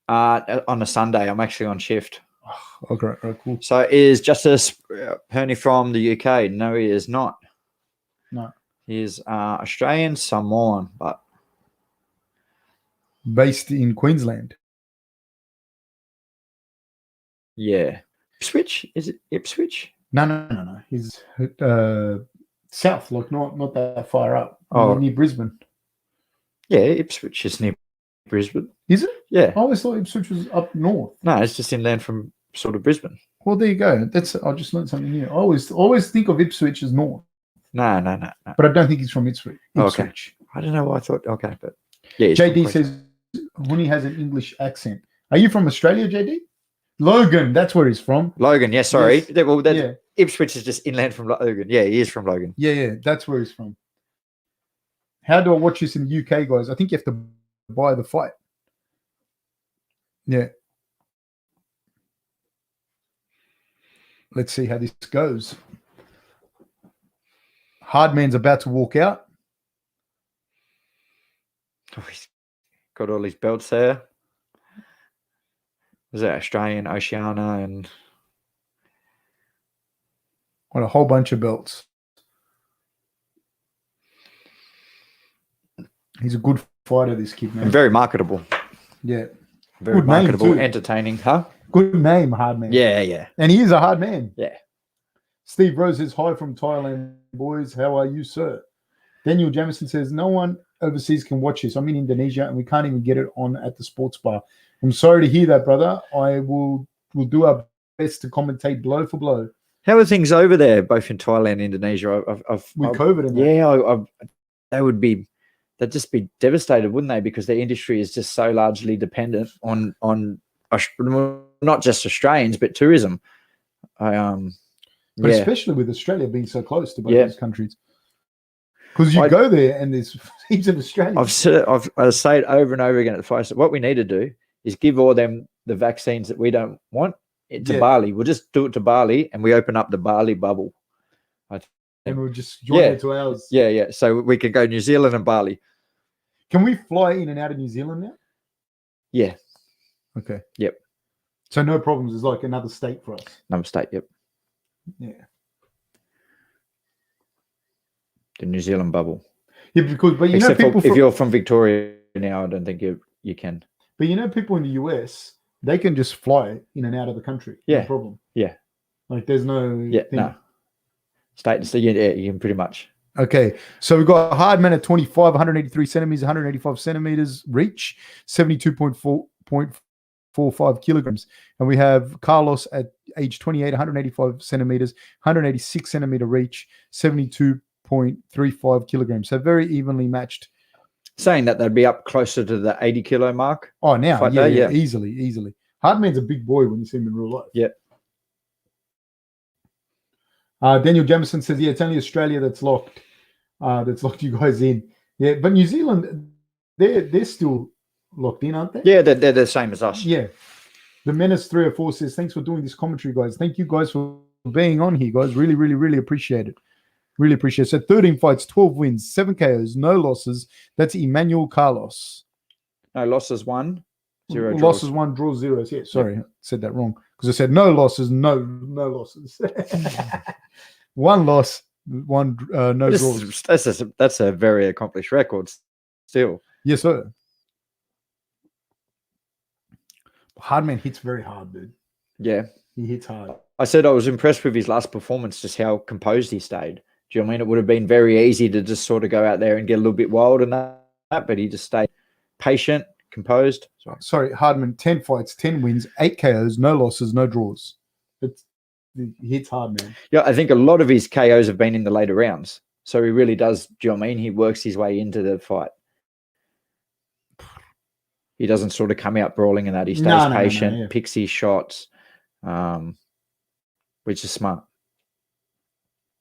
On a Sunday. I'm actually on shift. Oh, great. Right, cool. So is Justis Huni from the UK? No, he is not. No. He is Australian Samoan, but based in Queensland. Yeah. Ipswich? Is it Ipswich? No. He's south, like not that far up. Oh, near Brisbane. Yeah, Ipswich is near Brisbane. Is it? Yeah. I always thought Ipswich was up north. No, it's just inland from sort of Brisbane. Well, there you go. I just learned something new. I always think of Ipswich as north. No. But I don't think he's from Ipswich. Okay. I don't know why I thought. Okay, but yeah. JD says Huni has an English accent. Are you from Australia, JD? Logan, that's where he's from. Logan, yeah. Sorry. Yes. Ipswich is just inland from Logan. Yeah, he is from Logan. Yeah, that's where he's from. How do I watch this in the UK, guys? I think you have to buy the fight. Yeah. Let's see how this goes. Hardman's about to walk out. Oh, he's got all his belts there. Was that Australian, Oceania, and On a whole bunch of belts. He's a good fighter, this kid, man. and very marketable. Yeah. Very Good name marketable, too. entertaining. Huh? Good name, Hardman. Yeah. And he is a hard man. Yeah. Steve Rose says, hi from Thailand, boys. How are you, sir? Daniel Jamison says, no one overseas can watch this. I'm in Indonesia and we can't even get it on at the sports bar. I'm sorry to hear that, brother. I will do our best to commentate blow for blow. How are things over there, both in Thailand and Indonesia? With COVID and that. Yeah, they'd just be devastated, wouldn't they? Because their industry is just so largely dependent on not just Australians, but tourism. But especially with Australia being so close to both these countries. Because you go there and there's heaps of Australians. I say it over and over again at the fight. What we need to do is give all them the vaccines that we don't want to Bali. We'll just do it to Bali and we open up the Bali bubble. And we'll just join it to ours. Yeah. So we can go New Zealand and Bali. Can we fly in and out of New Zealand now? Yeah. Okay. Yep. So no problems. It's like another state for us. Another state, yep. Yeah. The New Zealand bubble. Yeah, but you Except know, people if you're from Victoria now, I don't think you can. But you know, people in the US, they can just fly in and out of the country. Yeah. No problem. Yeah. Like there's no thing. No. State, so you can pretty much. Okay, so we've got Hardman at 25, 183 centimeters, 185 centimeters reach, 72.45 kilograms. And we have Carlos at age 28, 185 centimeters, 186 centimeter reach, 72.35 kilograms. So very evenly matched. Saying that they'd be up closer to the 80 kilo mark. Oh, now, yeah, easily. Hardman's a big boy when you see him in real life. Yeah. Daniel Jamison says, yeah, it's only Australia that's locked. That's locked you guys in. Yeah, but New Zealand, they're still locked in, aren't they? Yeah, they're the same as us. Yeah. The Menace 304 says, thanks for doing this commentary, guys. Thank you guys for being on here, guys. Really, really, really appreciate it. Really appreciate it. So 13 fights, 12 wins, 7 KOs, no losses. That's Emmanuel Carlos. No losses, 1, 0 draws. Losses 1, draws 0. Yeah, sorry, I said that wrong. Because I said no losses, no losses. 1 loss, 1 no draws. That's a very accomplished record still. Yes, sir. Hardman hits very hard, dude. Yeah. He hits hard. I said I was impressed with his last performance, just how composed he stayed. Do you know what I mean? It would have been very easy to just sort of go out there and get a little bit wild and that, but he just stayed patient, composed. Sorry, Hardman, 10 fights, 10 wins, 8 KOs, no losses, no draws. He hits hard, man. Yeah, I think a lot of his KOs have been in the later rounds. So he really does, do you know what I mean? He works his way into the fight. He doesn't sort of come out brawling in that. He stays patient, picks his shots, which is smart.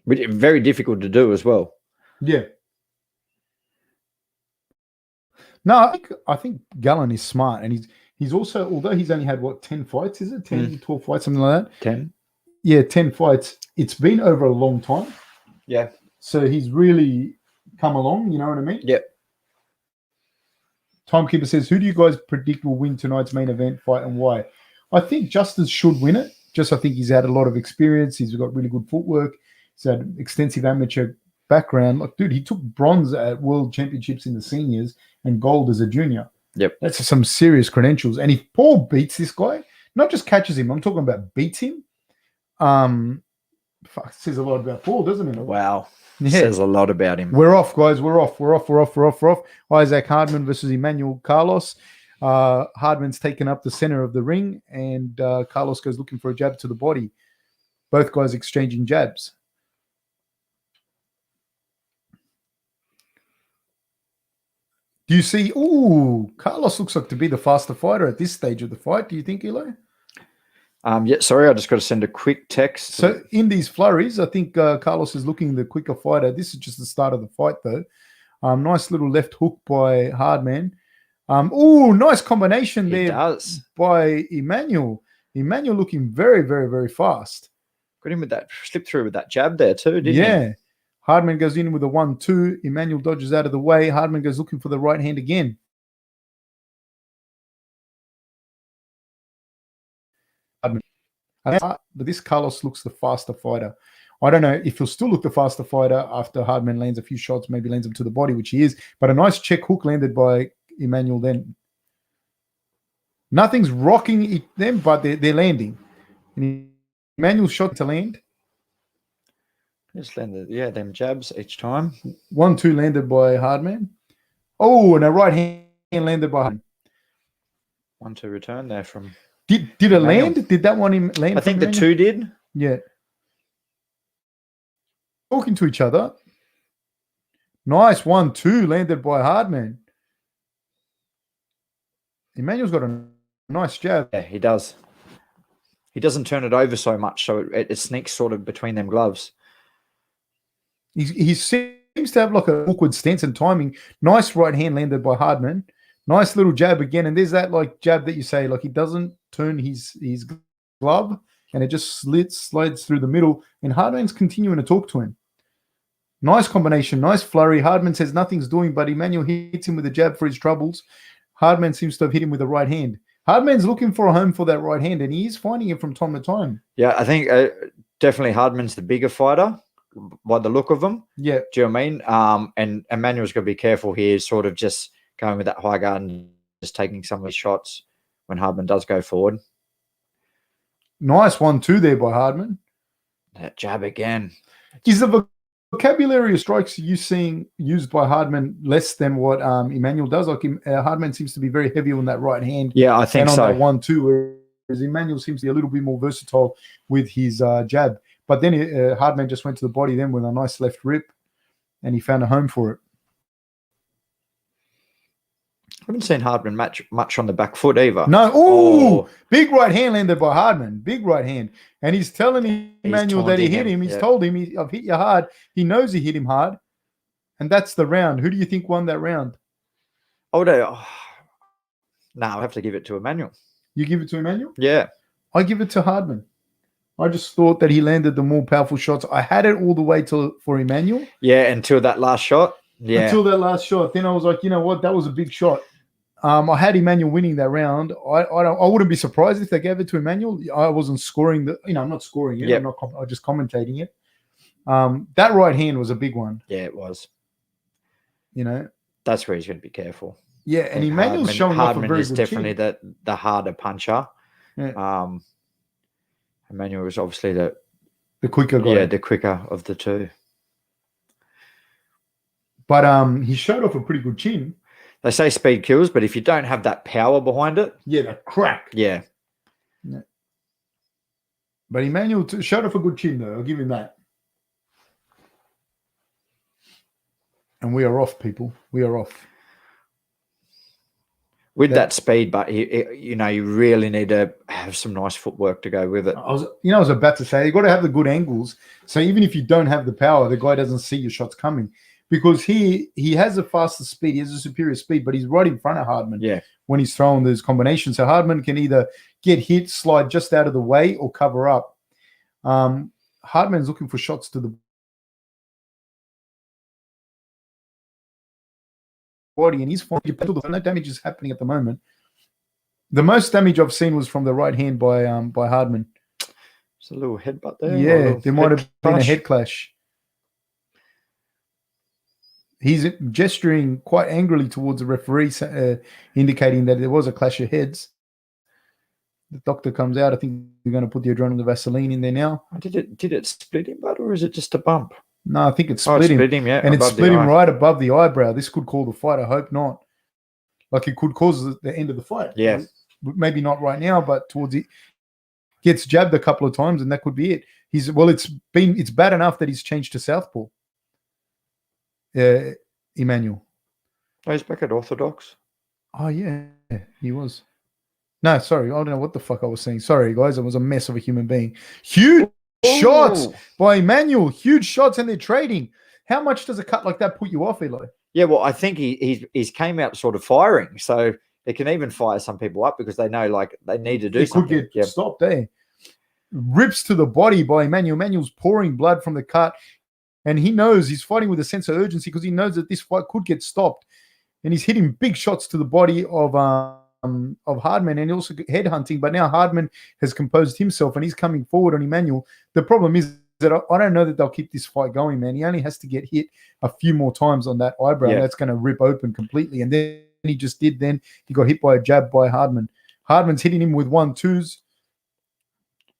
Very difficult to do as well. Yeah. No, I think Gallen is smart, and he's also, although he's only had 10 fights, is it 10, 12 fights, something like that? 10. Yeah, 10 fights. It's been over a long time. Yeah. So he's really come along, you know what I mean? Yep. Timekeeper says, who do you guys predict will win tonight's main event fight and why? I think Justis should win it. I think he's had a lot of experience. He's got really good footwork. He's had extensive amateur background. Like, dude, he took bronze at world championships in the seniors and gold as a junior. Yep. That's some serious credentials. And if Paul beats this guy, not just catches him, I'm talking about beats him. It says a lot about Paul, doesn't it? Wow. Yeah. Says a lot about him. We're off, guys. We're off. Isaac Hardman versus Emmanuel Carlos. Hardman's taken up the center of the ring, and Carlos goes looking for a jab to the body. Both guys exchanging jabs. Do you see? Ooh, Carlos looks like to be the faster fighter at this stage of the fight. Do you think, Eli? Yeah, sorry, I just got to send a quick text. So in these flurries, I think Carlos is looking the quicker fighter. This is just the start of the fight, though. Nice little left hook by Hardman. Oh, nice combination He there does. by Emmanuel. Emmanuel looking very, very, very fast. Got him with that slip through with that jab there too, didn't he? Yeah. Hardman goes in with a 1-2. Emmanuel dodges out of the way. Hardman goes looking for the right hand again. But this Carlos looks the faster fighter. I don't know if he'll still look the faster fighter after Hardman lands a few shots, maybe lands him to the body, which he is. But a nice check hook landed by Emmanuel then. Nothing's rocking them, but they're landing. And Emmanuel's shot to land. Just landed, yeah, them jabs each time. 1-2 landed by Hardman. Oh, and a right hand landed by Hardman. 1-2 return there from. Did it land? Did that one land? I think the two did. Yeah. Talking to each other. Nice 1-2 landed by Hardman. Emmanuel's got a nice jab. Yeah, he does. He doesn't turn it over so much, so it sneaks sort of between them gloves. He seems to have like an awkward stance and timing. Nice right hand landed by Hardman. Nice little jab again. And there's that like jab that you say, like he doesn't turn his glove and it just slides through the middle. And Hardman's continuing to talk to him. Nice combination, nice flurry. Hardman says nothing's doing, but Emmanuel hits him with a jab for his troubles. Hardman seems to have hit him with the right hand. Hardman's looking for a home for that right hand, and he is finding it from time to time. Yeah, I think definitely Hardman's the bigger fighter by the look of them. Yeah. Do you know what I mean? And Emmanuel's got to be careful here, sort of just going with that high guard and just taking some of his shots when Hardman does go forward. Nice 1-2 there by Hardman. That jab again. Is the vocabulary of strikes you seeing used by Hardman less than what Emmanuel does? Like Hardman seems to be very heavy on that right hand. Yeah, I think so. And on that 1-2, whereas Emmanuel seems to be a little bit more versatile with his jab. But then Hardman just went to the body then with a nice left rip, and he found a home for it. I haven't seen Hardman much on the back foot either. No. Ooh, big right hand landed by Hardman. Big right hand. And he's telling Emmanuel that he hit him. He's told him, I've hit you hard. He knows he hit him hard. And that's the round. Who do you think won that round? No, I'll have to give it to Emmanuel. You give it to Emmanuel? Yeah. I give it to Hardman. I just thought that he landed the more powerful shots. I had it all the way for Emmanuel. Yeah, until that last shot. Yeah. Until that last shot. Then I was like, you know what? That was a big shot. I had Emmanuel winning that round. I wouldn't be surprised if they gave it to Emmanuel. I wasn't scoring I'm not scoring it. Yep. I'm just commentating it. That right hand was a big one. Yeah, it was. You know, that's where he's going to be careful. Yeah, and Emmanuel's showing off a very is good definitely chin. the harder puncher. Yeah. Emmanuel was obviously the quicker guy. Yeah, the quicker of the two. But he showed off a pretty good chin. They say speed kills, but if you don't have that power behind it, yeah, the crack. Yeah. But Emmanuel showed off a good chin, though. I'll give him that. And we are off, people. We are off. With that speed, but you really need to have some nice footwork to go with it. I was about to say, you got to have the good angles. So even if you don't have the power, the guy doesn't see your shots coming. Because he has a faster speed, he has a superior speed, but he's right in front of Hardman when he's throwing those combinations. So Hardman can either get hit, slide just out of the way, or cover up. Hardman's looking for shots to the body, and he's finding no damage is happening at the moment. The most damage I've seen was from the right hand by Hardman. It's a little headbutt there. Yeah, there might have been a head clash. He's gesturing quite angrily towards the referee, indicating that there was a clash of heads. The doctor comes out. I think we're going to put the adrenaline, the Vaseline in there now. Did it split him, bud, or is it just a bump? No, I think it split him. Yeah, and it split him right above the eyebrow. This could call the fight. I hope not. Like it could cause the end of the fight. Yeah. Maybe not right now, but towards it. Gets jabbed a couple of times, and that could be it. It's bad enough that he's changed to southpaw. Emmanuel. Oh, he's back at Orthodox. Oh, yeah, he was. No, sorry. I don't know what the fuck I was saying. Sorry, guys. I was a mess of a human being. Huge shots by Emmanuel. Huge shots, and they're trading. How much does a cut like that put you off, Eli? Yeah, well, I think he's came out sort of firing, so it can even fire some people up because they know like they need to do something. Could get stopped there. Rips to the body by Emmanuel. Emmanuel's pouring blood from the cut, and he knows he's fighting with a sense of urgency because he knows that this fight could get stopped. And he's hitting big shots to the body of Hardman, and also headhunting. But now Hardman has composed himself, and he's coming forward on Emmanuel. The problem is that I don't know that they'll keep this fight going, man. He only has to get hit a few more times on that eyebrow. Yeah. That's going to rip open completely. And then he just did. Then he got hit by a jab by Hardman. Hardman's hitting him with 1-2s.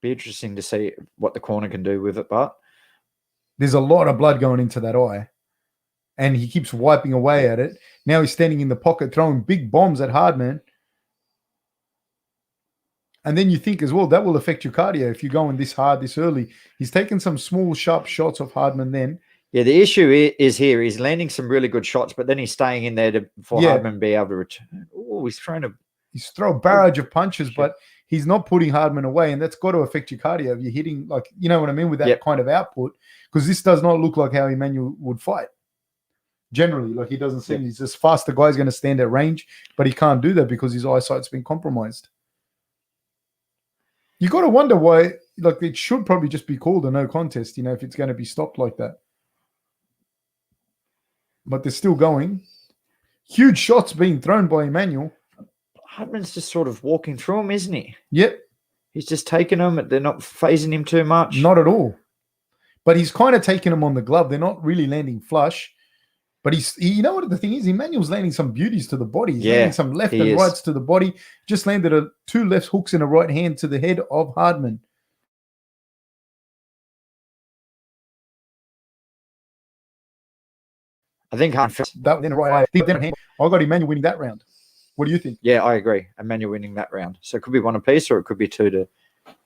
Be interesting to see what the corner can do with it, but there's a lot of blood going into that eye, and he keeps wiping away at it. Now he's standing in the pocket, throwing big bombs at Hardman. And then you think as well, that will affect your cardio if you're going this hard, this early. He's taking some small, sharp shots of Hardman then. Yeah, the issue is here. He's landing some really good shots, but then he's staying in there for Hardman to be able to return. Oh, he's thrown a barrage of punches, but he's not putting Hardman away, and that's got to affect your cardio. You're hitting, like, you know what I mean, with that kind of output, because this does not look like how Emmanuel would fight. Generally, like, he doesn't seem, he's just fast. The guy's going to stand at range, but he can't do that because his eyesight's been compromised. You got to wonder why, like, it should probably just be called a no contest, you know, if it's going to be stopped like that. But they're still going. Huge shots being thrown by Emmanuel. Hardman's just sort of walking through them, isn't he? Yep. He's just taking them. They're not phasing him too much. Not at all. But he's kind of taking them on the glove. They're not really landing flush. But you know what the thing is? Emmanuel's landing some beauties to the body. He's landing some left and rights to the body. Just landed 2 left hooks and a right hand to the head of Hardman. I think that then right. I got Emmanuel winning that round. What do you think? Yeah, I agree. Emmanuel winning that round. So it could be 1 apiece, or it could be 2 to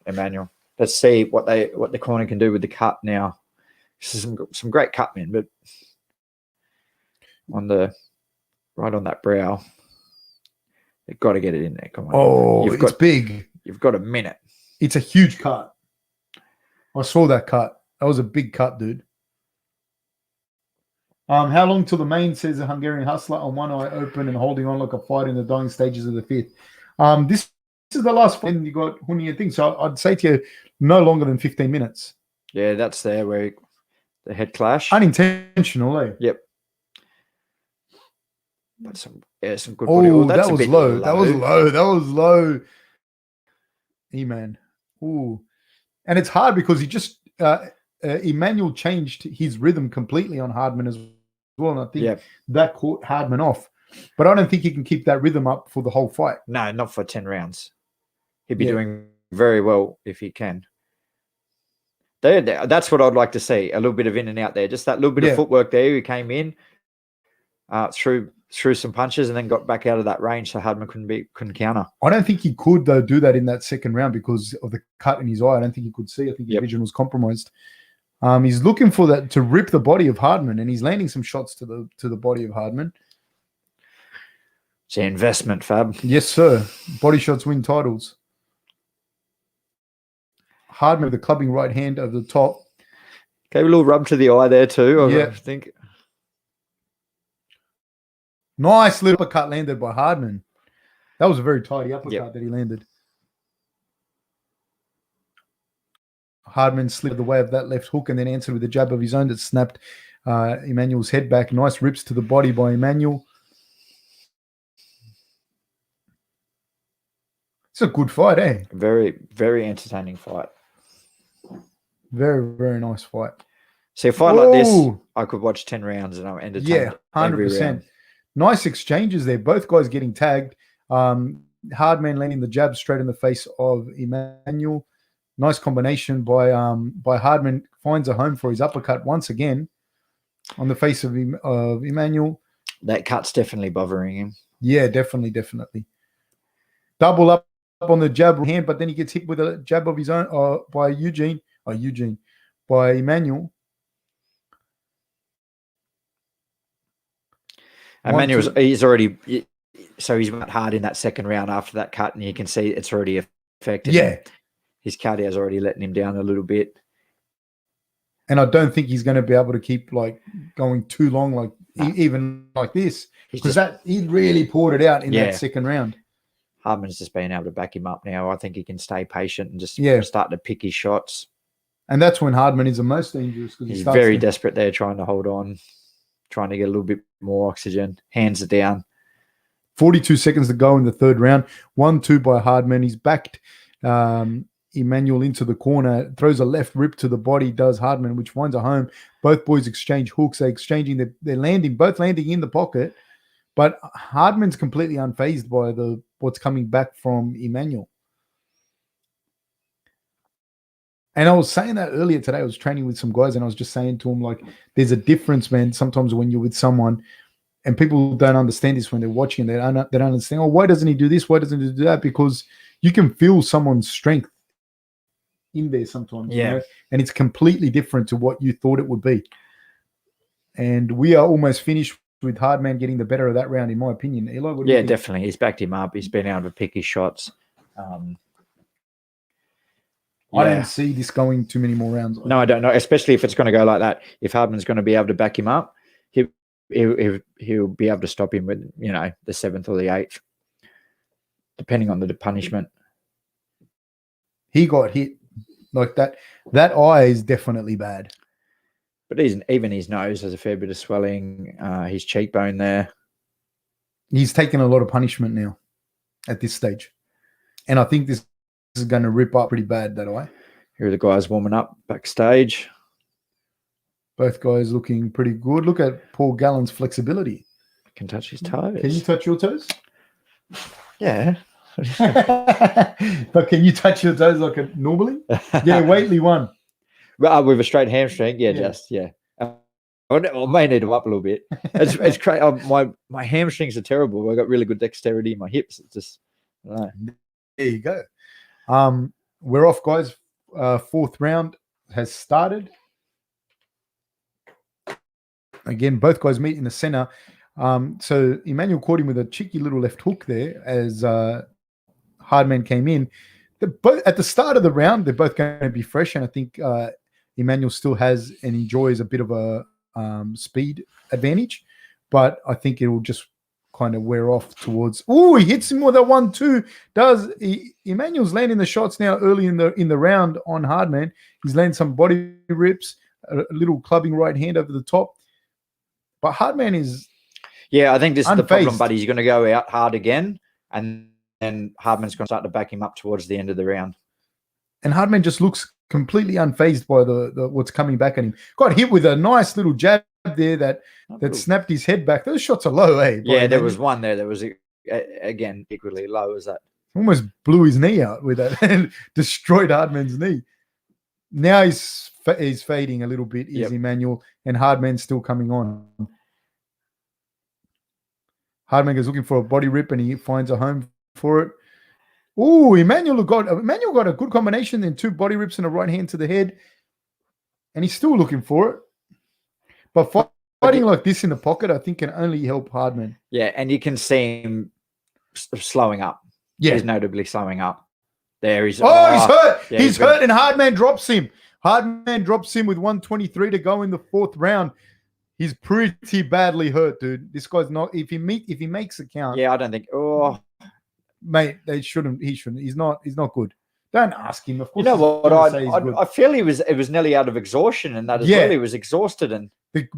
Emmanuel. Let's see what the corner can do with the cut now. This is some great cut, man, but right on that brow, they've got to get it in there. Come on. Oh, it's big. You've got a minute. It's a huge cut. I saw that cut. That was a big cut, dude. How long till the main, says a Hungarian hustler, on one eye open and holding on like a fight in the dying stages of the 5th. This is the last fight, and you got Huni and things. So I'd say to you, no longer than 15 minutes. Yeah, that's there where the head clash. Unintentional, eh? Yep. But some good body. Oh, that was low. That was low. E-man. Ooh. And it's hard because he just Emmanuel changed his rhythm completely on Hardman as well. And I think that caught Hardman off. But I don't think he can keep that rhythm up for the whole fight. No, not for 10 rounds. He'd be doing very well if he can. That's what I'd like to see. A little bit of in and out there. Just that little bit of footwork there. He came in, threw some punches, and then got back out of that range so Hardman couldn't counter. I don't think he could, though, do that in that second round because of the cut in his eye. I don't think he could see. I think his vision was compromised. He's looking for that to rip the body of Hardman, and he's landing some shots to the body of Hardman. It's an investment, Fab. Yes, sir. Body shots win titles. Hardman with the clubbing right hand over the top. Gave a little rub to the eye there too, I think. Nice little uppercut landed by Hardman. That was a very tidy uppercut that he landed. Hardman slid the way of that left hook and then answered with a jab of his own that snapped Emmanuel's head back. Nice rips to the body by Emmanuel. It's a good fight, eh? Very, very entertaining fight. Very, very nice fight. See, a fight like this, I could watch 10 rounds and I'm entertained. Yeah, 100%. Nice exchanges there. Both guys getting tagged. Hardman landing the jab straight in the face of Emmanuel. Nice combination by Hardman. Finds a home for his uppercut once again on the face of Emmanuel. That cut's definitely bothering him. Yeah, definitely. Double up on the jab hand, but then he gets hit with a jab of his own by by Emmanuel. Emmanuel's he's already, so he's went hard in that second round after that cut, and you can see it's already affected him. His cardio's already letting him down a little bit. And I don't think he's going to be able to keep like going too long. Like even like this, He's because just, he really poured it out in Yeah. that second round. Hardman's just been able to back him up now. I think he can stay patient and just Yeah. start to pick his shots. And that's when Hardman is the most dangerous, because He's very desperate there, trying to hold on, trying to get a little bit more oxygen. Hands are down. 42 seconds to go in the third round. 1-2 by Hardman. He's backed Emmanuel into the corner, throws a left rip to the body, does Hardman, which finds a home. Both boys exchange hooks. They're exchanging. They're landing, both landing in the pocket. But Hardman's completely unfazed by what's coming back from Emmanuel. And I was saying that earlier today. I was training with some guys, and I was just saying to them, like, there's a difference, man. Sometimes when you're with someone, and people don't understand this when they're watching, they don't understand, oh, why doesn't he do this? Why doesn't he do that? Because you can feel someone's strength in there sometimes. Yeah. You know? And it's completely different to what you thought it would be. And we are almost finished with Hardman getting the better of that round, in my opinion. Eli, what do you think? Definitely. He's backed him up. He's been able to pick his shots. I don't see this going too many more rounds. No, I don't know, especially if it's going to go like that. If Hardman's going to be able to back him up, he'll be able to stop him with, the 7th or the 8th, depending on the punishment. He got hit like that. That eye is definitely bad. But even his nose has a fair bit of swelling. His cheekbone there. He's taken a lot of punishment now at this stage. And I think this is going to rip up pretty bad, that eye. Here are the guys warming up backstage. Both guys looking pretty good. Look at Paul Gallen's flexibility. Can touch his toes. Can you touch your toes? Yeah. But can you touch your toes like a normally? Yeah, Waitley won. With a straight hamstring, I may need them up a little bit. It's crazy. My hamstrings are terrible. I got really good dexterity in my hips. It's just, I don't know. There you go. We're off, guys. Fourth round has started. Again, both guys meet in the center. So Emmanuel caught him with a cheeky little left hook there as Hardman came in. At the start of the round, they're both going to be fresh, and I think Emmanuel still has and enjoys a bit of a speed advantage, but I think it will just kind of wear off towards. Oh, he hits him with a 1-2. Emmanuel's landing the shots now early in the round on Hardman. He's landing some body rips, a little clubbing right hand over the top. But Hardman is I think this is the problem, unfazed. buddy. He's going to go out hard again, and then Hardman's going to start to back him up towards the end of the round. And Hardman just looks completely unfazed by the what's coming back at him. Got hit with a nice little jab there that snapped his head back. Those shots are low, eh? Yeah, there was one there that was, again, equally low as that. Almost blew his knee out with that and destroyed Hardman's knee. Now he's fading a little bit, is Emmanuel, and Hardman's still coming on. Hardman is looking for a body rip, and he finds a home for it. Oh, Emmanuel got a good combination, then 2 body rips and a right hand to the head, and he's still looking for it. But fighting like this in the pocket, I think, can only help Hardman. Yeah, and you can see him slowing up. Yeah. He's notably slowing up. There he's... he's hurt. Yeah, he's hurt, and Hardman drops him. Hardman drops him with 1:23 to go in the 4th round. He's pretty badly hurt, dude. This guy's not... If he makes a count... Yeah, I don't think... Oh... Mate, he shouldn't. He's not good. Don't ask him. Of course, you know what? I feel it was nearly out of exhaustion, and that as well. He was exhausted, and the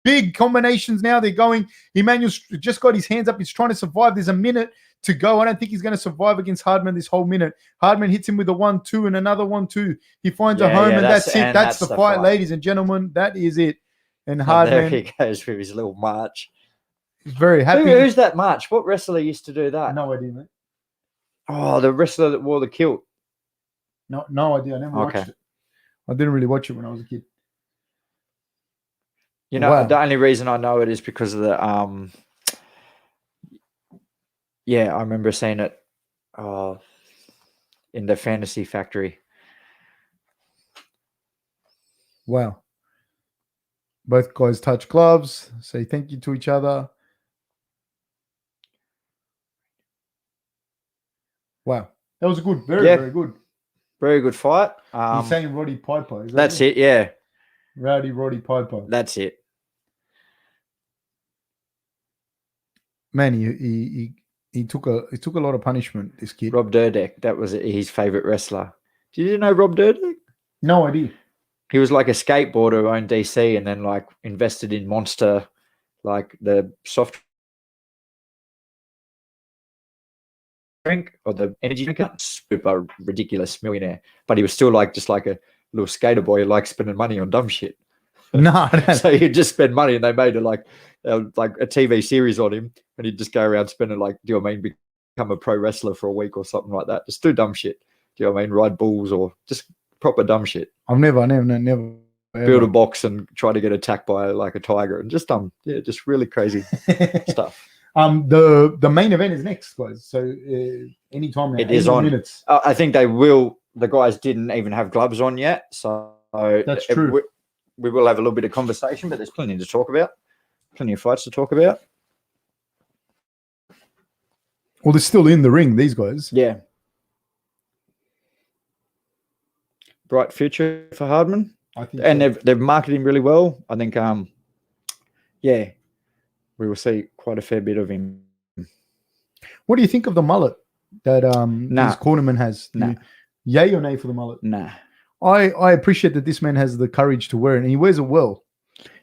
big combinations now. They're going. Emmanuel's just got his hands up. He's trying to survive. There's a minute to go. I don't think he's going to survive against Hardman this whole minute. Hardman hits him with a 1-2 and another 1-2. He finds a home, and that's it. That's the fight, ladies and gentlemen. That is it. And Hardman, there he goes with his little march. He's very happy. Who's that march? What wrestler used to do that? No idea, mate. Oh, the wrestler that wore the kilt. No idea. I never watched it. I didn't really watch it when I was a kid. You know, the only reason I know it is because of the I remember seeing it in the Fantasy Factory. Wow. Both guys touch gloves, say thank you to each other. Wow. That was good. Very good. Very good fight. He's saying Roddy Piper. That's it, yeah. Rowdy Roddy Piper. That's it. man, he took a lot of punishment. This kid, Rob Dyrdek, that was his favorite wrestler. Did you know Rob Dyrdek? no idea. He was like a skateboarder who owned DC and then like invested in Monster, like the soft drink or the energy drink. Super ridiculous millionaire, but he was still like just like a little skater boy who liked spending money on dumb shit. No, So he'd just spend money, and they made like a TV series on him, and he'd just go around spending like, do you know what I mean, become a pro wrestler for a week or something like that. Just do dumb shit. Do you know what I mean? Ride bulls or just proper dumb shit. I've never Build a box and try to get attacked by like a tiger and just just really crazy stuff. The main event is next, guys. So anytime now, it is on. Minutes. I think they will. The guys didn't even have gloves on yet, so that's true. We will have a little bit of conversation, but there's plenty to talk about. Plenty of fights to talk about. Well, they're still in the ring, these guys. Yeah. Bright future for Hardman. I think, and they've marketed him really well. I think, yeah, we will see quite a fair bit of him. What do you think of the mullet that this cornerman has? Yay or nay for the mullet? Nah. I appreciate that this man has the courage to wear it, and he wears it well.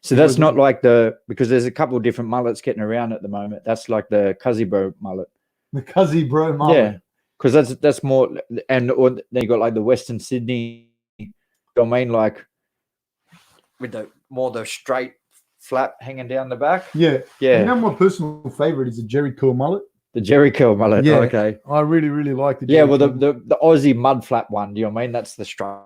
So that's not like because there's a couple of different mullets getting around at the moment. That's like the Cuzzy Bro mullet. The Cuzzy Bro mullet. Yeah, because that's more, and then you got like the Western Sydney. I mean, like with the straight flap hanging down the back. Yeah. Yeah. You know, my personal favorite is the Jerry Curl mullet. The Jerry Curl mullet. Yeah. Okay. I really, really like the Jerry Curl. The Aussie mud flap one. Do you know what I mean? That's the straight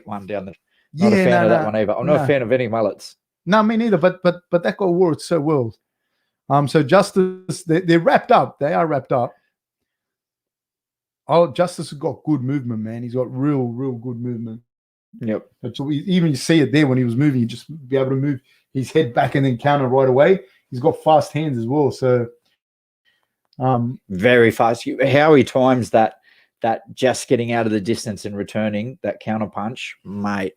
one down the. Not a fan of that one either. I'm not a fan of any mullets. No, me neither. But that guy wore it so well. So Justis, they're wrapped up. They are wrapped up. Oh, Justis has got good movement, man. He's got real good movement. Yep. So even you see it there when he was moving, he'd just be able to move his head back and then counter right away. He's got fast hands as well. So very fast. How he times that just getting out of the distance and returning that counter punch, mate.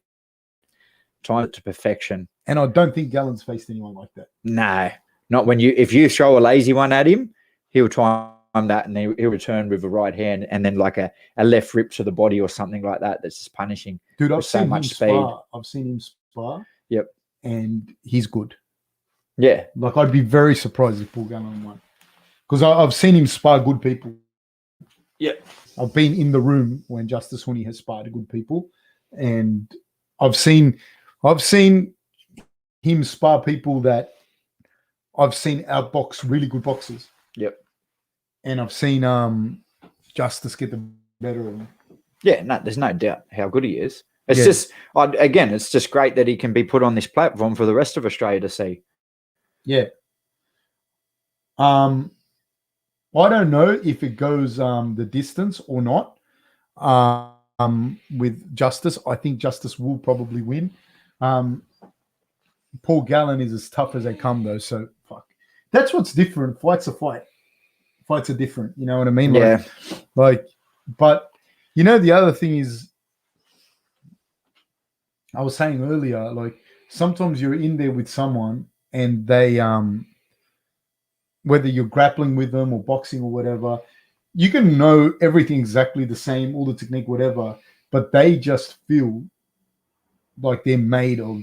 Time it to perfection. And I don't think Gallen's faced anyone like that. No, not when if you throw a lazy one at him, he'll time that and then he'll return with a right hand and then like a left rip to the body or something like that. That's just punishing. Dude, I've seen him spar. I've seen him spar. Yep. And he's good. Yeah. Like I'd be very surprised if Paul Gallen won. Because I've seen him spar good people. Yeah. I've been in the room when Justis Huni has sparred good people. And I've seen him spar people that I've seen outbox really good boxers. Yep. And I've seen Justis get the better of him. Yeah, no, there's no doubt how good he is. It's just, again, it's just great that he can be put on this platform for the rest of Australia to see. Yeah. I don't know if it goes the distance or not. With Justis, I think Justis will probably win. Paul Gallen is as tough as they come, though. So fuck. That's what's different. Fight's a fight. Fights are different. You know what I mean? Yeah. But you know, the other thing is, I was saying earlier, like sometimes you're in there with someone and they, whether you're grappling with them or boxing or whatever, you can know everything exactly the same, all the technique, whatever, but they just feel like they're made of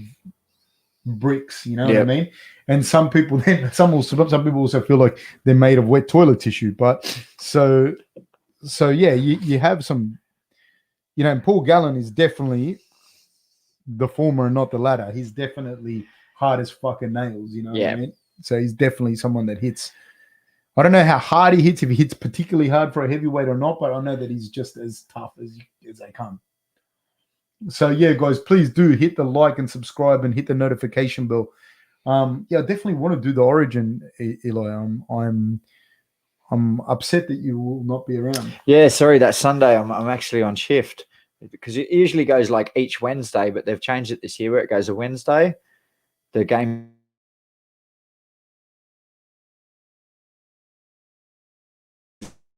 bricks, you know what I mean? And some people also feel like they're made of wet toilet tissue. But so yeah, you have some, you know, and Paul Gallen is definitely the former and not the latter. He's definitely hard as fucking nails, you know what I mean? So he's definitely someone that hits. I don't know how hard he hits, if he hits particularly hard for a heavyweight or not, but I know that he's just as tough as they come. So yeah, guys, please do hit the like and subscribe and hit the notification bell. Yeah, I definitely want to do the Origin, Eli. I'm upset that you will not be around. Yeah, sorry, that Sunday I'm actually on shift because it usually goes like each Wednesday, but they've changed it this year where it goes a Wednesday. The game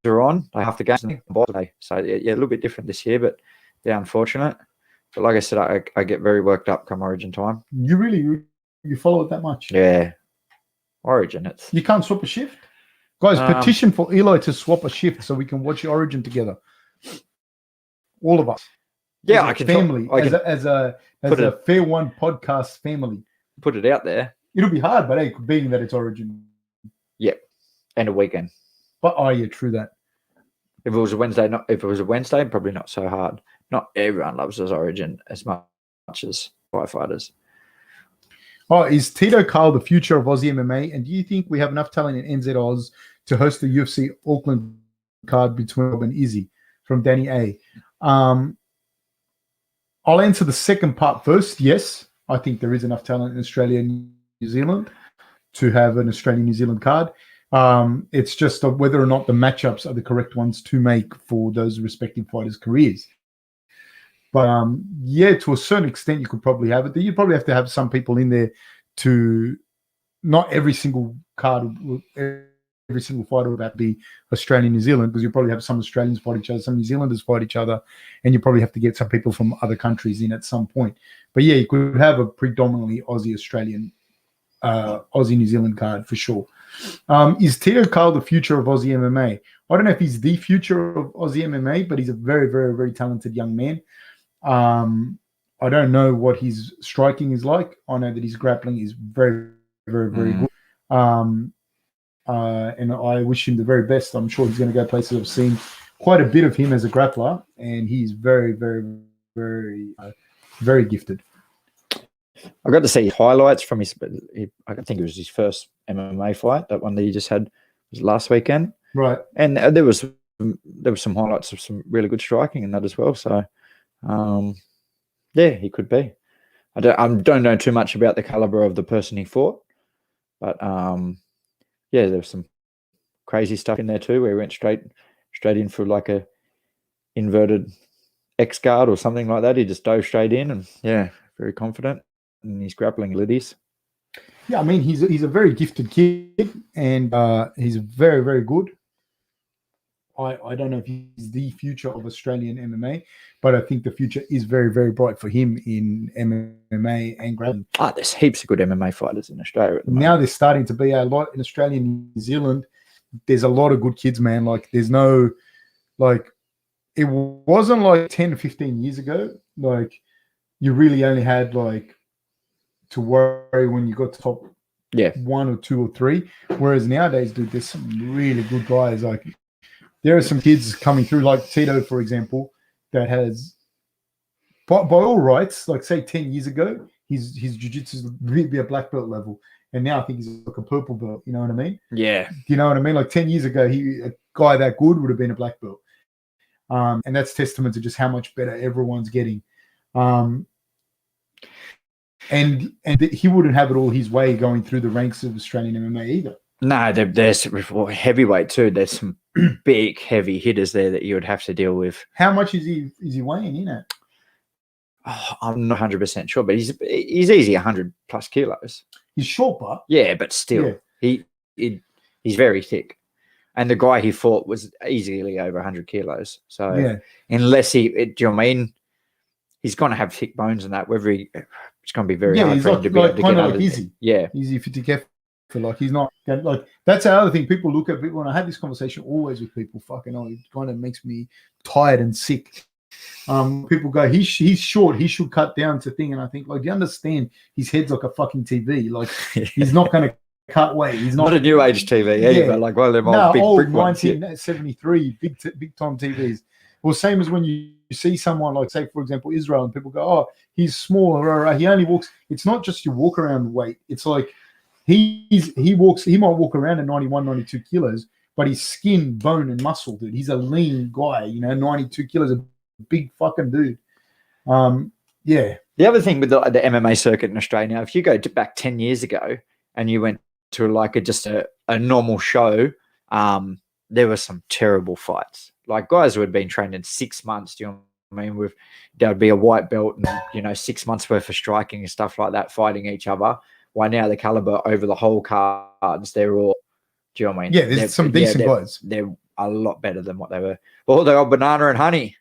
are on. They have to go today. So yeah, a little bit different this year, but yeah, unfortunate. But like I said, I get very worked up come Origin time. You follow it that much? Yeah. Origin, you can't swap a shift? Guys, petition for Eli to swap a shift so we can watch the Origin together. All of us. Yeah, as I can family. As a Fair One podcast family. Put it out there. It'll be hard, but hey, being that it's Origin. Yeah, and a weekend. But yeah, true that. If it was a Wednesday, probably not so hard. Not everyone loves his Origin as much as firefighters. Oh, is Tito Carl the future of Aussie MMA? And do you think we have enough talent in NZ Oz to host the UFC Auckland card between Rob and Izzy? From Danny A. I'll answer the second part first. Yes, I think there is enough talent in Australia and New Zealand to have an Australian-New Zealand card. It's just whether or not the matchups are the correct ones to make for those respective fighters' careers. But yeah, to a certain extent, you could probably have it. You probably have to have some people in there to not every single card, every single fighter would have to be Australian, New Zealand, because you probably have some Australians fight each other, some New Zealanders fight each other, and you probably have to get some people from other countries in at some point. But yeah, you could have a predominantly Aussie, Australian, Aussie, New Zealand card for sure. Is Tito Carl the future of Aussie MMA? I don't know if he's the future of Aussie MMA, but he's a very, very, very talented young man. I don't know what his striking is like. I know that his grappling is very, very, very good. And I wish him the very best. I'm sure he's going to go places. I've seen quite a bit of him as a grappler, and he's very, very, very, very gifted. I got to see highlights from his. I think it was his first MMA fight. That one that he just had was last weekend, right? And there was some highlights of some really good striking in that as well. So, yeah, he could be. I don't know too much about the caliber of the person he fought, but yeah, there was some crazy stuff in there too, where he went straight in for like a inverted X guard or something like that. He just dove straight in, and yeah, very confident in his grappling abilities. Yeah, I mean, he's a very gifted kid, and he's very, very good. I don't know if he's the future of Australian MMA, but I think the future is very, very bright for him in MMA and grappling. There's heaps of good MMA fighters in Australia at the moment. Now there's starting to be a lot in Australia and New Zealand. There's a lot of good kids, man. Like, there's no, like, it wasn't like 10 or 15 years ago. Like, you really only had, like, to worry when you got to top 1 or 2 or 3. Whereas nowadays, dude, there's some really good guys. Like, there are some kids coming through, like Tito, for example, that has, by all rights, like say 10 years ago, his jiu-jitsu would be a black belt level. And now I think he's like a purple belt. You know what I mean? Yeah. Do you know what I mean? Like 10 years ago, a guy that good would have been a black belt. And that's testament to just how much better everyone's getting. And he wouldn't have it all his way going through the ranks of Australian MMA either. No, there's heavyweight too. There's some big heavy hitters there that you would have to deal with. How much is he weighing in at? Oh, I'm not 100% sure, but he's easy 100 plus kilos. He's short, but but still, he's very thick. And the guy he fought was easily over 100 kilos. So unless do you know what I mean? He's going to have thick bones and that. It's going to be very hard for him to be able to get out of easy. Yeah, easy for to get. Like, he's not like, that's the other thing. People look at people, and I have this conversation always with people. Fucking it kind of makes me tired and sick. People go, he's short, he should cut down to thing, and I think, like, do you understand? His head's like a fucking TV. Like, he's not going to cut weight. He's not a new age TV either. Like one of them old big brick 1973 big time TVs. Well, same as when you see someone like, say, for example, Israel, and people go, oh, he's small, he only walks. It's not just your walk around weight. It's like, he might walk around at 91, 92 kilos, but he's skin, bone, and muscle, dude. He's a lean guy, 92 kilos, a big fucking dude. Yeah. The other thing with the MMA circuit in Australia now, if you go back 10 years ago and you went to like just a normal show, there were some terrible fights. Like guys who had been trained in 6 months, do you know what I mean? There would be a white belt and, 6 months worth of striking and stuff like that, fighting each other. Why now the caliber over the whole cards, they're all, do you know what I mean? Yeah, there's some decent guys. They're a lot better than what they were. Oh, they are banana and honey.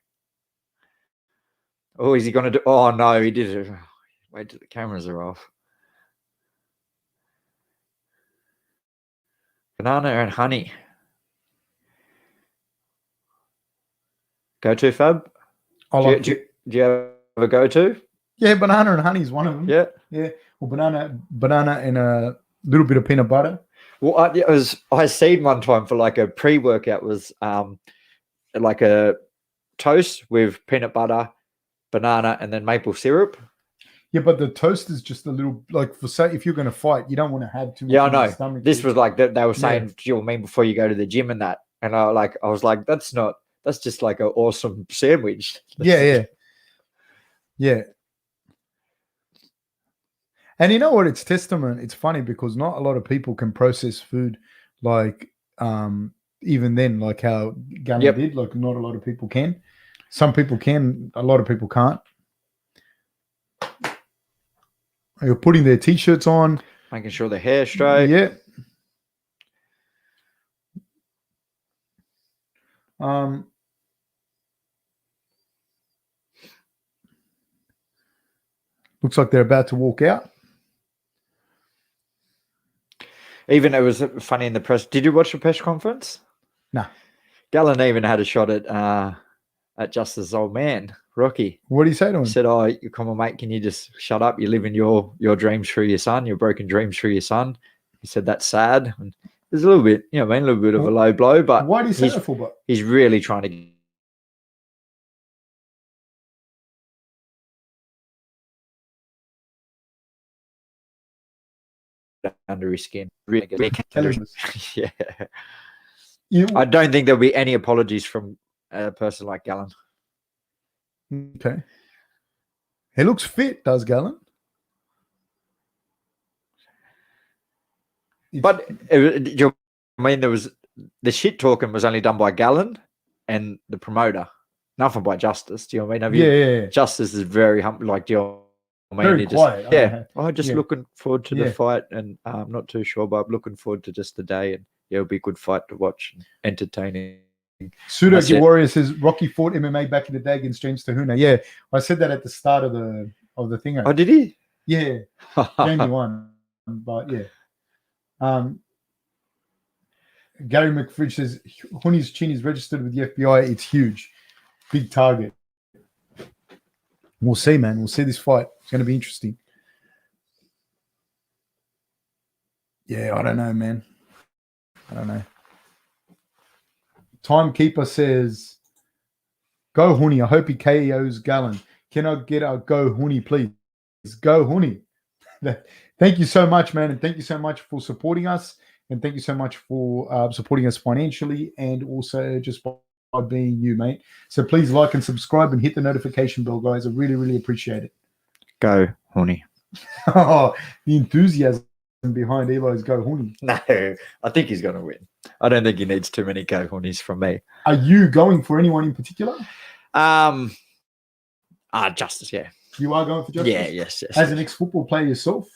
Oh, is he going to do? Oh, no, he did it. Wait till the cameras are off. Banana and honey. Go-to, Fab? I like Do you have a go-to? Yeah, banana and honey is one of them. Yeah. Yeah. Well, banana and a little bit of peanut butter. Well, I seen one time for like a pre-workout was like a toast with peanut butter, banana, and then maple syrup. Yeah, but the toast is just a little like for say if you're going to fight, you don't want to have too much. Yeah, I in your know. stomach. This was like they were saying, do you mean before you go to the gym and that? And I was like, that's just like an awesome sandwich. Yeah. And you know what? It's testament. It's funny because not a lot of people can process food like even then, like how Gallen did. Like not a lot of people can. Some people can. A lot of people can't. You're putting their t-shirts on, making sure the hair's straight. Yeah. Looks like they're about to walk out. Even it was funny in the press. Did you watch the press conference? No. Gallen even had a shot at Justis' old man, Rocky. What did he say to him? He said, "Oh, you come on, mate. Can you just shut up? You're living your dreams through your son, your broken dreams through your son." He said, "That's sad." And there's a little bit, a little bit of a low blow, but why did he say that for? But he's really trying to under his skin. Really yeah. I don't think there'll be any apologies from a person like Gallen. Okay. He looks fit, does Gallen? But there was the shit talking was only done by Gallen and the promoter, nothing by Justis. Do you know what I mean? Yeah. Justis is very humble. Like, do you know what I mean? Very quiet. Looking forward to the fight, and I'm not too sure, but I'm looking forward to just the day, and it'll be a good fight to watch, and entertaining. Pseudo Warrior says Rocky fought MMA back in the day against Justis Huni. Yeah, I said that at the start of the thing. Oh, did he? Yeah, Jamie won, but yeah. Gary McFridge says Huni's chin is registered with the FBI. It's huge, big target. We'll see, man. We'll see this fight. It's going to be interesting. Yeah, I don't know, man. I don't know. Timekeeper says, "Go Huni. I hope he KOs Gallen. Can I get a go Huni, please? Go Huni." Thank you so much, man, and thank you so much for supporting us, and thank you so much for supporting us financially, and also just by being you, mate. So please like and subscribe and hit the notification bell, guys. I really, really appreciate it. Go Huni. Oh, the enthusiasm behind Eli's Go Huni. No, I think he's going to win. I don't think he needs too many Go Hunis from me. Are you going for anyone in particular? Justis, yeah. You are going for Justis? Yeah, yes. As an ex-football player yourself?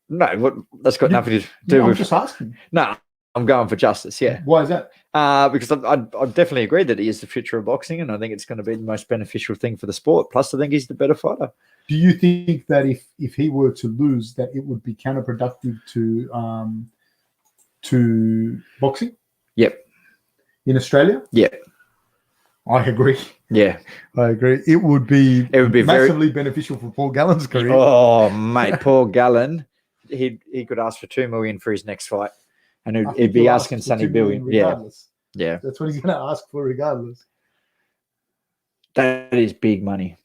No, that's got nothing to do with... I'm just asking. No, I'm going for Justis, yeah. Why is that? Because I definitely agree that he is the future of boxing, and I think it's going to be the most beneficial thing for the sport. Plus, I think he's the better fighter. Do you think that if he were to lose, that it would be counterproductive to boxing? Yep. In Australia? Yep. I agree. Yeah, I agree. It would be massively very beneficial for Paul Gallen's career. Oh, mate, Paul Gallen, he could ask for $2 million for his next fight, and he'd be asking Sonny Bill. Yeah, that's what he's going to ask for, regardless. That is big money.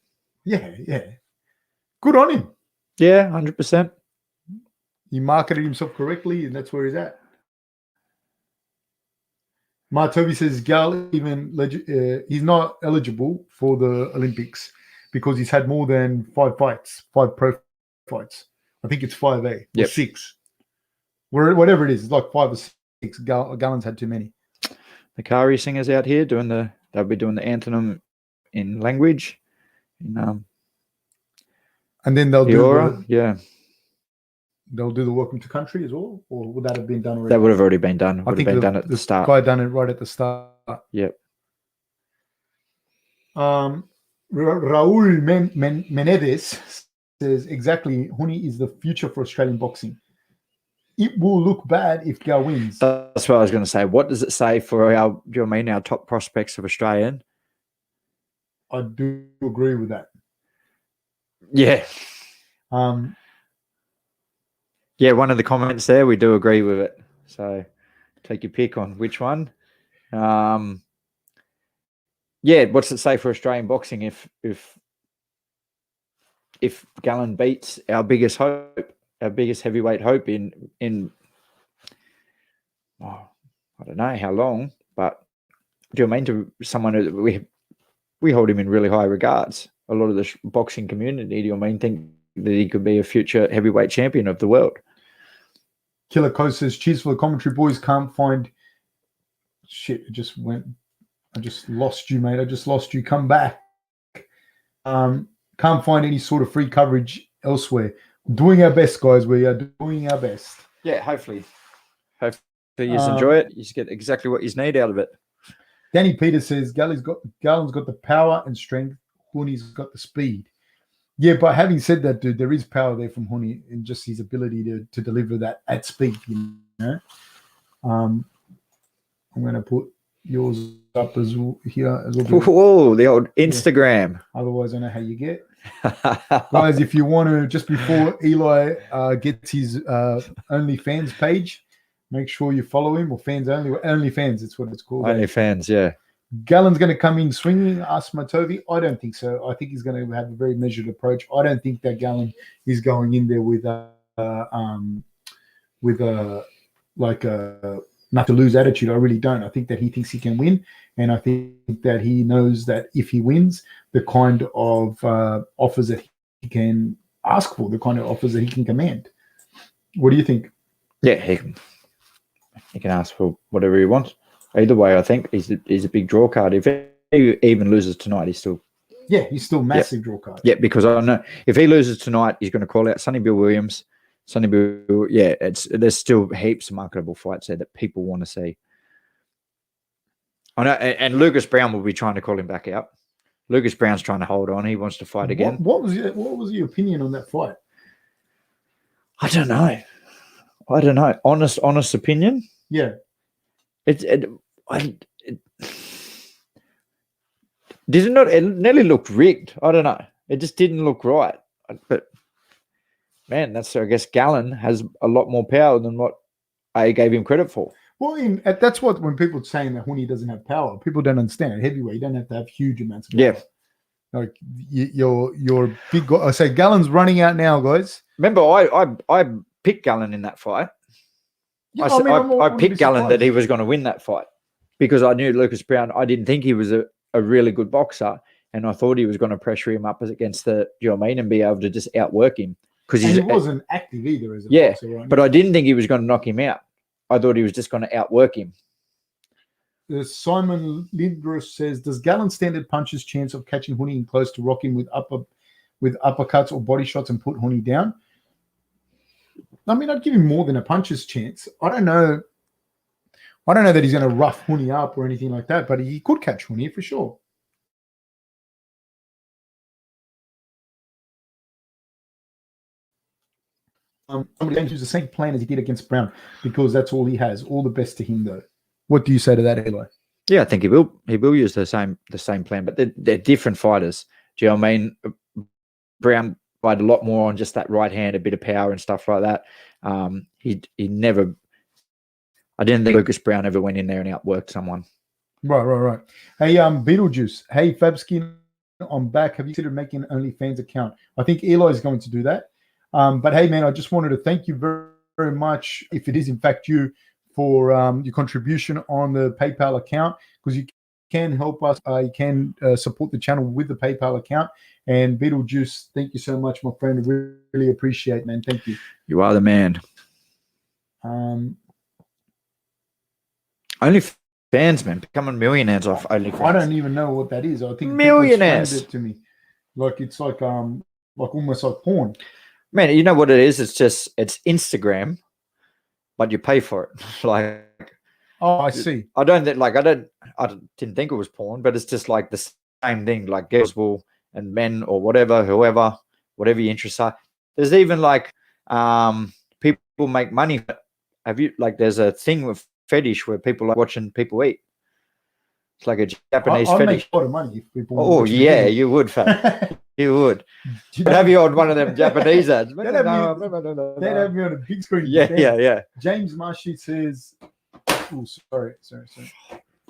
Yeah. Good on him. Yeah, 100%. He marketed himself correctly, and that's where he's at. Toby says he's not eligible for the Olympics because he's had more than 5 pro fights. I think it's 5A or 6. Whatever it is, it's like 5 or 6. Gallen's had too many. The Kari singers out here they'll be doing the anthem in language. And then they'll do They'll do the welcome to country as well, or would that have been done already? That would have already been done. Would have been done at the start. Guy done it right at the start. Yep. Raul Menedes says exactly. Huni is the future for Australian boxing. it will look bad if Gal wins. That's what I was going to say. What does it say for our, do you know what I mean, our top prospects of Australian? I do agree with that. Yeah. Yeah, one of the comments there, we do agree with it. So take your pick on which one. Yeah, what's it say for Australian boxing if Gallen beats our biggest hope, our biggest heavyweight hope in I don't know how long, but do you mean to someone that we hold him in really high regards? A lot of the boxing community, do you mean think that he could be a future heavyweight champion of the world? Killer Coast says, cheers for the commentary, boys. Can't find shit. It just went. I just lost you, mate. I just lost you. Come back. Can't find any sort of free coverage elsewhere. Doing our best, guys. We are doing our best. Yeah, hopefully you just enjoy it. You just get exactly what you need out of it. Danny Peters says, Gallen's got the power and strength. Huni's got the speed. Yeah, but having said that, dude, there is power there from Huni and just his ability to deliver that at speed, you know. I'm going to put yours up as well here as well. Whoa, the old Instagram. Yeah. Otherwise, I know how you get. Guys, if you want to, just before Eli gets his OnlyFans page, make sure you follow him, or OnlyFans, it's what it's called. OnlyFans, yeah. Gallen's going to come in swinging, asked Matovi. I don't think so. I think he's going to have a very measured approach. I don't think that Gallen is going in there with a not to lose attitude. I really don't. I think that he thinks he can win, and I think that he knows that if he wins, the kind of offers that he can ask for, the kind of offers that he can command. What do you think? Yeah, he can ask for whatever he wants. Either way, I think he's a big draw card. If he even loses tonight, he's still massive draw card. Yeah, because I know if he loses tonight, he's going to call out Sonny Bill Williams. Sonny Bill, yeah, there's still heaps of marketable fights there that people want to see. I know, and Lucas Brown will be trying to call him back out. Lucas Brown's trying to hold on. He wants to fight again. What was your opinion on that fight? I don't know. Honest opinion. Yeah. It nearly looked rigged. I don't know. It just didn't look right. But man, I guess Gallen has a lot more power than what I gave him credit for. Well, that's what when people are saying that Huni doesn't have power, people don't understand. At heavyweight, you don't have to have huge amounts of power. Yeah. Like you're big. I say Gallen's running out now, guys. Remember, I picked Gallen in that fight. Yeah, I picked Gallen that he was going to win that fight because I knew Lucas Brown. I didn't think he was a really good boxer, and I thought he was going to pressure him up against the, you know what I mean, and be able to just outwork him. Because he wasn't active either as a boxer, right? But I didn't think he was going to knock him out. I thought he was just going to outwork him. Simon Lindros says, does Gallen standard punches chance of catching Huni in close to rock him with uppercuts or body shots and put Huni down? I mean, I'd give him more than a puncher's chance. I don't know that he's going to rough Huni up or anything like that, but he could catch Huni for sure. Somebody use the same plan as he did against Brown because that's all he has. All the best to him, though. What do you say to that, Eli? Yeah, I think he will. He will use the same plan, but they're different fighters. Do you know what I mean? Brown relied a lot more on just that right hand, a bit of power and stuff like that. He never. I didn't think Lucas Brown ever went in there and outworked someone. Right. Hey, Beetlejuice. Hey, Fabskin, I'm back. Have you considered making an OnlyFans account? I think Eli is going to do that. But hey, man, I just wanted to thank you very, very much, if it is in fact you, for your contribution on the PayPal account, because you can help us. You can support the channel with the PayPal account. And Beetlejuice, thank you so much, my friend. Really appreciate it, man. Thank you. You are the man. OnlyFans, man, becoming millionaires off OnlyFans. I don't even know what that is. I think millionaires it to me, like it's like almost like porn. Man, you know what it is? It's Instagram, but you pay for it. Like, oh, I see. I didn't think it was porn, but it's just like the same thing. Like girls will and men or whatever your interests are. There's even like people make money Have you there's a thing with fetish where people like watching people eat. It's like a Japanese I'd fetish. make a lot of money if people. Oh yeah, you would, fat. You would. But have you on one of them Japanese ads? They'd have me on a big screen. Yeah. James Marshy says, "Oh, sorry,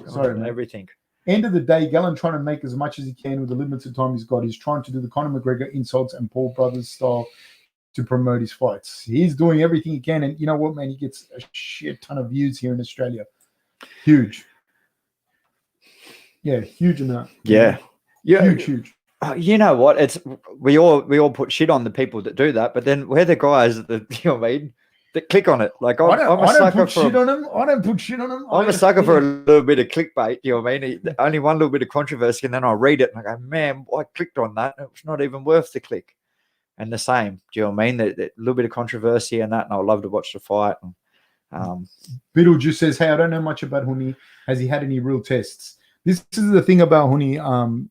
man. Everything. End of the day, Gallen trying to make as much as he can with the limited time he's got. He's trying to do the Conor McGregor insults and Paul Brothers style to promote his fights. He's doing everything he can, and you know what, man? He gets a shit ton of views here in Australia. Huge. Yeah, huge amount. Yeah. Huge. You know what? It's we all put shit on the people that do that, but then we're the guys that that click on it. Like I'm a sucker for shit on them. I don't put shit on them. I'm a sucker for a little bit of clickbait. You know what I mean? Only one little bit of controversy, and then I'll read it and I go, man, I clicked on that. It's not even worth the click. And the same. Do you know what I mean? That little bit of controversy and that, and I'll love to watch the fight. And, Beetlejuice says, "Hey, I don't know much about Huni. Has he had any real tests?" This is the thing about Huni,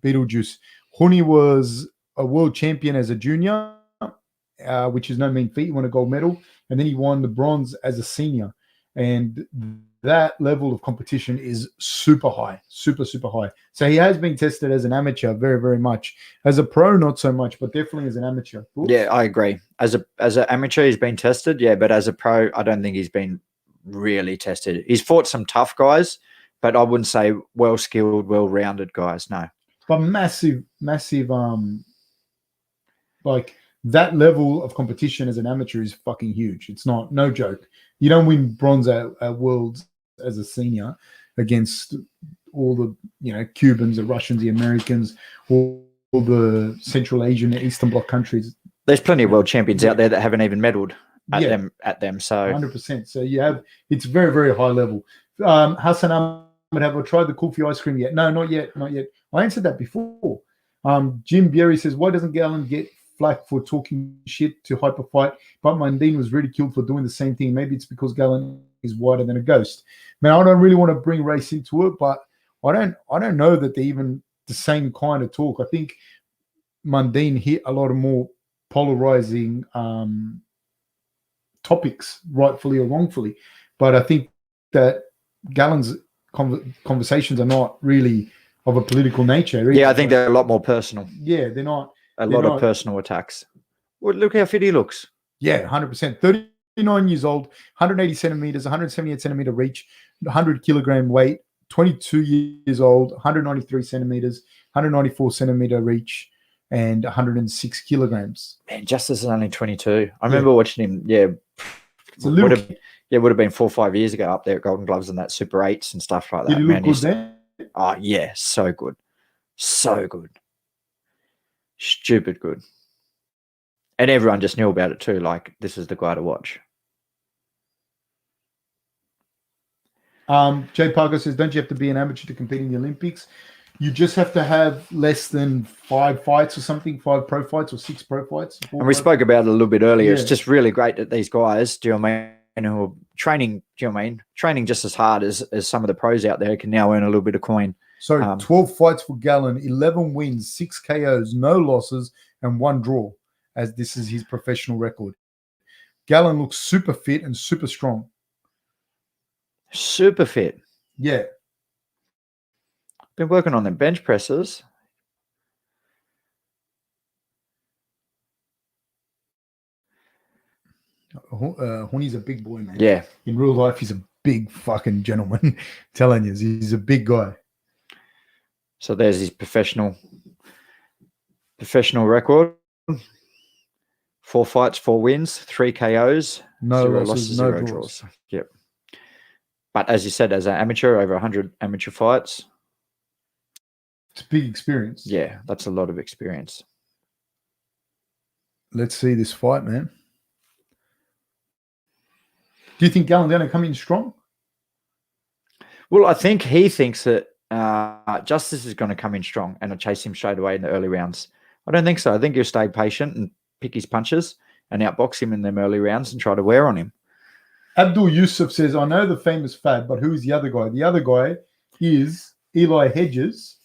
Beetlejuice. Huni was a world champion as a junior, which is no mean feat. He won a gold medal, and then he won the bronze as a senior. And that level of competition is super high, super high. So he has been tested as an amateur very, very much. As a pro, not so much, but definitely as an amateur. Thoughts? Yeah, I agree. As an amateur, he's been tested, yeah, but as a pro, I don't think he's been really tested. He's fought some tough guys, but I wouldn't say well-skilled, well-rounded guys, no. But massive, like that level of competition as an amateur is fucking huge. It's no joke. You don't win bronze at Worlds as a senior against all the Cubans, the Russians, the Americans, all the Central Asian, Eastern Bloc countries. There's plenty of world champions out there that haven't even medaled at them. So 100%. So it's very, very high level. Hassan Ahmed, have I tried the Kulfi ice cream yet? No, not yet. I answered that before. Jim Berry says, why doesn't Gallen get flack for talking shit to Hyperfight, but Mundine was ridiculed for doing the same thing? Maybe it's because Gallen is wider than a ghost. Man, I don't really want to bring race into it, but I don't know that they're even the same kind of talk. I think Mundine hit a lot of more polarizing topics, rightfully or wrongfully. But I think that Gallen's conversations are not really of a political nature. Either. Yeah, I think they're a lot more personal. Yeah, they're not. A lot of personal attacks. Well, look how fit he looks. Yeah, 100%. 39 years old, 180 centimeters, 178 centimeter reach, 100 kilogram weight, 22 years old, 193 centimeters, 194 centimeter reach, and 106 kilograms. Man, Justis is only 22. I remember watching him. Yeah, it's a little. It would have been 4 or 5 years ago up there at Golden Gloves and that Super 8s and stuff like that. Did he look good then? Oh yeah, so good, so good, stupid good. And everyone just knew about it too. Like, this is the guy to watch. Jay Parker says, don't you have to be an amateur to compete in the Olympics? You just have to have less than 5 fights or something, 5 pro fights or 6 pro fights. And we spoke about it a little bit earlier. Yeah. It's just really great that these guys, do you know what I mean, who are training, do you know what I mean, training just as hard as some of the pros out there, can now earn a little bit of coin. So 12 fights for Gallen, 11 wins, 6 KOs, no losses, and 1 draw, as this is his professional record. Gallen looks super fit and super strong. Super fit. Yeah. Been working on the bench presses. Huni's a big boy, man. Yeah. In real life, he's a big fucking gentleman. Telling you, he's a big guy. So there's his professional record. 4 fights, 4 wins, 3 KOs, no losses, no 0 draws. Yep. But as you said, as an amateur, over 100 amateur fights. It's a big experience. Yeah, that's a lot of experience. Let's see this fight, man. Do you think Gallen's going to come in strong? Well, I think he thinks that Justis is going to come in strong and chase him straight away in the early rounds. I don't think so. I think he'll stay patient and pick his punches and outbox him in them early rounds and try to wear on him. Abdul Yusuf says, I know the famous Fab, but who is the other guy? The other guy is Eli Hedges,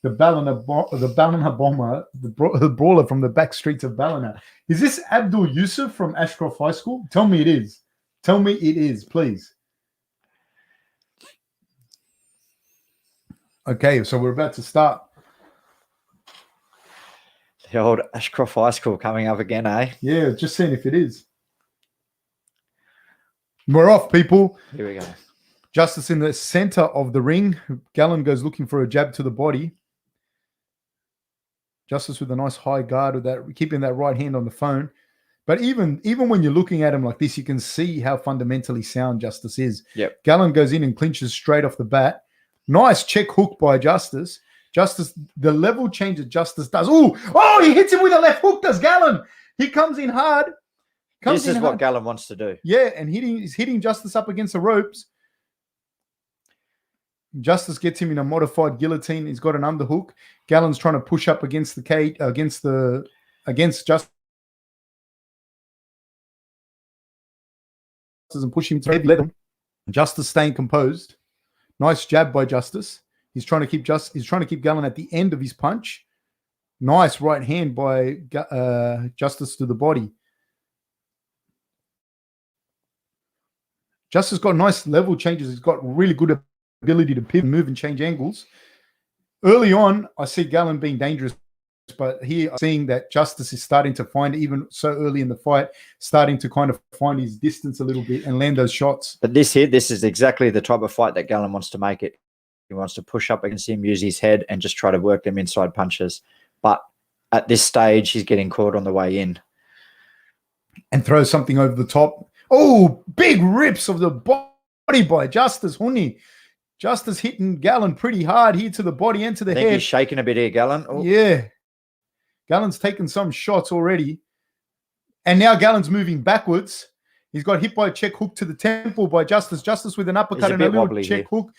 the Ballina bomber, the brawler from the back streets of Ballina. Is this Abdul Yusuf from Ashcroft High School? Tell me it is. Tell me it is, please. Okay, so we're about to start. The old Ashcroft High School coming up again, eh? Yeah, just seeing if it is. We're off, people. Here we go. Justis in the center of the ring. Gallen goes looking for a jab to the body. Justis with a nice high guard with that, keeping that right hand on the phone. But even when you're looking at him like this, you can see how fundamentally sound Justis is. Yep. Gallen goes in and clinches straight off the bat. Nice check hook by Justis. Justis, the level change that Justis does. Oh, he hits him with a left hook, does Gallen. He comes in hard. This is what Gallen wants to do. Yeah, and he's hitting Justis up against the ropes. Justis gets him in a modified guillotine. He's got an underhook. Gallen's trying to push up against the cage, against Justis and push him through. Let him. Justis staying composed. Nice jab by Justis. He's trying to keep Gallen at the end of his punch. Nice right hand by Justis to the body. Justis got nice level changes. He's got really good ability to pivot, move, and change angles. Early on, I see Gallen being dangerous, but here I'm seeing that Justis is starting to find, even so early in the fight, starting to kind of find his distance a little bit and land those shots. But this is exactly the type of fight that Gallen wants to make it. He wants to push up against him, use his head, and just try to work them inside punches. But at this stage, he's getting caught on the way in. And throws something over the top. Oh, big rips of the body by Justis Huni. Justis hitting Gallen pretty hard here to the body and to the head. He's shaking a bit here, Gallen. Oh. Yeah. Gallen's taken some shots already. And now Gallen's moving backwards. He's got hit by a check hook to the temple by Justis. Justis with an uppercut and a little check hook.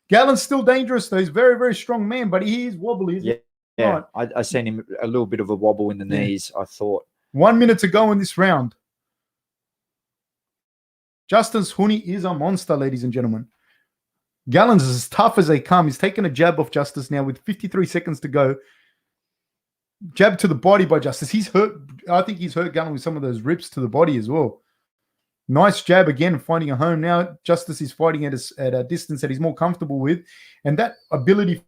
Gallen's still dangerous, though. He's a very, very strong man, but he is wobbly. Yeah. I seen him a little bit of a wobble in the knees, I thought. 1 minute to go in this round. Justis Huni is a monster, ladies and gentlemen. Gallen's as tough as they come. He's taken a jab off Justis now with 53 seconds to go. Jab to the body by Justis. He's hurt. I think he's hurt Gallen with some of those rips to the body as well. Nice jab again, finding a home. Now Justis is fighting at a distance that he's more comfortable with. And that ability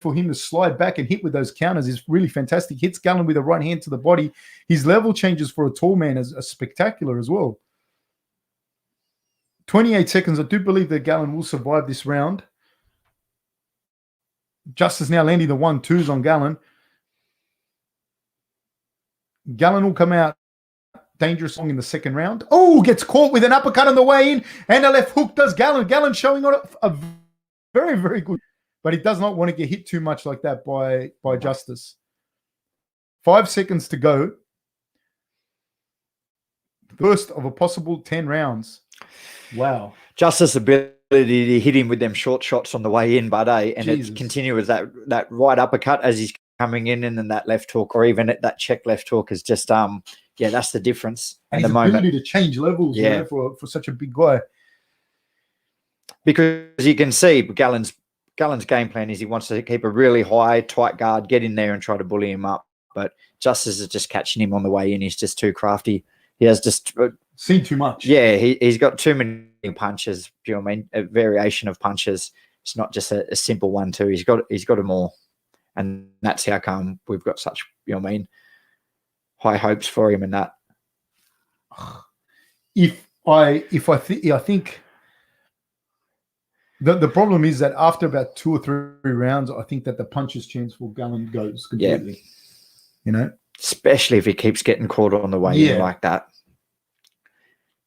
for him to slide back and hit with those counters is really fantastic. Hits Gallen with a right hand to the body. His level changes for a tall man is spectacular as well. 28 seconds. I do believe that Gallen will survive this round. Justis now landing the 1-2s on Gallen. Gallen will come out dangerous in the second round. Oh, gets caught with an uppercut on the way in, and a left hook does Gallen. Gallen showing on a very, very good, but he does not want to get hit too much like that by Justis. 5 seconds to go. First of a possible 10 rounds. Wow. Justis' ability to hit him with them short shots on the way in, but and it's continuous that right uppercut as he's coming in, and then that left hook, or even that check left hook is just that's the difference. And his ability to change levels, for such a big guy. Because you can see Gallen's game plan is he wants to keep a really high, tight guard, get in there and try to bully him up. But Justis is just catching him on the way in. He's just too crafty. He has just seen too much. Yeah, he's got too many punches. Do you know what I mean? A variation of punches. It's not just a simple 1-2. He's got them all, and that's how come we've got such high hopes for him. And that. I think the problem is that after about 2 or 3 rounds, I think that the punches chance for Gallen goes completely. Especially if he keeps getting caught on the way in like that.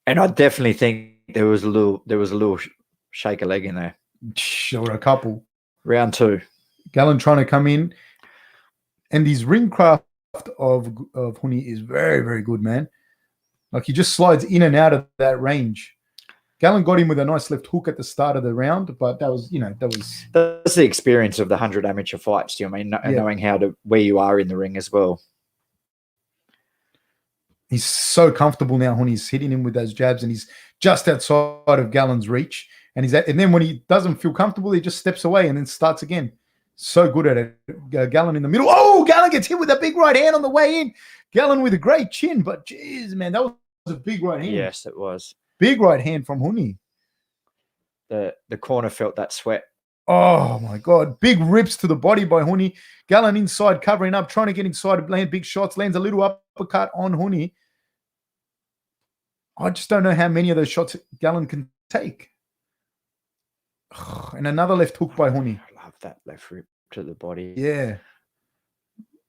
And I definitely think there was a little shake a leg in there. Sure, a couple. Round 2. Gallen trying to come in, and his ring craft of Huni is very, very good, man. Like he just slides in and out of that range. Gallen got him with a nice left hook at the start of the round, but that's the experience of the 100 amateur fights. Do you know what I mean? Knowing where you are in the ring as well. He's so comfortable now when he's hitting him with those jabs, and he's just outside of Gallen's reach. And then when he doesn't feel comfortable, he just steps away and then starts again. So good at it. Gallen in the middle. Oh, Gallen gets hit with a big right hand on the way in. Gallen with a great chin, but geez, man, that was a big right hand. Yes, it was. Big right hand from Huni. The corner felt that sweat. Oh, my God. Big rips to the body by Huni. Gallen inside, covering up, trying to get inside, land big shots, lands a little uppercut on Huni. I just don't know how many of those shots Gallen can take. And another left hook by Huni. I love that left rip to the body. Yeah.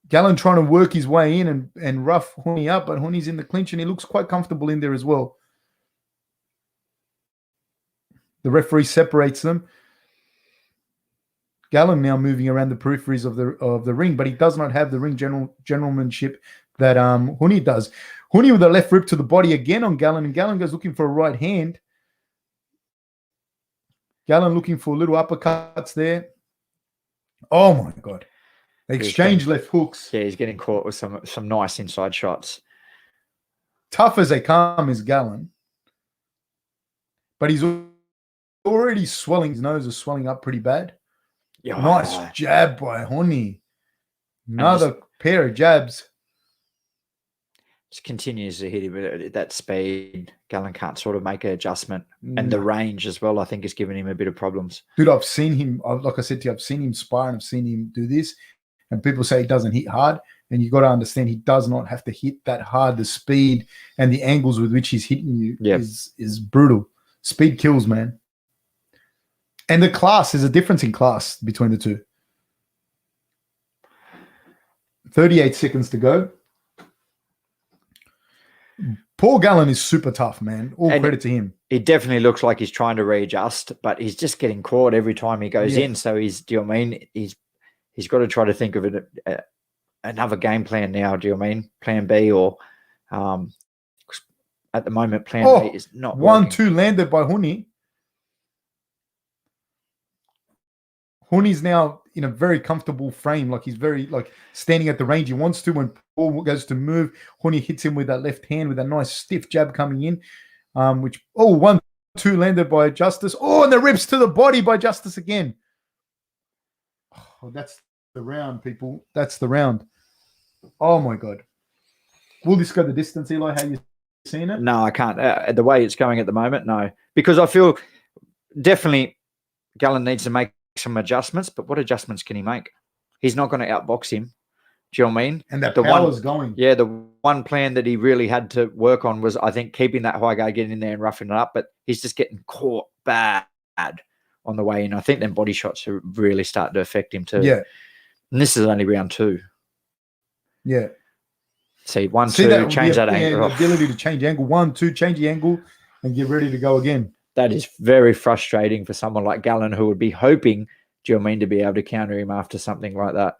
Gallen trying to work his way in and rough Huni up, but Huni's in the clinch and he looks quite comfortable in there as well. The referee separates them. Gallen now moving around the peripheries of the ring, but he does not have the ring generalmanship that Huni does. Huni with a left rip to the body again on Gallen, and Gallen goes looking for a right hand. Gallen looking for little uppercuts there. Oh, my God. They exchange left hooks. Yeah, he's getting caught with some nice inside shots. Tough as they come is Gallen. But he's already swelling. His nose is swelling up pretty bad. Yeah. Nice jab by Huni. Another pair of jabs. Just continues to hit him at that speed. Gallen can't sort of make an adjustment. And the range as well, I think, is giving him a bit of problems. Dude, I've seen him, like I said to you, I've seen him spar and I've seen him do this. And people say he doesn't hit hard. And you've got to understand he does not have to hit that hard. The speed and the angles with which he's hitting you is brutal. Speed kills, man. And the class, there's a difference in class between the two. 38 seconds to go. Paul Gallen is super tough, man. All credit to him. He definitely looks like he's trying to readjust, but he's just getting caught every time he goes in. So do you know what I mean? He's got to try to think of it another game plan now. Do you know what I mean? Plan B or at the moment, plan A is not 1-2 landed by Huni. Huni's now in a very comfortable frame, like he's very standing at the range he wants to. When Paul goes to move, Huni hits him with that left hand with a nice stiff jab coming in, 1-2 landed by Justis. Oh, and the rips to the body by Justis again. Oh, that's the round, people. That's the round. Oh my God. Will this go the distance, Eli? How you seeing it? No, I can't. The way it's going at the moment, no. Because I feel definitely Gallen needs to make some adjustments, but what adjustments can he make? He's not going to outbox him. Do you know what I mean? And that power's going. Yeah, the one plan that he really had to work on was, I think, keeping that high guard, getting in there and roughing it up, but he's just getting caught bad on the way in. I think them body shots are really starting to affect him too. Yeah. And this is only round 2. Yeah. See, 1-2, change that angle. The ability to change angle. 1-2, change the angle and get ready to go again. That is very frustrating for someone like Gallen, who would be hoping, do you know what I mean, to be able to counter him after something like that.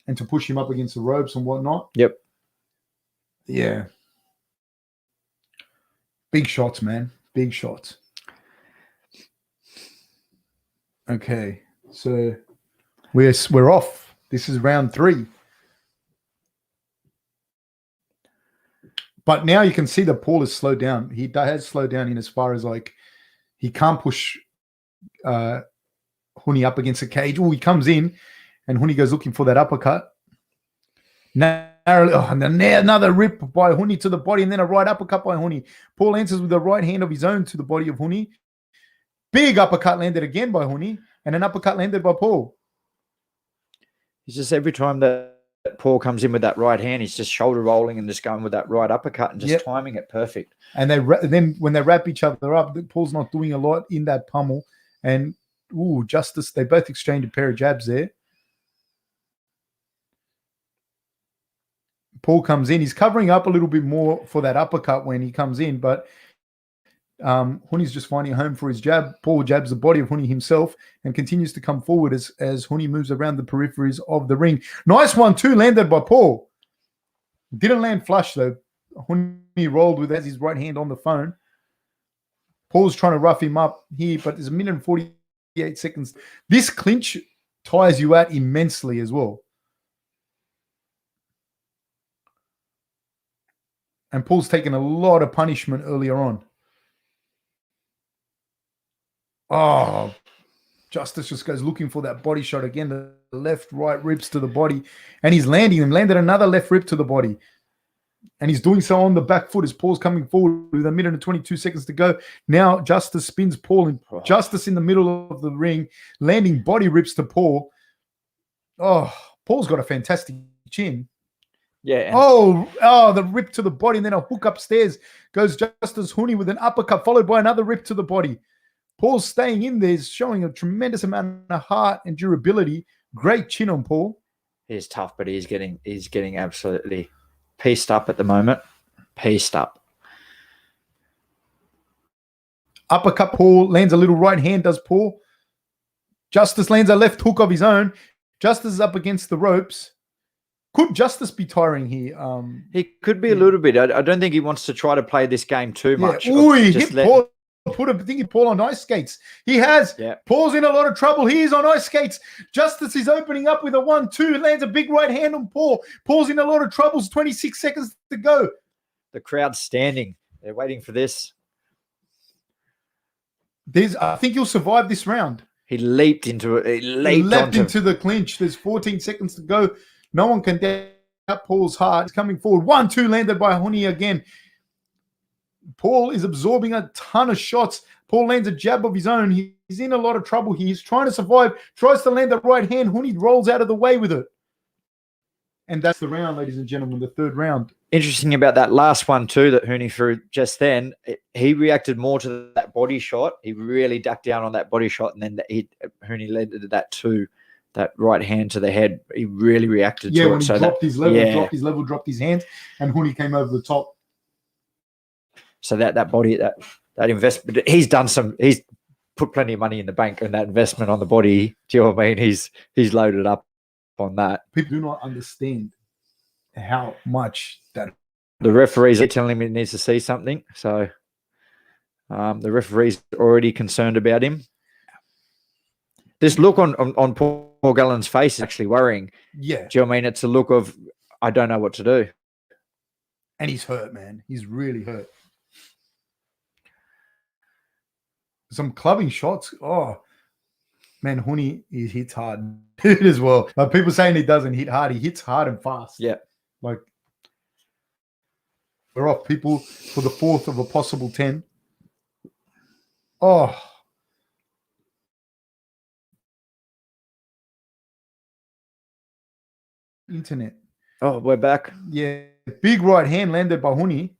And to push him up against the ropes and whatnot. Yep. Yeah. Big shots, man. Big shots. Okay. So we're off. This is round 3. But now you can see that Paul has slowed down. He has slowed down in as far as he can't push Huni up against the cage. Oh, he comes in and Huni goes looking for that uppercut. And then another rip by Huni to the body and then a right uppercut by Huni. Paul answers with a right hand of his own to the body of Huni. Big uppercut landed again by Huni and an uppercut landed by Paul. It's just every time that Paul comes in with that right hand, he's just shoulder rolling and just going with that right uppercut and just timing it perfect. And then when they wrap each other up, Paul's not doing a lot in that pummel. And Justis, they both exchange a pair of jabs there. Paul comes in. He's covering up a little bit more for that uppercut when he comes in, but Huni's just finding a home for his jab. Paul jabs the body of Huni himself and continues to come forward as Huni moves around the peripheries of the ring. Nice 1-2 landed by Paul. Didn't land flush though. Huni rolled with his right hand on the phone. Paul's trying to rough him up here, but there's 1 minute and 48 seconds. This clinch tires you out immensely as well. And Paul's taken a lot of punishment earlier on. Oh, Justis just goes looking for that body shot again. The left, right rips to the body. And he's landing them. Landed another left rip to the body. And he's doing so on the back foot as Paul's coming forward with 1 minute and 22 seconds to go. Now Justis spins Paul, and Justis in the middle of the ring, landing body rips to Paul. Oh, Paul's got a fantastic chin. Yeah. Oh, the rip to the body, and then a hook upstairs goes Justis Huni with an uppercut, followed by another rip to the body. Paul's staying in there, showing a tremendous amount of heart and durability. Great chin on Paul. He's tough, but he's getting absolutely pieced up at the moment. Pieced up. Uppercut, Paul lands a little right hand, does Paul. Justis lands a left hook of his own. Justis is up against the ropes. Could Justis be tiring here? He could be a little bit. I don't think he wants to try to play this game too much. Oh, he hit Paul. Put Paul on ice skates. He has. Yeah. Paul's in a lot of trouble. He is on ice skates. Justis is opening up with a 1-2. Lands a big right hand on Paul. Paul's in a lot of troubles. 26 seconds to go. The crowd's standing. They're waiting for this. I think he'll survive this round. He leaped into it. He leapt into the clinch. There's 14 seconds to go. No one can doubt Paul's heart. He's coming forward. 1-2 landed by Huni again. Paul is absorbing a ton of shots. Paul lands a jab of his own. He's in a lot of trouble. He's trying to survive. Tries to land the right hand. Huni rolls out of the way with it. And that's the round, ladies and gentlemen, the third round. Interesting about that last one too that Huni threw just then. He reacted more to that body shot. He really ducked down on that body shot, and then Huni led to that too. That right hand to the head, he really reacted to it. When he dropped his level, dropped his hands, and Huni came over the top. So that body, that investment, he's put plenty of money in the bank and that investment on the body. Do you know what I mean? He's loaded up on that. People do not understand how much that. The referees are telling him he needs to see something. So the referee's already concerned about him. This look on Paul Gallen's face is actually worrying. Yeah. Do you know what I mean? It's a look of, I don't know what to do. And he's hurt, man. He's really hurt. Some clubbing shots. Oh, man, Huni, he hits hard as well. Like people saying he doesn't hit hard. He hits hard and fast. Yeah. Like, we're off, people, for the fourth of a possible 10. Oh. Internet. Oh, we're back. Yeah. Big right hand landed by Huni.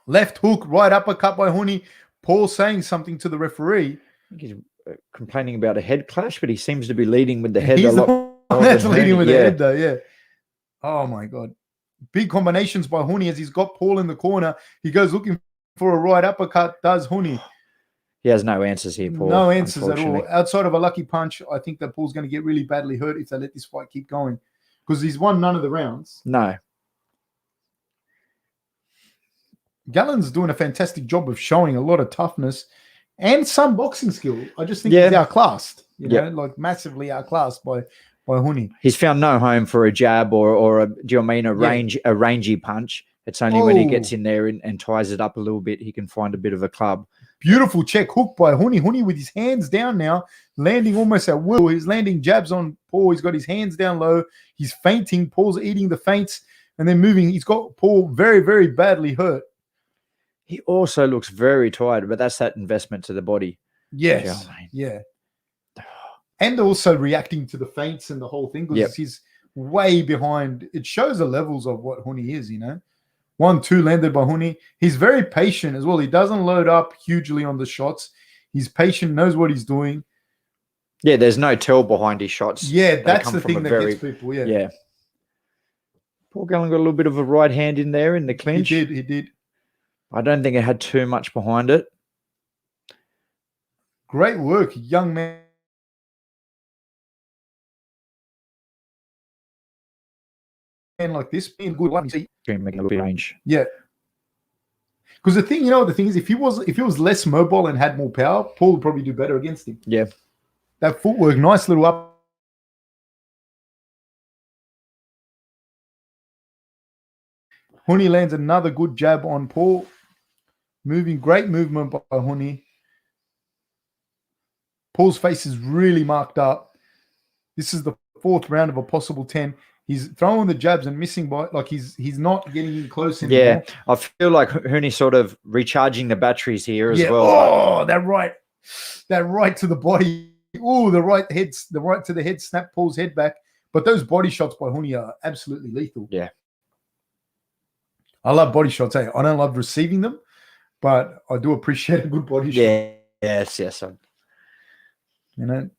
Left hook, right uppercut by Huni. Paul saying something to the referee. I think he's complaining about a head clash, but he seems to be leading with the head He's a lot. That's leading with the head, though, yeah. Oh, my God. Big combinations by Huni as he's got Paul in the corner. He goes looking for a right uppercut, does Huni. He has no answers here, Paul. No answers at all. Outside of a lucky punch, I think that Paul's going to get really badly hurt if they let this fight keep going. Because he's won none of the rounds. No. Gallen's doing a fantastic job of showing a lot of toughness and some boxing skill. I just think he's outclassed. You know, like massively outclassed by Huni. He's found no home for a jab or a, do you know what I mean, a rangy punch. It's only when he gets in there and ties it up a little bit, he can find a bit of a club. Beautiful check hook by Huni. Huni with his hands down now, landing almost at will. He's landing jabs on Paul. He's got his hands down low. He's feinting. Paul's eating the feints and then moving. He's got Paul very, very badly hurt. He also looks very tired, but that's that investment to the body. Yes. You know what I mean? Yeah. And also reacting to the feints and the whole thing because he's way behind. It shows the levels of what Huni is, you know. 1-2 landed by Huni. He's very patient as well. He doesn't load up hugely on the shots. He's patient, knows what he's doing. Yeah, there's no tell behind his shots. Yeah, that's the thing that gets people. Yeah. Paul Gallen got a little bit of a right hand in there in the clinch. He did. I don't think it had too much behind it. Great work, young man. Like this being good one. Making a little range. Yeah. Because the thing is, if he was less mobile and had more power, Paul would probably do better against him. Yeah. That footwork, nice little up. Huni lands another good jab on Paul. Great movement by Huni. Paul's face is really marked up. This is the fourth round of a possible 10. He's throwing the jabs and missing by like he's not getting in close anymore. Yeah, I feel like Huni's sort of recharging the batteries here as well. Oh, that right to the body. Oh, the right to the head, snap Paul's head back. But those body shots by Huni are absolutely lethal. Yeah. I love body shots. I don't love receiving them, but I do appreciate a good body shot. Yes. You know,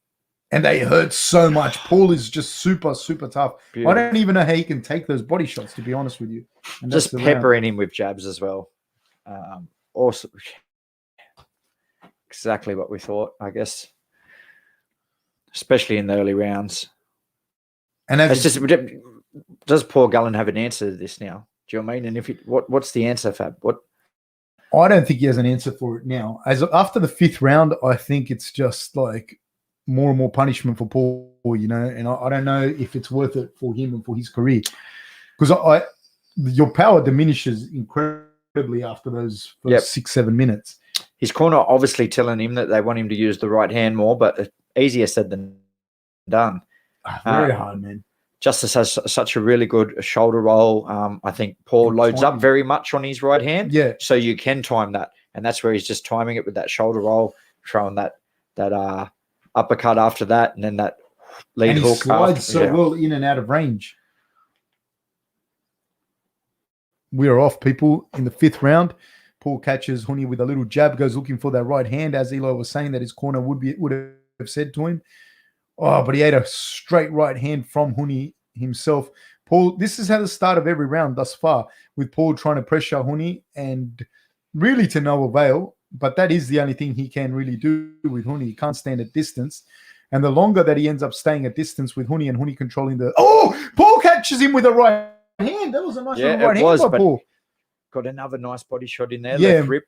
and they hurt so much. Paul is just super, super tough. Beautiful. I don't even know how he can take those body shots, to be honest with you. And just peppering him with jabs as well. Also, exactly what we thought, I guess, especially in the early rounds. And does Paul Gallen have an answer to this now? Do you know what I mean? And what's the answer, Fab? I don't think he has an answer for it now. After the 5th round, I think it's just like more and more punishment for Paul, you know, and I don't know if it's worth it for him and for his career, because your power diminishes incredibly after those first 6-7 minutes. His corner obviously telling him that they want him to use the right hand more, but easier said than done. Very hard, man. Justis has such a really good shoulder roll. I think Paul loads up very much on his right hand. Yeah. So you can time that. And that's where he's just timing it with that shoulder roll, throwing that uppercut after that, and then that lead hook. He slides well in and out of range. We are off, people, in the 5th round. Paul catches Huni with a little jab, goes looking for that right hand, as Eli was saying that his corner would have said to him. Oh, but he had a straight right hand from Huni himself. Paul, this is how the start of every round thus far, with Paul trying to pressure Huni and really to no avail. But that is the only thing he can really do with Huni. He can't stand at distance. And the longer that he ends up staying at distance with Huni and Huni controlling Paul catches him with a right hand. That was a nice little right hand by Paul. Got another nice body shot in there. Yeah. Left rip.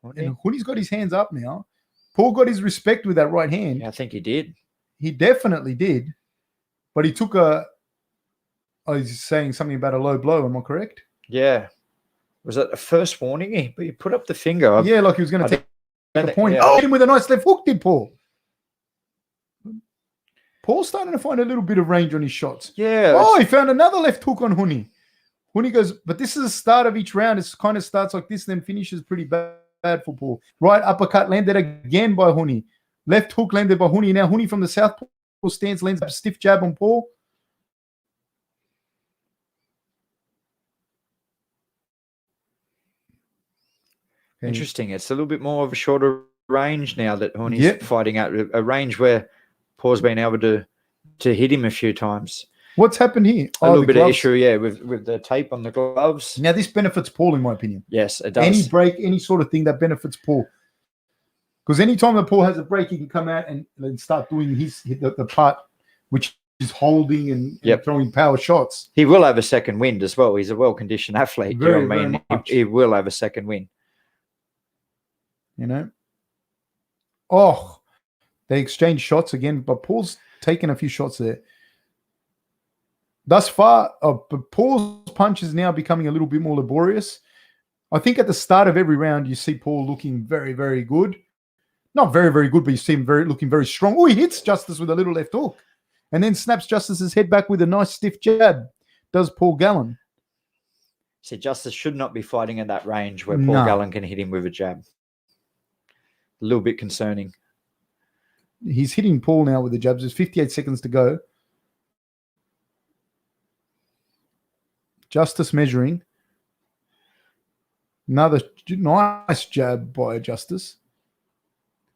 And Huni's got his hands up now. Paul got his respect with that right hand. Yeah, I think he did. He definitely did. But he took he's saying something about a low blow. Am I correct? Yeah. Was that the first warning? He put up the finger. Yeah, like he was going to take a point. Yeah. Hit him with a nice left hook, did Paul. Paul's starting to find a little bit of range on his shots. Yeah. Oh, he found another left hook on Huni. Huni goes, but this is the start of each round. It kind of starts like this, then finishes pretty bad for Paul. Right uppercut landed again by Huni. Left hook landed by Huni. Now Huni from the southpaw stance lands a stiff jab on Paul. Interesting. It's a little bit more of a shorter range now that Huni's fighting out, a range where Paul's been able to hit him a few times. What's happened here? A little bit of issue, with the tape on the gloves. Now, this benefits Paul, in my opinion. Yes, it does. Any break, any sort of thing that benefits Paul. Because anytime that Paul has a break, he can come out and start doing the part which is holding and throwing power shots. He will have a second wind as well. He's a well-conditioned athlete. Very, you know what I mean? He will have a second win. You know? Oh, they exchange shots again, but Paul's taken a few shots there. Thus far, but Paul's punch is now becoming a little bit more laborious. I think at the start of every round, you see Paul looking very, very good. Not very, very good, but you see him looking very strong. Oh, he hits Justis with a little left hook and then snaps Justis's head back with a nice stiff jab. Does Paul Gallen. See, Justis should not be fighting at that range where Paul Gallen can hit him with a jab. A little bit concerning. He's hitting Paul now with the jabs. There's 58 seconds to go. Justis measuring. Another nice jab by Justis.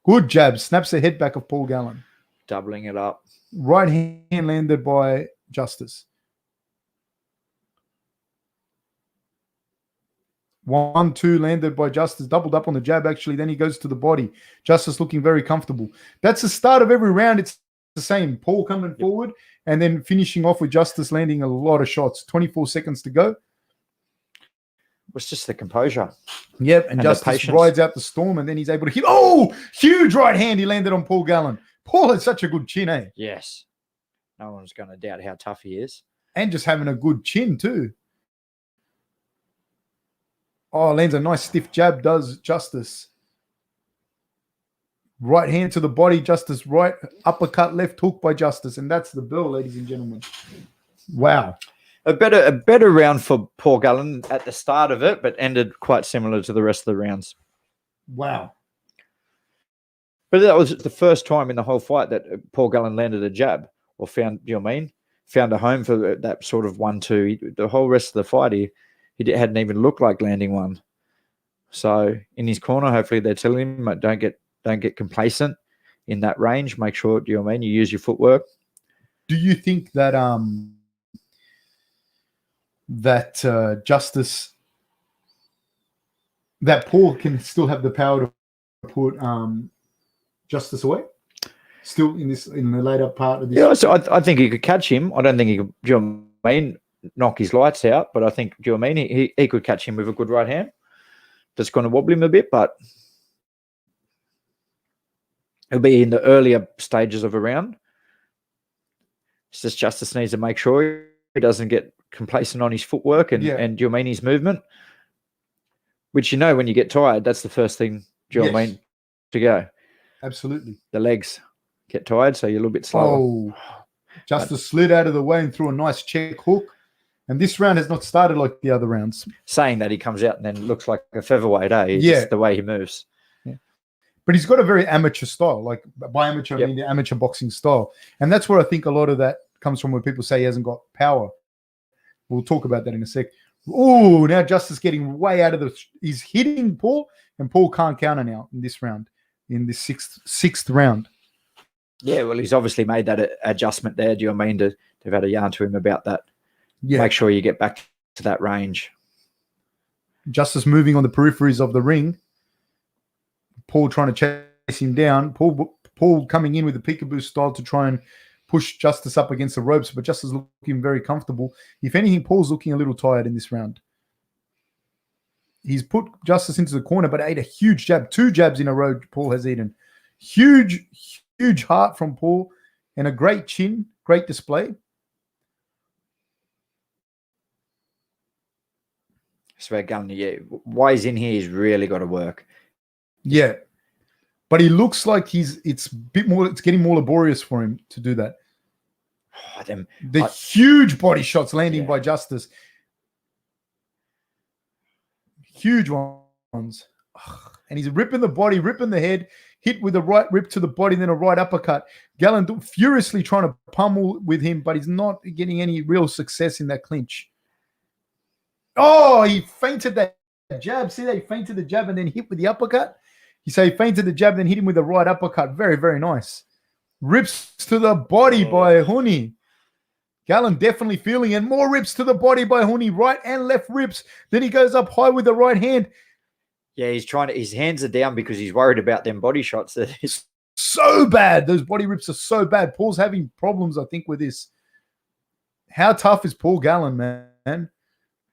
Good jab. Snaps the head back of Paul Gallen. Doubling it up. Right hand landed by Justis. 1-2 landed by Justis. Doubled up on the jab, actually. Then he goes to the body. Justis looking very comfortable. That's the start of every round. It's the same. Paul coming forward and then finishing off with Justis landing a lot of shots. 24 seconds to go. It was just the composure. Yep, and Justis rides out the storm and then he's able to hit. Oh, huge right hand he landed on Paul Gallen. Paul has such a good chin, eh? Yes. No one's going to doubt how tough he is. And just having a good chin too. Oh, lands a nice stiff jab, does Justis. Right hand to the body, Justis. Right uppercut, left hook by Justis. And that's the bell, ladies and gentlemen. Wow. A better round for Paul Gallen at the start of it, but ended quite similar to the rest of the rounds. Wow. But that was the first time in the whole fight that Paul Gallen landed a jab or found, found a home for that sort of 1-2. The whole rest of the fight, he hadn't even looked like landing one. So in his corner, hopefully they're telling him, don't get complacent in that range. Make sure, you use your footwork. Do you think that Justis, that Paul can still have the power to put Justis away? Still in the later part of this? Yeah, so I think he could catch him. I don't think he could, knock his lights out, but I think, he could catch him with a good right hand. That's going to wobble him a bit, but it'll be in the earlier stages of a round. It's just Justis needs to make sure he doesn't get complacent on his footwork and his movement, which, when you get tired, that's the first thing, to go. Absolutely. The legs get tired, so you're a little bit slower. Oh, Justis slid out of the way and threw a nice check hook. And this round has not started like the other rounds. Saying that he comes out and then looks like a featherweight, Just the way he moves. Yeah. But he's got a very amateur style. Like by amateur, I mean the amateur boxing style. And that's where I think a lot of that comes from, when people say he hasn't got power. We'll talk about that in a sec. Oh, now Justis getting way out of he's hitting Paul, and Paul can't counter now in this round, in this sixth round. Yeah, well, he's obviously made that adjustment there. They've had a yarn to him about that. Yeah. Make sure you get back to that range. Justis moving on the peripheries of the ring. Paul trying to chase him down. Paul coming in with the peekaboo style to try and push Justis up against the ropes, but Justis looking very comfortable. If anything, Paul's looking a little tired in this round. He's put Justis into the corner, but ate a huge jab. 2 jabs in a row Paul has eaten. Huge heart from Paul, and a great chin, great display. So Gallen, why he's in here, he's really got to work. Yeah. But he looks like it's getting more laborious for him to do that. The huge body shots landing by Justis. Huge ones. And he's ripping the body, ripping the head, hit with a right rip to the body, then a right uppercut. Gallen furiously trying to pummel with him, but he's not getting any real success in that clinch. Oh, he feinted that jab. See that? He feinted the jab and then hit with the uppercut. He feinted the jab, then hit him with the right uppercut. Very, very nice. Rips to the body by Huni. Gallen definitely feeling it. More rips to the body by Huni. Right and left rips. Then he goes up high with the right hand. Yeah, his hands are down because he's worried about them body shots. It's so bad. Those body rips are so bad. Paul's having problems, I think, with this. How tough is Paul Gallen, man?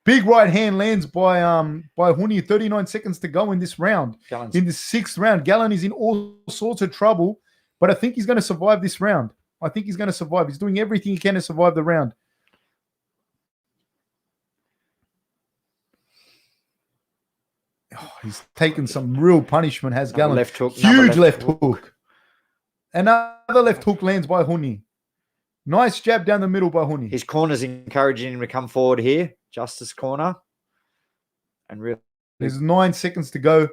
Big right hand lands by Huni. 39 seconds to go in this round. In the 6th round, Gallen is in all sorts of trouble, but I think he's going to survive this round. I think he's going to survive. He's doing everything he can to survive the round. Oh, he's taken some real punishment, has Gallen. Left hook, huge left hook. Another left hook lands by Huni. Nice jab down the middle by Huni. His corner's encouraging him to come forward here. Justis corner. And really, there's 9 seconds to go.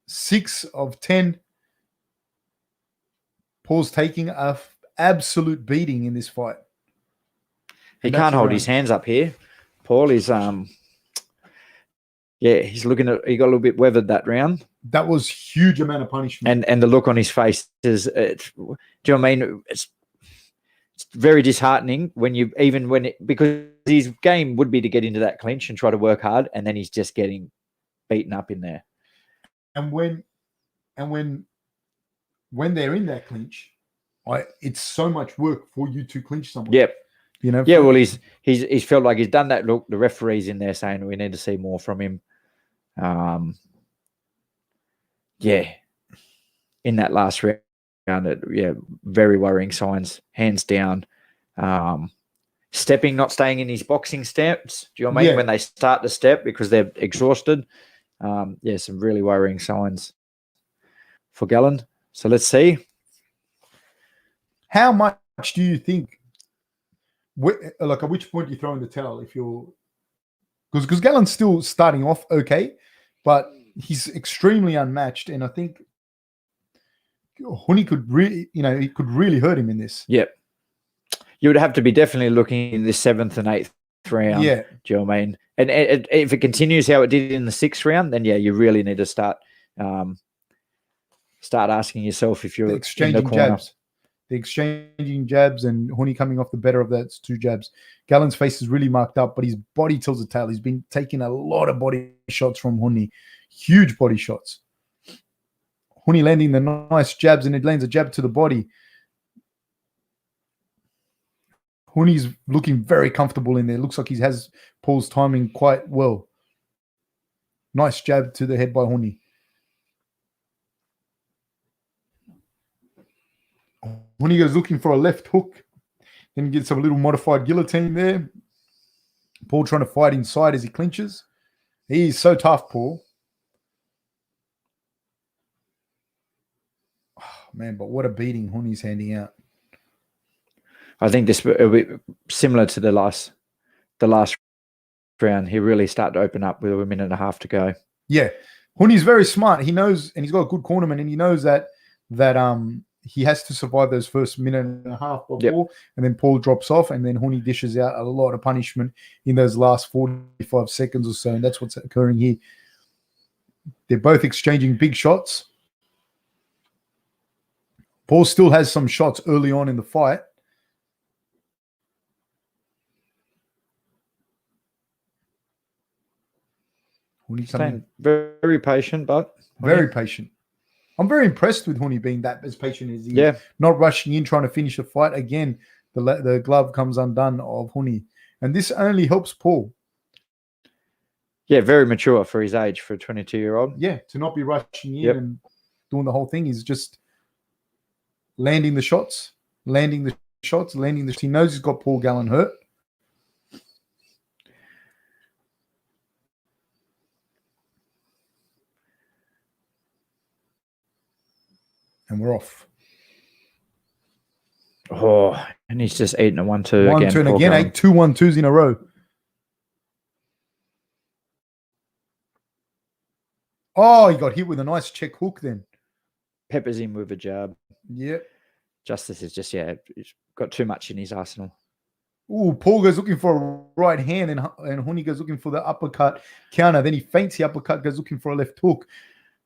6 of 10. Paul's taking an absolute beating in this fight. He can't hold his hands up here. Paul is he's looking at, he got a little bit weathered that round. That was huge amount of punishment. And the look on his face is, do you know what I mean? It's very disheartening because his game would be to get into that clinch and try to work hard, and then he's just getting beaten up in there. And when they're in that clinch, it's so much work for you to clinch someone. Yep. Well, he's felt like he's done that. Look, the referee's in there saying we need to see more from him. In that last round, very worrying signs. Hands down. Stepping, not staying in his boxing steps. Do you know what I mean? When they start to step because they're exhausted. Some really worrying signs for Gallen. So let's see. How much do you think Like, at which point do you throw in the towel if you're because Gallen's still starting off okay, but he's extremely unmatched, and I think Huni could really, he could really hurt him in this. Yep. You would have to be definitely looking in the 7th and 8th round. Yeah. Do you know what I mean? And if it continues how it did in the 6th round, then yeah, you really need to start asking yourself if you're exchanging in the corner. jabs. The exchanging jabs and Huni coming off the better of those 2 jabs. Gallen's face is really marked up, but his body tells the tale. He's been taking a lot of body shots from Huni. Huge body shots. Huni landing the nice jabs, and it lands a jab to the body. Huni's looking very comfortable in there. Looks like he has Paul's timing quite well. Nice jab to the head by Huni. Huni goes looking for a left hook. Then gets a little modified guillotine there. Paul trying to fight inside as he clinches. He is so tough, Paul. Oh, man, but what a beating Huni's handing out. I think this will be similar to the last round. He really started to open up with a minute and a half to go. Yeah. Huni's very smart. He knows, and he's got a good cornerman, and he knows that he has to survive those first minute and a half of Paul, and then Paul drops off, and then Huni dishes out a lot of punishment in those last 45 seconds or so, and that's what's occurring here. They're both exchanging big shots. Paul still has some shots early on in the fight. Huni staying very patient, but very patient. I'm very impressed with Huni being that as patient as he is. Yeah. Not rushing in, trying to finish the fight. Again, the glove comes undone of Huni. And this only helps Paul. Yeah, very mature for his age, for a 22-year-old. Yeah, to not be rushing in and doing the whole thing. He's just landing the shots. He knows he's got Paul Gallen hurt. And we're off. Oh, and he's just eating a 1-2 again. 1-2 and again, 8 2 1-2s in a row. Oh, he got hit with a nice check hook then. Peppers him with a jab. Yeah. Justis is just, he's got too much in his arsenal. Ooh, Paul goes looking for a right hand, and Huni goes looking for the uppercut counter. Then he feints the uppercut, goes looking for a left hook.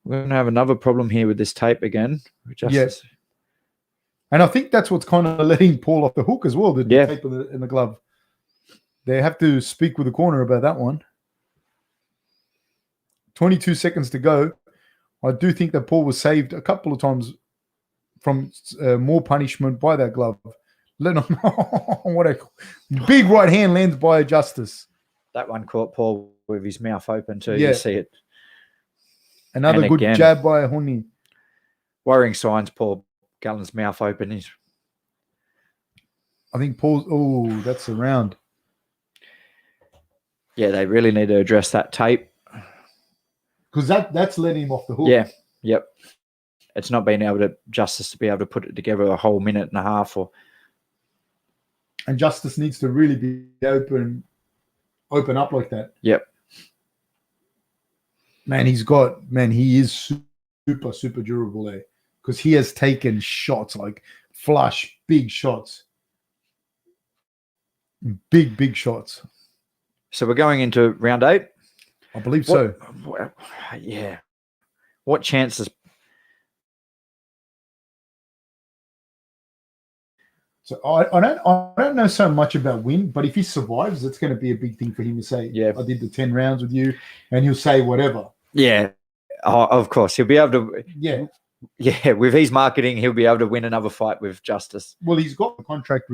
We're going to have another problem here with this tape again. Yes. And I think that's what's kind of letting Paul off the hook as well, the tape in the glove. They have to speak with the corner about that one. 22 seconds to go. I do think that Paul was saved a couple of times from more punishment by that glove. What a big right hand lands by Justis. That one caught Paul with his mouth open too. Yeah. You see it. Another good jab by Huni. Worrying signs, Paul Gallen's mouth open. I think Paul's... Oh, that's a round. Yeah, they really need to address that tape. Because that's letting him off the hook. Yeah, yep. It's not being able to... Justis to be able to put it together a whole minute and a half. And Justis needs to really be open up like that. Yep. Man, he is super, super durable there. Because he has taken shots, like flush, big shots. Big shots. So we're going into round 8? I believe so. Yeah. What chances? So I don't know so much about win, but if he survives, it's going to be a big thing for him to say, I did the 10 rounds with you, and he'll say whatever. Yeah. Oh, of course. He'll be able to... Yeah. Yeah, with his marketing, he'll be able to win another fight with Justis. Well, he's got the contract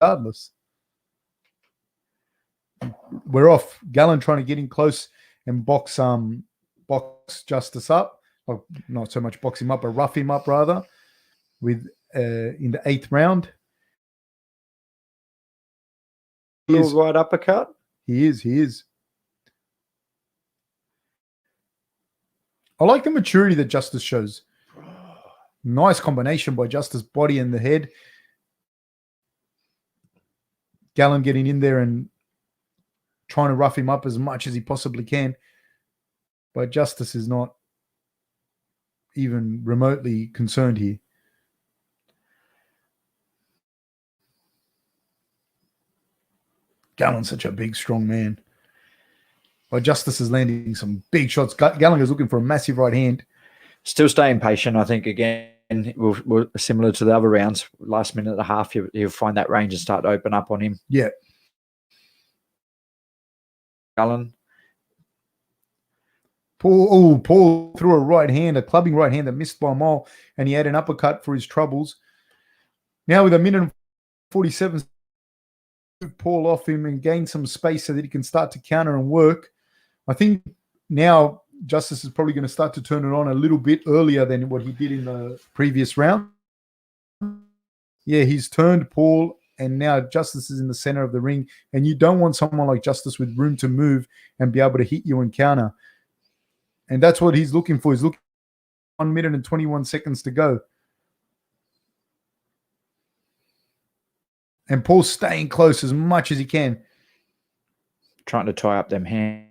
regardless. We're off. Gallen trying to get in close and box Justis up. Or not so much box him up, but rough him up rather. With in the 8th round. Little right uppercut. He is. I like the maturity that Justis shows. Nice combination by Justis' body and the head. Gallen getting in there and trying to rough him up as much as he possibly can. But Justis is not even remotely concerned here. Gallen's such a big, strong man. But Justis is landing some big shots. Gallen is looking for a massive right hand. Still staying patient, I think, again. We're similar to the other rounds. Last minute and a half, you'll find that range and start to open up on him. Yeah. Gallen. Paul threw a right hand, a clubbing right hand that missed by a mile, and he had an uppercut for his troubles. Now with a minute and 47, Paul off him and gain some space so that he can start to counter and work. I think now Justis is probably going to start to turn it on a little bit earlier than what he did in the previous round. Yeah, he's turned Paul, and now Justis is in the center of the ring, and you don't want someone like Justis with room to move and be able to hit you and counter. And that's what he's looking for. He's looking for 1 minute and 21 seconds to go. And Paul's staying close as much as he can. Trying to tie up them hands.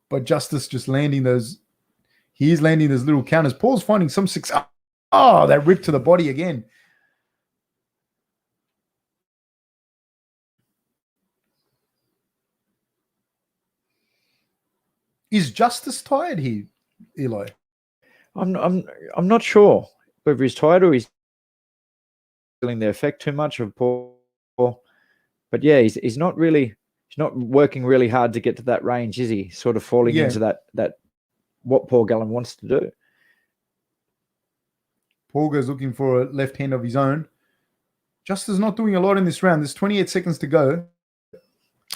But Justis just landing those. He is landing those little counters. Paul's finding some success. Oh, that rip to the body again. Is Justis tired here, Eli? I'm not sure whether he's tired or he's feeling the effect too much of Paul. But yeah, he's not working really hard to get to that range, is he? Sort of falling into that what Paul Gallen wants to do. Paul goes looking for a left hand of his own. Justis not doing a lot in this round. There's 28 seconds to go.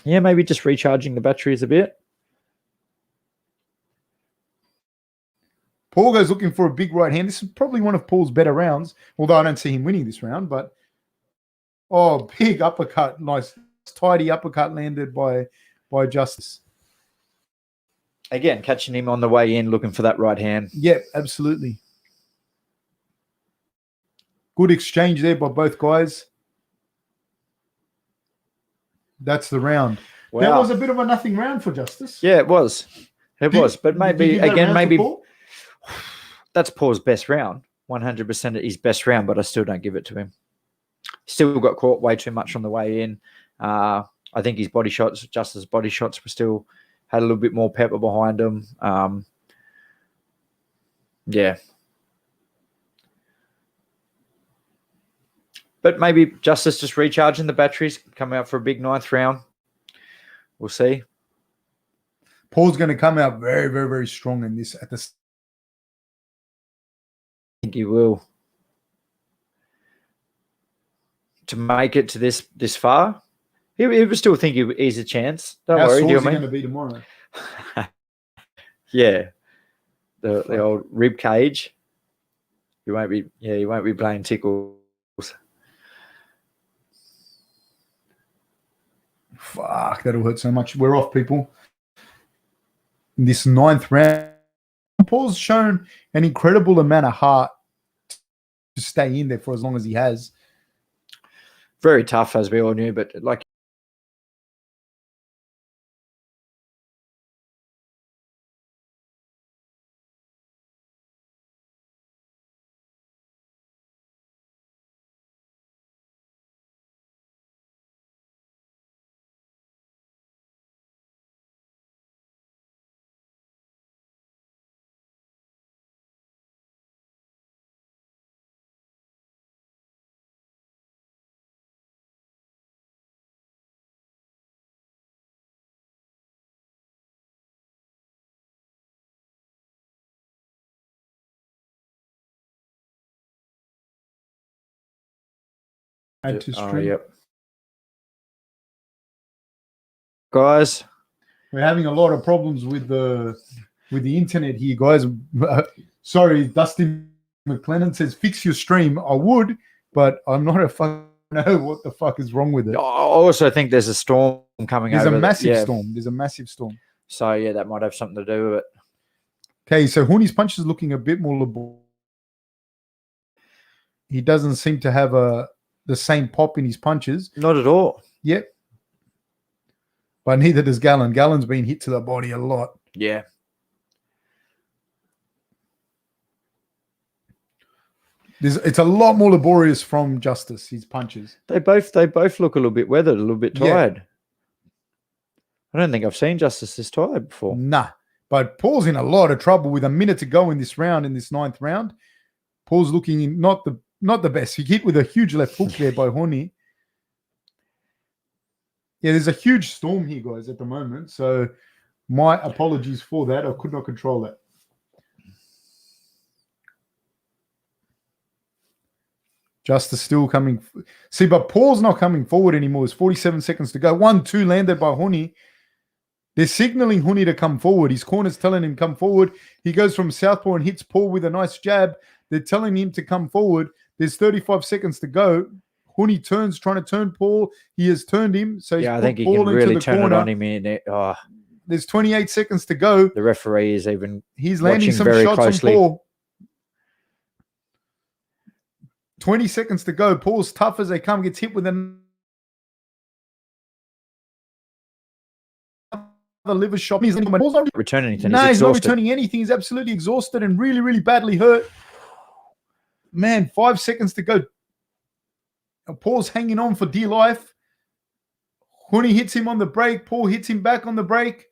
Yeah, maybe just recharging the batteries a bit. Paul goes looking for a big right hand. This is probably one of Paul's better rounds, although I don't see him winning this round. But, big uppercut. Nice, tidy uppercut landed by Justis. Again, catching him on the way in, looking for that right hand. Yeah, absolutely. Good exchange there by both guys. That's the round. Wow. That was a bit of a nothing round for Justis. Yeah, it was. But maybe, that's Paul's best round. 100% his best round, but I still don't give it to him. Still got caught way too much on the way in. I think his body shots, Justis' body shots, were still had a little bit more pepper behind them. Yeah. But maybe Justis just recharging the batteries, come out for a big 9th round. We'll see. Paul's going to come out very, very, very strong in this. I think he will. To make it to this far, he would still think he's a chance. Don't worry. How sore is he going to be tomorrow? Yeah, the old rib cage. You won't be playing tickles. Fuck, that'll hurt so much. We're off, people. In this 9th round, Paul's shown an incredible amount of heart to stay in there for as long as he has. Very tough, as we all knew, but like. Add to stream. Yep. Guys, we're having a lot of problems with the internet here, guys. Sorry, Dustin McLennan says fix your stream. I would, but I'm not a fucking know what the fuck is wrong with it. I also think there's a storm coming over. There's a massive storm. There's a massive storm. So yeah, that might have something to do with it. Okay, so Huni's punch is looking a bit more laborious. He doesn't seem to have a the same pop in his punches. Not at all. Yep. But neither does Gallen. Gallen's been hit to the body a lot. Yeah. It's a lot more laborious from Justis, his punches. They both look a little bit weathered, a little bit tired. Yeah. I don't think I've seen Justis this tired before. Nah. But Paul's in a lot of trouble with a minute to go in this round, in this 9th round. Paul's looking not the best. He hit with a huge left hook there by Huni. Yeah, there's a huge storm here, guys, at the moment. So my apologies for that. I could not control that. Justis still coming. See, but Paul's not coming forward anymore. There's 47 seconds to go. 1-2 landed by Huni. They're signaling Huni to come forward. His corner's telling him come forward. He goes from southpaw and hits Paul with a nice jab. They're telling him to come forward. There's 35 seconds to go. Huni turns, trying to turn Paul. He has turned him. So yeah, I think he can really turn it on him in it. Oh. There's 28 seconds to go. The referee is even He's landing some very shots closely. on Paul. 20 seconds to go. Paul's tough as they come. Gets hit with another liver shot. He's not returning anything. No, he's not returning anything. He's absolutely exhausted and really, really badly hurt. Man, 5 seconds to go. Paul's hanging on for dear life. Huni hits him on the break. Paul hits him back on the break.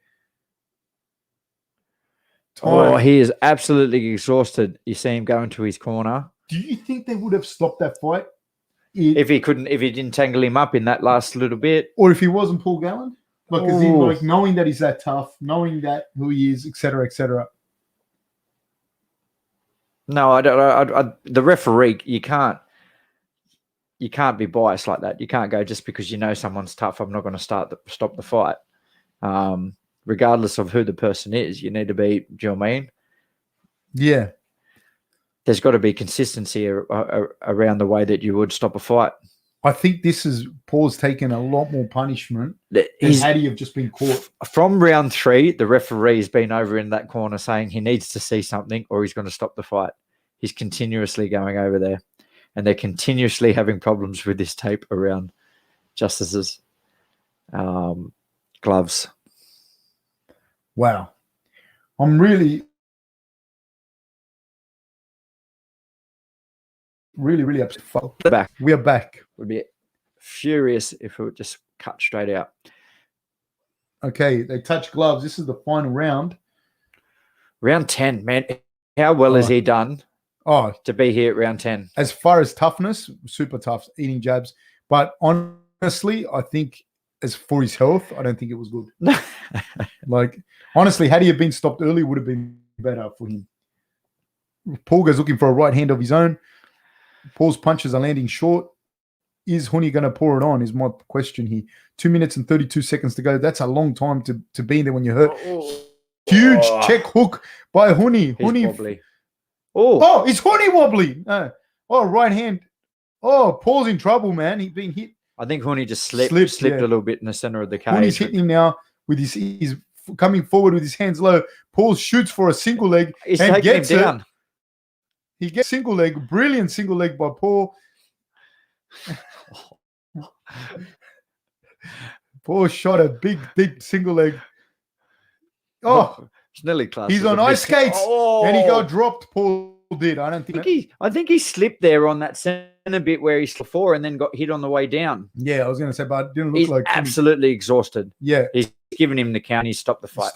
Oh, he is absolutely exhausted. You see him go into his corner. Do you think they would have stopped that fight if he didn't tangle him up in that last little bit, or if he wasn't Paul Gallen? Like knowing that he's that tough, knowing that who he is, etc., etc. No, I don't. The referee, you can't be biased like that. You can't go just because you know someone's tough. I'm not going to stop the fight, regardless of who the person is. You need to be. Do you know what I mean? Yeah. There's got to be consistency around the way that you would stop a fight. I think this is Paul's taken a lot more punishment than had he have just been caught. From round 3, the referee's been over in that corner saying he needs to see something or he's going to stop the fight. He's continuously going over there, and they're continuously having problems with this tape around Justis's gloves. Wow. I'm really upset. Back. We are back. Would be furious if it would just cut straight out. Okay, they touch gloves. This is the final round. Round 10, man. How well has he done to be here at round 10? As far as toughness, super tough, eating jabs. But honestly, I think as for his health, I don't think it was good. Like, honestly, had he have been stopped early, it would have been better for him. Paul goes looking for a right hand of his own. Paul's punches are landing short. Is Huni going to pour it on is my question here. 2 minutes and 32 seconds to go. That's a long time to be there when you're hurt. Huge check hook by Huni. Huni wobbly. It's Huni wobbly. Right hand. Paul's in trouble, man. He's been hit. I think Huni just slipped a little bit in the center of the cage. Huni's hitting him now with he's coming forward with his hands low. Paul shoots for a single leg. He's taking him down. He gets single leg, brilliant single leg by Paul. Paul shot a big, deep single leg. It's nearly class. He's on ice skates, and he got dropped. Paul did. I think he slipped there on that center bit where he slipped before, and then got hit on the way down. Yeah, I was going to say, but it didn't look he's like absolutely exhausted. Yeah, he's given him the count. He stopped the fight.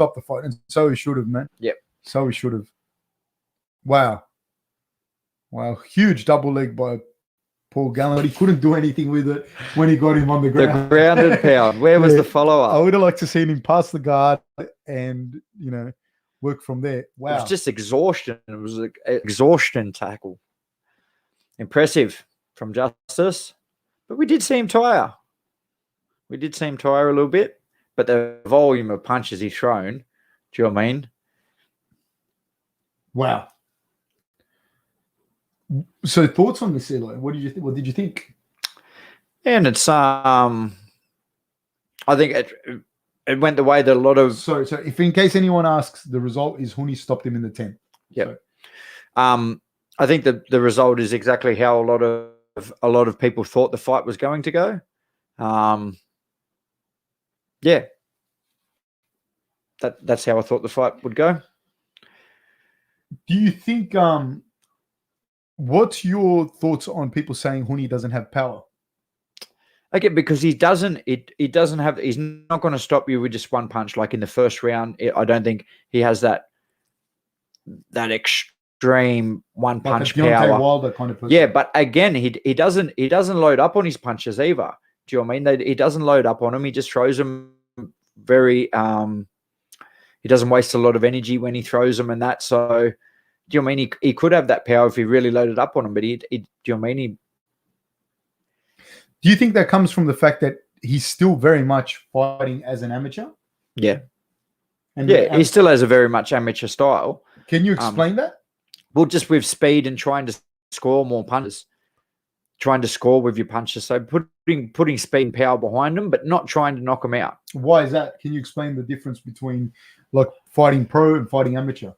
And so he should have, man. Yep. So he should have. Wow, huge double leg by Paul Gallen, but he couldn't do anything with it when he got him on the ground. The grounded pound. Where was the follow-up? I would have liked to see him pass the guard and, work from there. Wow. It was just exhaustion. It was an exhaustion tackle. Impressive from Justis. But we did see him tire. A little bit. But the volume of punches he's thrown, do you know what I mean? Wow. So thoughts on this, Eli? What did you think? And it's I think it went the way that a lot of so if in case anyone asks, the result is Huni stopped him in the 10. Yeah. I think the result is exactly how a lot of a lot of people thought the fight was going to go. Yeah, that's how I thought the fight would go. Do you think? What's your thoughts on people saying Huni doesn't have power? Okay, because he doesn't. It doesn't have. He's not going to stop you with just one punch. Like in the first round, I don't think he has that extreme one punch power. Wilder kind of person. Yeah, but again, he doesn't load up on his punches either. Do you know what I mean? He doesn't load up on them. He just throws them very. He doesn't waste a lot of energy when he throws them and that. So, do you know what I mean? He could have that power if he really loaded up on him. But do you know what I mean? Do you think that comes from the fact that he's still very much fighting as an amateur? Yeah. And he still has a very much amateur style. Can you explain that? Well, just with speed and trying to score more punches, trying to score with your punches. So putting speed and power behind them, but not trying to knock them out. Why is that? Can you explain the difference between like fighting pro and fighting amateur?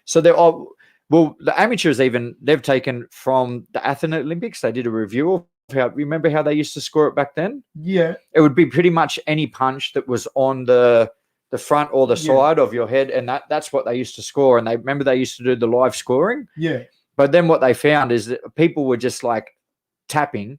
So there are, well, the amateurs they've taken from the Athens Olympics. They did a review of remember how they used to score it back then? Yeah. It would be pretty much any punch that was on the front or the side of your head, and that's what they used to score. And they used to do the live scoring. Yeah. But then what they found is that people were just like tapping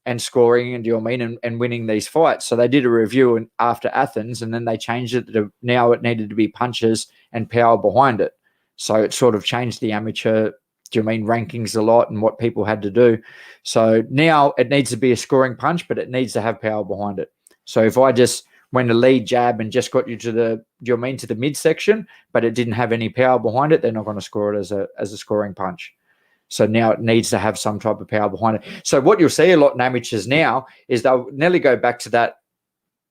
and scoring, and do you know what I mean, and winning these fights. So they did a review after Athens, and then they changed it to now it needed to be punches and power behind it. So it sort of changed the amateur, do you mean, rankings a lot and what people had to do. So now it needs to be a scoring punch, but it needs to have power behind it. So if I just went a lead jab and just got you to the, do you mean, to the midsection, but it didn't have any power behind it, they're not going to score it as a scoring punch. So now it needs to have some type of power behind it. So what you'll see a lot in amateurs now is they'll nearly go back to that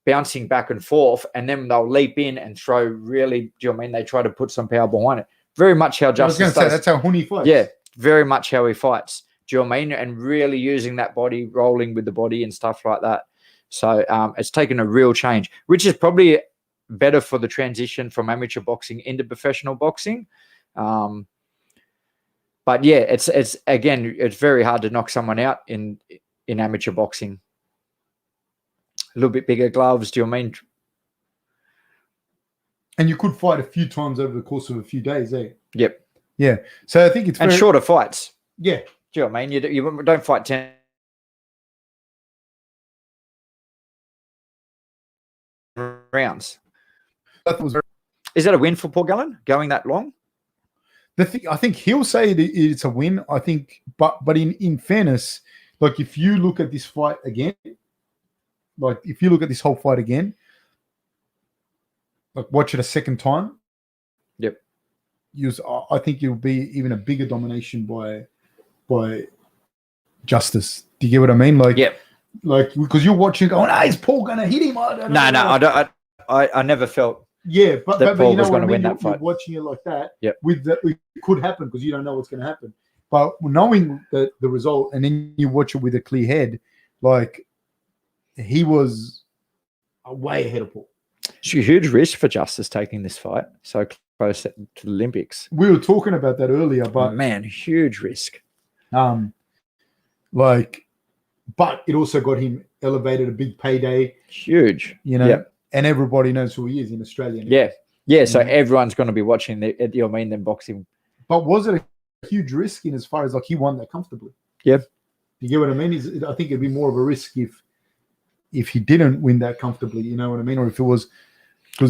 bouncing back and forth, and then they'll leap in and throw really, do you know what I mean? They try to put some power behind it. Very much how Justis does. That's how Huni fights. Yeah, very much how he fights. Do you know what I mean? And really using that body, rolling with the body and stuff like that. So it's taken a real change, which is probably better for the transition from amateur boxing into professional boxing. But yeah, it's again, it's very hard to knock someone out in amateur boxing. A little bit bigger gloves, do you know what I mean? And you could fight a few times over the course of a few days, eh? Yep. Yeah. So I think it's and shorter fights. Yeah. Do you know what I mean? You don't fight 10 rounds. Is that a win for Paul Gallen, going that long? I think he'll say it's a win. I think, but in fairness, like if you look at this fight again, like if you look at this whole fight again, like watch it a second time. Yep. I think it'll be even a bigger domination by Justis. Do you get what I mean? Like, yep. Like because you're watching, going, is Paul gonna hit him? I never felt. Yeah, but Paul you know was what I win mean. That fight. You're watching it like that. Yep. It could happen because you don't know what's going to happen. But knowing the result, and then you watch it with a clear head, like he was way ahead of Paul. It's a huge risk for Justis taking this fight so close to the Olympics. We were talking about that earlier, but man, huge risk. But it also got him elevated, a big payday. Huge, you know. Yep. And everybody knows who he is in Australia now. Yeah. So everyone's going to be watching them boxing. But was it a huge risk in as far as like he won that comfortably? Yeah. You get what I mean? I think it'd be more of a risk if he didn't win that comfortably. You know what I mean? Or if it was.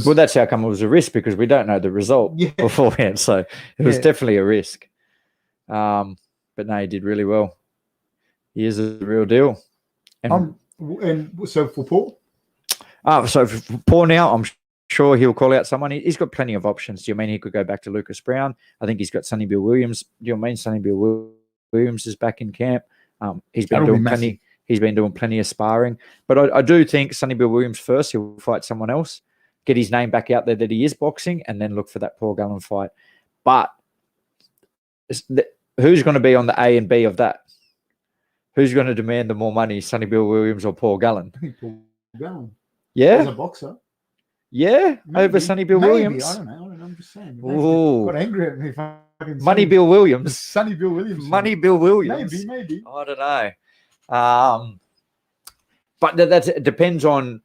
Well, that's how come it was a risk, because we don't know the result beforehand. So it was definitely a risk. But no, he did really well. He is a real deal. And so for Paul. So for Paul now, I'm sure he'll call out someone. He's got plenty of options. Do you mean he could go back to Lucas Brown? I think he's got Sonny Bill Williams. Do you mean Sonny Bill Williams is back in camp? He's been doing plenty. He's been doing plenty of sparring. But I do think Sonny Bill Williams first. He'll fight someone else, get his name back out there that he is boxing, and then look for that Paul Gallen fight. But who's going to be on the A and B of that? Who's going to demand the more money, Sonny Bill Williams or Paul Gallen? I think Paul Gallen. Yeah, as a boxer. Yeah, maybe. Over Sonny Bill Williams. I don't know. I'm just saying. Ooh, got angry at me. Money Bill Williams. Sonny Bill Williams. Money Bill Williams. Maybe. I don't know. But it depends on,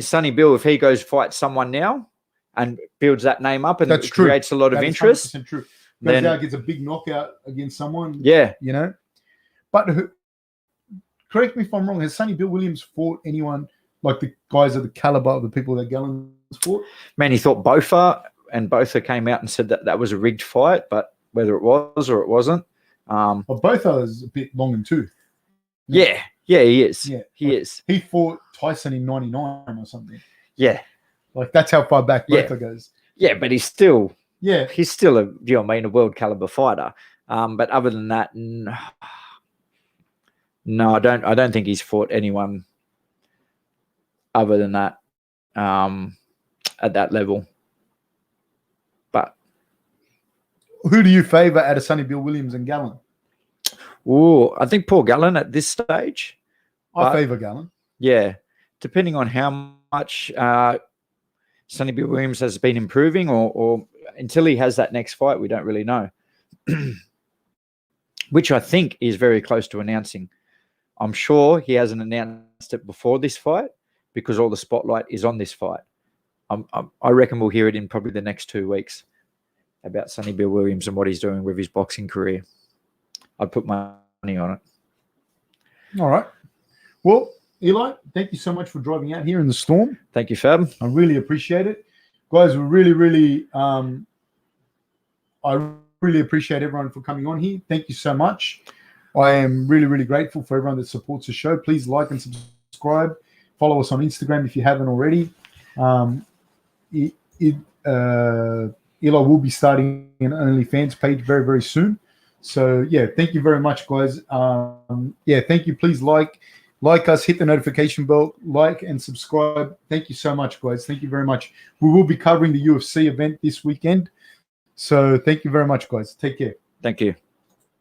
Sonny Bill, if he goes fight someone now and builds that name up and That's creates a lot of interest. 100% true. Goes out, gets a big knockout against someone. Yeah. But correct me if I'm wrong, has Sonny Bill Williams fought anyone like the guys of the caliber of the people that Gallen's fought? Man, he thought Bofa, and Bofa came out and said that was a rigged fight, but whether it was or it wasn't. But Bofa is a bit long in tooth. Yeah, he is. Yeah, he is. He fought Tyson in 99 or something. Yeah. Like that's how far back Bofa goes. Yeah, but he's still a world caliber fighter. But other than that, no, I don't think he's fought anyone other than that at that level. But who do you favor out of Sonny Bill Williams and Gallen? Oh, I think Paul Gallen at this stage. I favor Gallen. Yeah, depending on how much Sonny Bill Williams has been improving, or until he has that next fight, we don't really know. Which I think is very close to announcing. I'm sure he hasn't announced it before this fight because all the spotlight is on this fight. I reckon we'll hear it in probably the next 2 weeks about Sonny Bill Williams and what he's doing with his boxing career. I'd put my money on it. All right. Well, Eli, thank you so much for driving out here in the storm. Thank you, Fab. I really appreciate it. Guys, we really, I really appreciate everyone for coming on here. Thank you so much. I am really grateful for everyone that supports the show. Please like and subscribe. Follow us on Instagram if you haven't already. Eli will be starting an OnlyFans page very soon. So, yeah, thank you very much, guys. Thank you. Please like us, hit the notification bell, like and subscribe. Thank you so much, guys. Thank you very much. We will be covering the UFC event this weekend. So thank you very much, guys. Take care. Thank you.